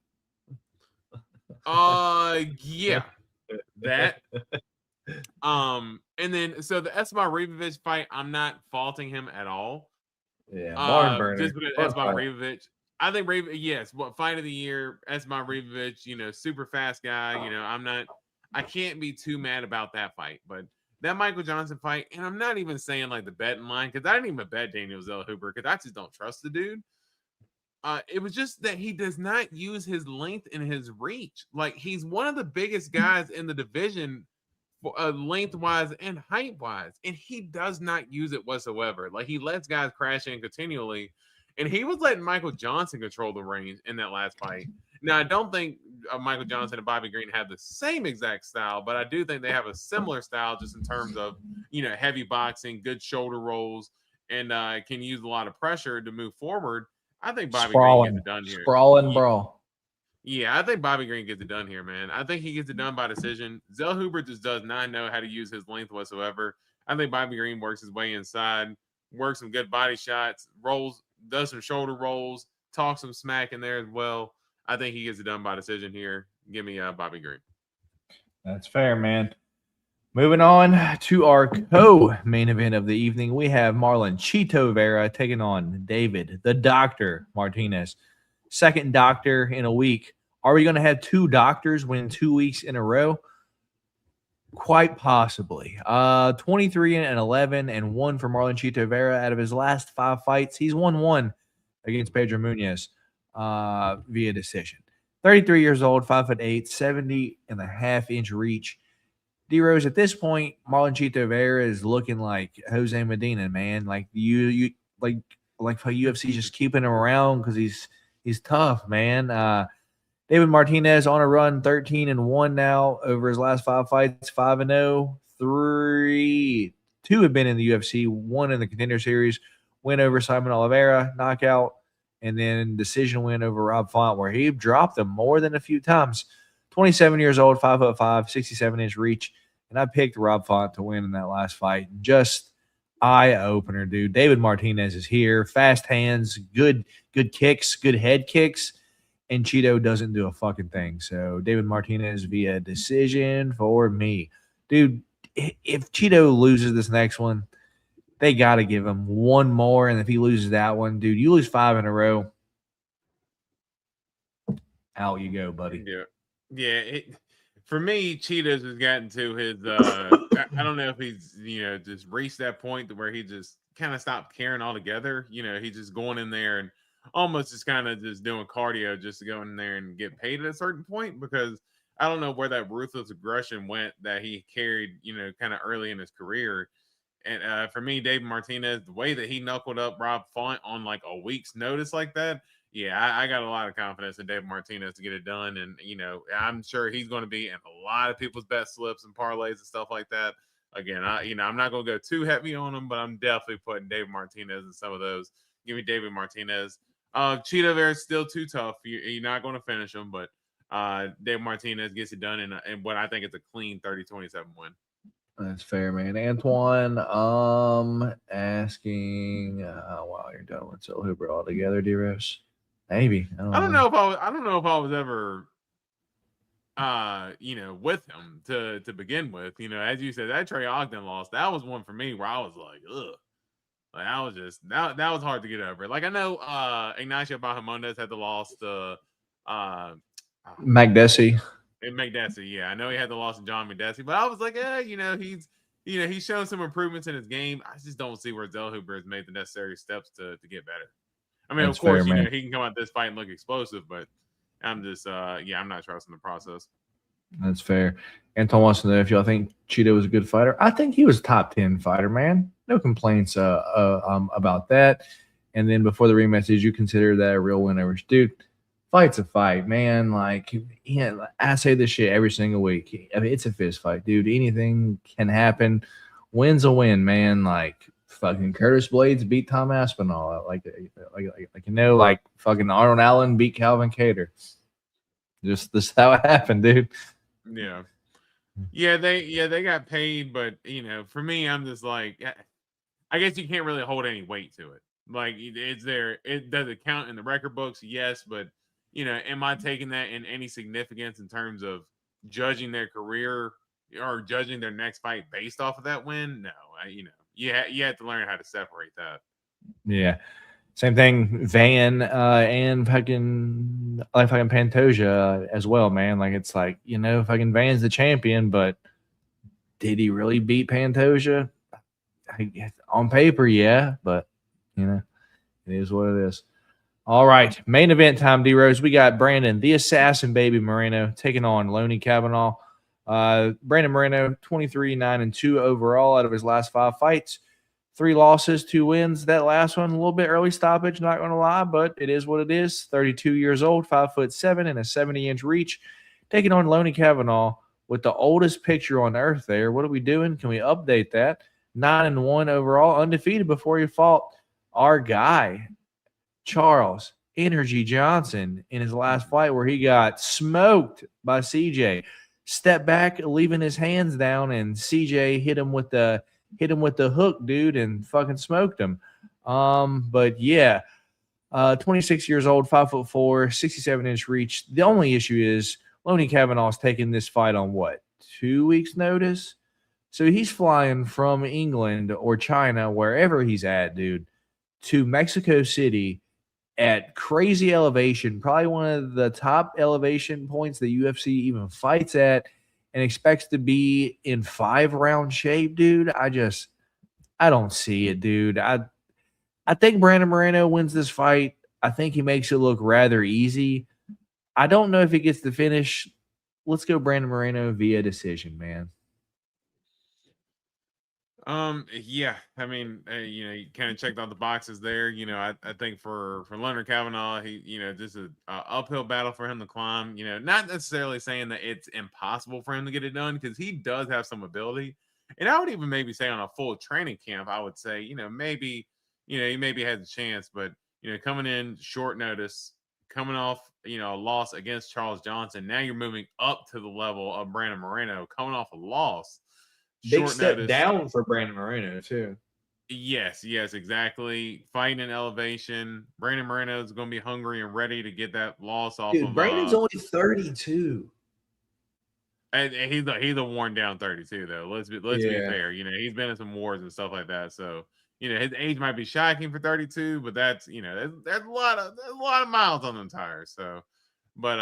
Yeah, that. And then so the Esteban Ribovic fight, I'm not faulting him at all. Yeah, barn burner. Just because Esteban Ribovic. I think fight of the year, Esteban Ribovic, super fast guy. I can't be too mad about that fight. But that Michael Johnson fight, and I'm not even saying like the betting line, because I didn't even bet Daniel Zellhuber because I just don't trust the dude. It was just that he does not use his length and his reach. Like, he's one of the biggest guys in the division, lengthwise and height-wise, and he does not use it whatsoever. Like, he lets guys crash in continually. And he was letting Michael Johnson control the range in that last fight. Now, I don't think Michael Johnson and Bobby Green have the same exact style, but I do think they have a similar style just in terms of, heavy boxing, good shoulder rolls, and can use a lot of pressure to move forward. I think Bobby Green gets it done here. Sprawling brawl. Yeah, I think Bobby Green gets it done here, man. I think he gets it done by decision. Zellhuber just does not know how to use his length whatsoever. I think Bobby Green works his way inside, works some good body shots, does some shoulder rolls, talks some smack in there as well. I think he gets it done by decision here. Give me Bobby Green. That's fair, man. Moving on to our co-main event of the evening, we have Marlon Chito Vera taking on David, the Doctor Martinez. Second doctor in a week. Are we going to have 2 doctors win 2 weeks in a row? Quite possibly. 23-11 and 1 for Marlon Chito Vera out of his last 5 fights. He's won 1 against Pedro Munoz via decision. 33 years old, 5'8", 70.5-inch reach. D-Rose, at this point, Marlon Chito Vera is looking like Jose Medina, man. Like you like how UFC just keeping him around because he's tough, man. David Martinez on a run, 13-1 now over his last 5 fights, 5-0, 2 have been in the UFC, 1 in the Contender Series, win over Simon Oliveira, knockout, and then decision win over Rob Font, where he dropped him more than a few times. 27 years old, 5'5", 67-inch reach, and I picked Rob Font to win in that last fight. Just eye-opener, dude. David Martinez is here, fast hands, good kicks, good head kicks, and Cheeto doesn't do a fucking thing. So David Martinez via decision for me. Dude, if Cheeto loses this next one, they got to give him one more. And if he loses that one, dude, you lose 5 in a row. Out you go, buddy. Yeah. For me, Cheetos has gotten to his. I don't know if he's just reached that point to where he just kind of stopped caring altogether. He's just going in there and almost just kind of just doing cardio just to go in there and get paid at a certain point, because I don't know where that ruthless aggression went that he carried, kind of early in his career. And for me, David Martinez, the way that he knuckled up Rob Font on like a week's notice like that, yeah, I got a lot of confidence in David Martinez to get it done. And, I'm sure he's going to be in a lot of people's best slips and parlays and stuff like that. Again, I'm not going to go too heavy on him, but I'm definitely putting David Martinez in some of those. Give me David Martinez. Cheetah Bear is still too tough. You're not going to finish him, but David Martinez gets it done in what I think is a clean 30-27 win. That's fair, man. Antoine, asking, wow, you're done with Soul Hooper altogether, D-Rose? Maybe. I don't know if I was ever, with him to begin with. As you said, that Trey Ogden loss, that was one for me where I was like, ugh. Like, I was just that was hard to get over. Like, I know Ignacio Bahamondes had the loss to McDessie. McDessie, yeah. I know he had the loss to John McDessie, but I was like, he's shown some improvements in his game. I just don't see where Zellhuber has made the necessary steps to get better. I mean, That's of course, fair, he can come out this fight and look explosive, but I'm just, I'm not trusting the process. That's fair. Anton wants to know if y'all think Cheeto was a good fighter. I think he was a top 10 fighter, man. No complaints about that. And then before the rematch, did you consider that a real win over? Dude, fight's a fight, man. Like, I say this shit every single week. I mean, it's a fist fight, dude. Anything can happen. Win's a win, man. Like, fucking Curtis Blades beat Tom Aspinall. Like fucking Arnold Allen beat Calvin Kattar. Just this is how it happened, dude. Yeah, they got paid, but for me, I'm just like, I guess you can't really hold any weight to it. Like, it's there. Does it count in the record books? Yes, but am I taking that in any significance in terms of judging their career or judging their next fight based off of that win? No, you have to learn how to separate that. Yeah. Same thing, Van and fucking Pantoja as well, man. Like, it's like, fucking Van's the champion, but did he really beat Pantoja? On paper, yeah, but it is what it is. All right, main event time, D-Rose. We got Brandon, the Assassin Baby Moreno, taking on Loney Kavanagh. Brandon Moreno, 23-9-2 overall out of his last 5 fights. 3 losses, 2 wins. That last one, a little bit early stoppage, not going to lie, but it is what it is. 32 years old, 5'7", and a 70-inch reach. Taking on Loney Kavanagh with the oldest picture on earth there. What are we doing? Can we update that? 9-1 overall, undefeated before he fought our guy, Charles Energy Johnson, in his last fight where he got smoked by CJ. Step back, leaving his hands down, and CJ hit him with the hook, dude, and fucking smoked him. But yeah, 26 years old, 5'4", 67-inch reach. The only issue is Loney Kavanagh's taking this fight on 2 weeks' notice? So he's flying from England or China, wherever he's at, dude, to Mexico City at crazy elevation, probably one of the top elevation points the UFC even fights at, and expects to be in 5-round shape, dude. I don't see it, dude. I think Brandon Moreno wins this fight. I think he makes it look rather easy. I don't know if he gets the finish. Let's go Brandon Moreno via decision, man. Yeah, I mean, you kind of checked out the boxes there. I think for Leonard Kavanagh, he, this is an uphill battle for him to climb. Not necessarily saying that it's impossible for him to get it done, because he does have some ability. And I would even maybe say on a full training camp, I would say, maybe, he maybe has a chance, but, coming in short notice, coming off, a loss against Charles Johnson, now you're moving up to the level of Brandon Moreno, coming off a loss. Big step down for Brandon Moreno, too. Yes, exactly. Fighting in elevation. Brandon Moreno is going to be hungry and ready to get that loss off. Dude, Brandon's only 32. And he's a worn down 32 though. Let's be fair. You know, he's been in some wars and stuff like that. So you know, his age might be shocking for 32, but that's there's a lot of miles on them tires. So, but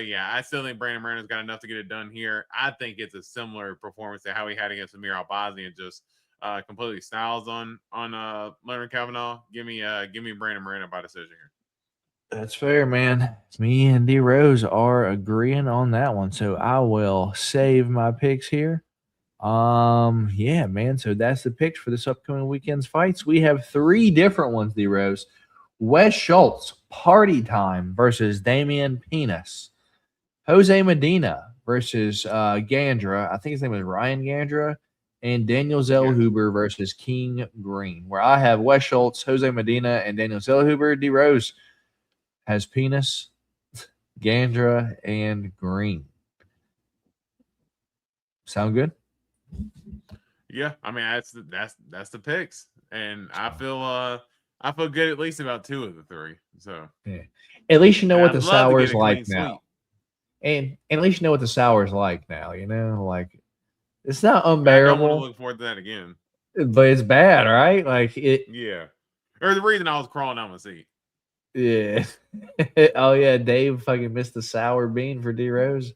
yeah, I still think Brandon Moreno's got enough to get it done here. I think it's a similar performance to how he had against Amir Albazi and just completely styles on Leonard Kavanagh. Give me Brandon Moreno by decision here. That's fair, man. Me and D Rose are agreeing on that one. So I will save my picks here. Yeah, man. So that's the picks for this upcoming weekend's fights. We have 3 different ones, D Rose. Wes Schultz, Party Time versus Damian Penis. Jose Medina versus Gandra. I think his name was Ryan Gandra. And Daniel Zellhuber versus King Green, where I have Wes Schultz, Jose Medina, and Daniel Zellhuber. D Rose has Penis, Gandra, and Green. Sound good? Yeah, I mean that's the picks, and I feel good at least about 2 of the 3. So yeah, at least you know what the sour is like now, and at least you know what the sour is like now. You know, like it's not unbearable. I don't want to look forward to that again, but it's bad, right? Like it. Yeah, or the reason I was crawling out my seat. Yeah. Oh yeah, Dave fucking missed the sour bean for D Rose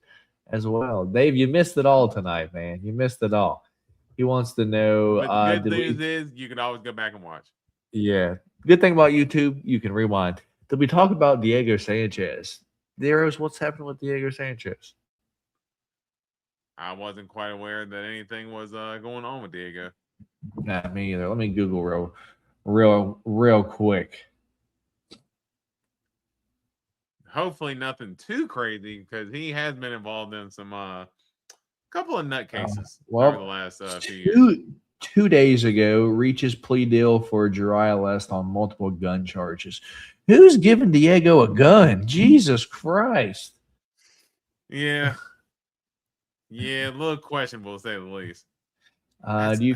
as well. Dave, you missed it all tonight, man. You missed it all. He wants to know. But the good news is you can always go back and watch. Yeah. Good thing about YouTube, you can rewind. Did we talk about Diego Sanchez? D Rose, what's happening with Diego Sanchez? I wasn't quite aware that anything was going on with Diego. Not me either. Let me Google real quick. Hopefully nothing too crazy because he has been involved in some couple of nutcases over the last few years. 2 days ago, reaches plea deal for Jariah Lest on multiple gun charges. Who's giving Diego a gun? Jesus Christ. Yeah. Yeah, a little questionable to say the least. Do you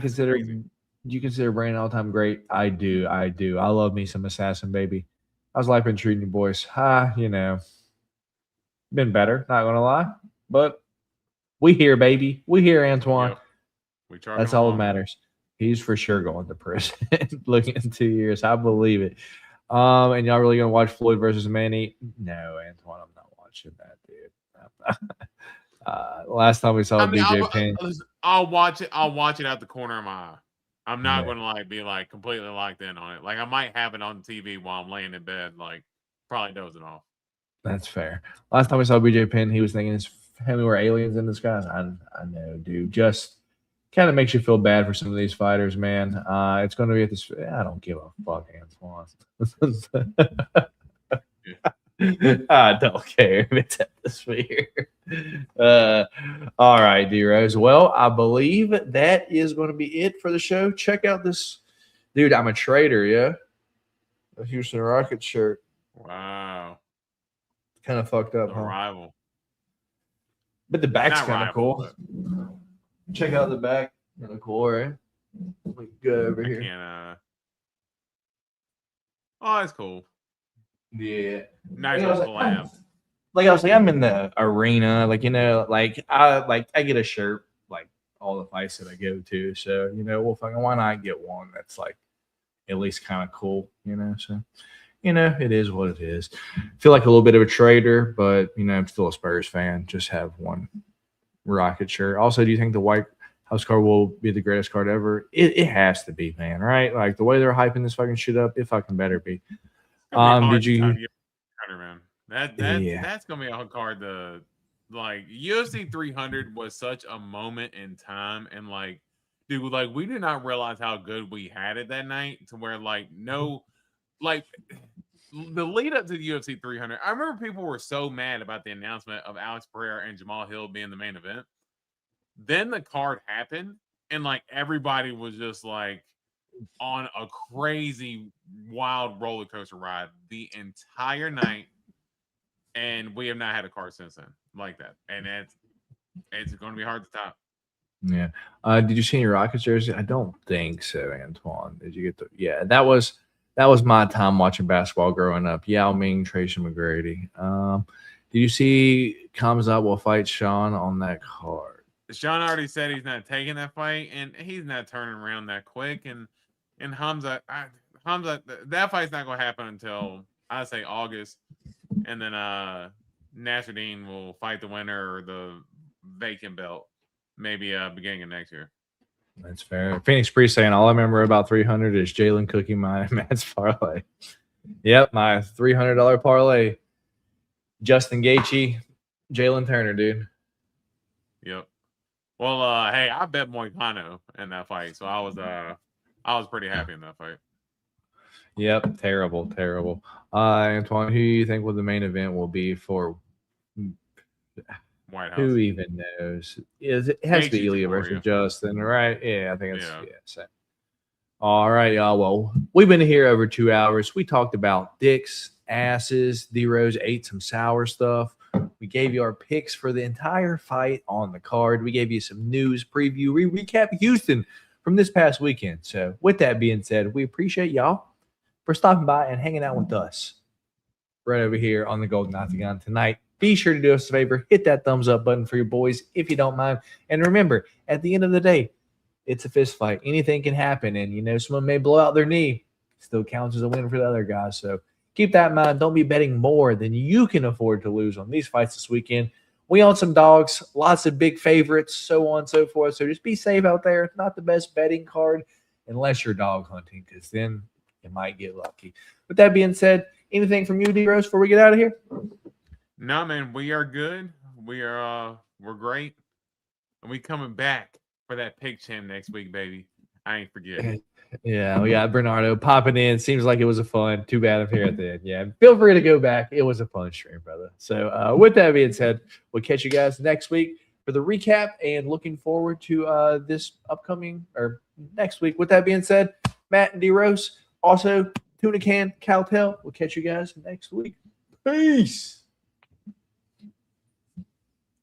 consider Brandon all-time great? I do. I love me some Assassin, baby. How's life been treating you, boys? Been better, not gonna lie. But we here, baby. We here, Antoine. Yep. That's all that matters. He's for sure going to prison. Looking in 2 years. I believe it. And y'all really gonna watch Floyd versus Manny? No, Antoine, I'm not watching that, dude. Last time we saw BJ Penn. I'll watch it out the corner of my eye. I'm not gonna be completely locked in on it. Like I might have it on TV while I'm laying in bed, probably dozing off. That's fair. Last time we saw BJ Penn, he was thinking his family were aliens in disguise. I know, dude. Just kind of makes you feel bad for some of these fighters, man. It's going to be at this. I don't give a fuck, Antoine. I don't care if it's atmosphere. All right, D-Rose. Well, I believe that is going to be it for the show. Check out this. Dude, I'm a trader, yeah? A Houston Rockets shirt. Wow. Kind of fucked up, huh? Rival. But the back's kind of cool. But... Check out the back. Kind of cool, right? Let me go over here. Oh, that's cool. Yeah. Nice collab. Like I was like, I'm in the arena. I get a shirt all the fights that I go to. So, why not get one that's at least kind of cool, So, it is what it is. Feel like a little bit of a trader, but, I'm still a Spurs fan. Just have one Rocket shirt. Also, do you think the White House card will be the greatest card ever? It has to be, man, right? Like the way they're hyping this fucking shit up, it fucking better be. Did you? Man. That's gonna be a hard card to UFC 300 was such a moment in time, and dude, we did not realize how good we had it that night to where the lead up to the UFC 300. I remember people were so mad about the announcement of Alex Pereira and Jamal Hill being the main event. Then the card happened, and everybody was just on a crazy, wild roller coaster ride the entire night. And we have not had a card since then like that. And it's going to be hard to top. Yeah. Did you see any Rockets jersey? I don't think so, Antoine. Did you get the? Yeah, that was my time watching basketball growing up. Yao Ming, Tracy McGrady. Do you see Kavanagh will fight Sean on that card? Sean already said he's not taking that fight, and he's not turning around that quick. And Hamza, that fight's not going to happen until I say August, and then Nasruddin will fight the winner or the vacant belt, maybe beginning of next year. That's fair. Phoenix Priest saying all I remember about 300 is Jalen cooking my Matt's parlay. Yep, my $300 parlay. Justin Gaethje, Jalen Turner, dude. Yep. Well, hey, I bet Moreno in that fight, so I was pretty happy in that fight. Yep, terrible. Antoine, who do you think the main event will be for White House? Who even knows? It has to be Ilya versus Justin, right? Yeah, I think it's same. All right, y'all. Well, we've been here over 2 hours. We talked about dicks, asses. D-Rose ate some sour stuff. We gave you our picks for the entire fight on the card. We gave you some news preview. We recap Houston from this past weekend. So with that being said, we appreciate y'all for stopping by and hanging out with us right over here on the Golden Octagon tonight. Be sure to do us a favor. Hit that thumbs up button for your boys if you don't mind. And remember, at the end of the day, it's a fist fight. Anything can happen. And, someone may blow out their knee. Still counts as a win for the other guys. So keep that in mind. Don't be betting more than you can afford to lose on these fights this weekend. We own some dogs, lots of big favorites, so on and so forth. So just be safe out there. It's not the best betting card unless you're dog hunting, because then you might get lucky. With that being said, anything from you, D-Rose, before we get out of here? No, man, we are good. We're great. And we coming back for that pig chin next week, baby. I ain't forgetting. Yeah, we got Bernardo popping in. Seems like it was a fun. Too bad I'm here at the end. Yeah, feel free to go back. It was a fun stream, brother. So with that being said, we'll catch you guys next week for the recap and looking forward to this upcoming or next week. With that being said, Matt and D-Rose, also Tuna Can, Cowtail. We'll catch you guys next week. Peace.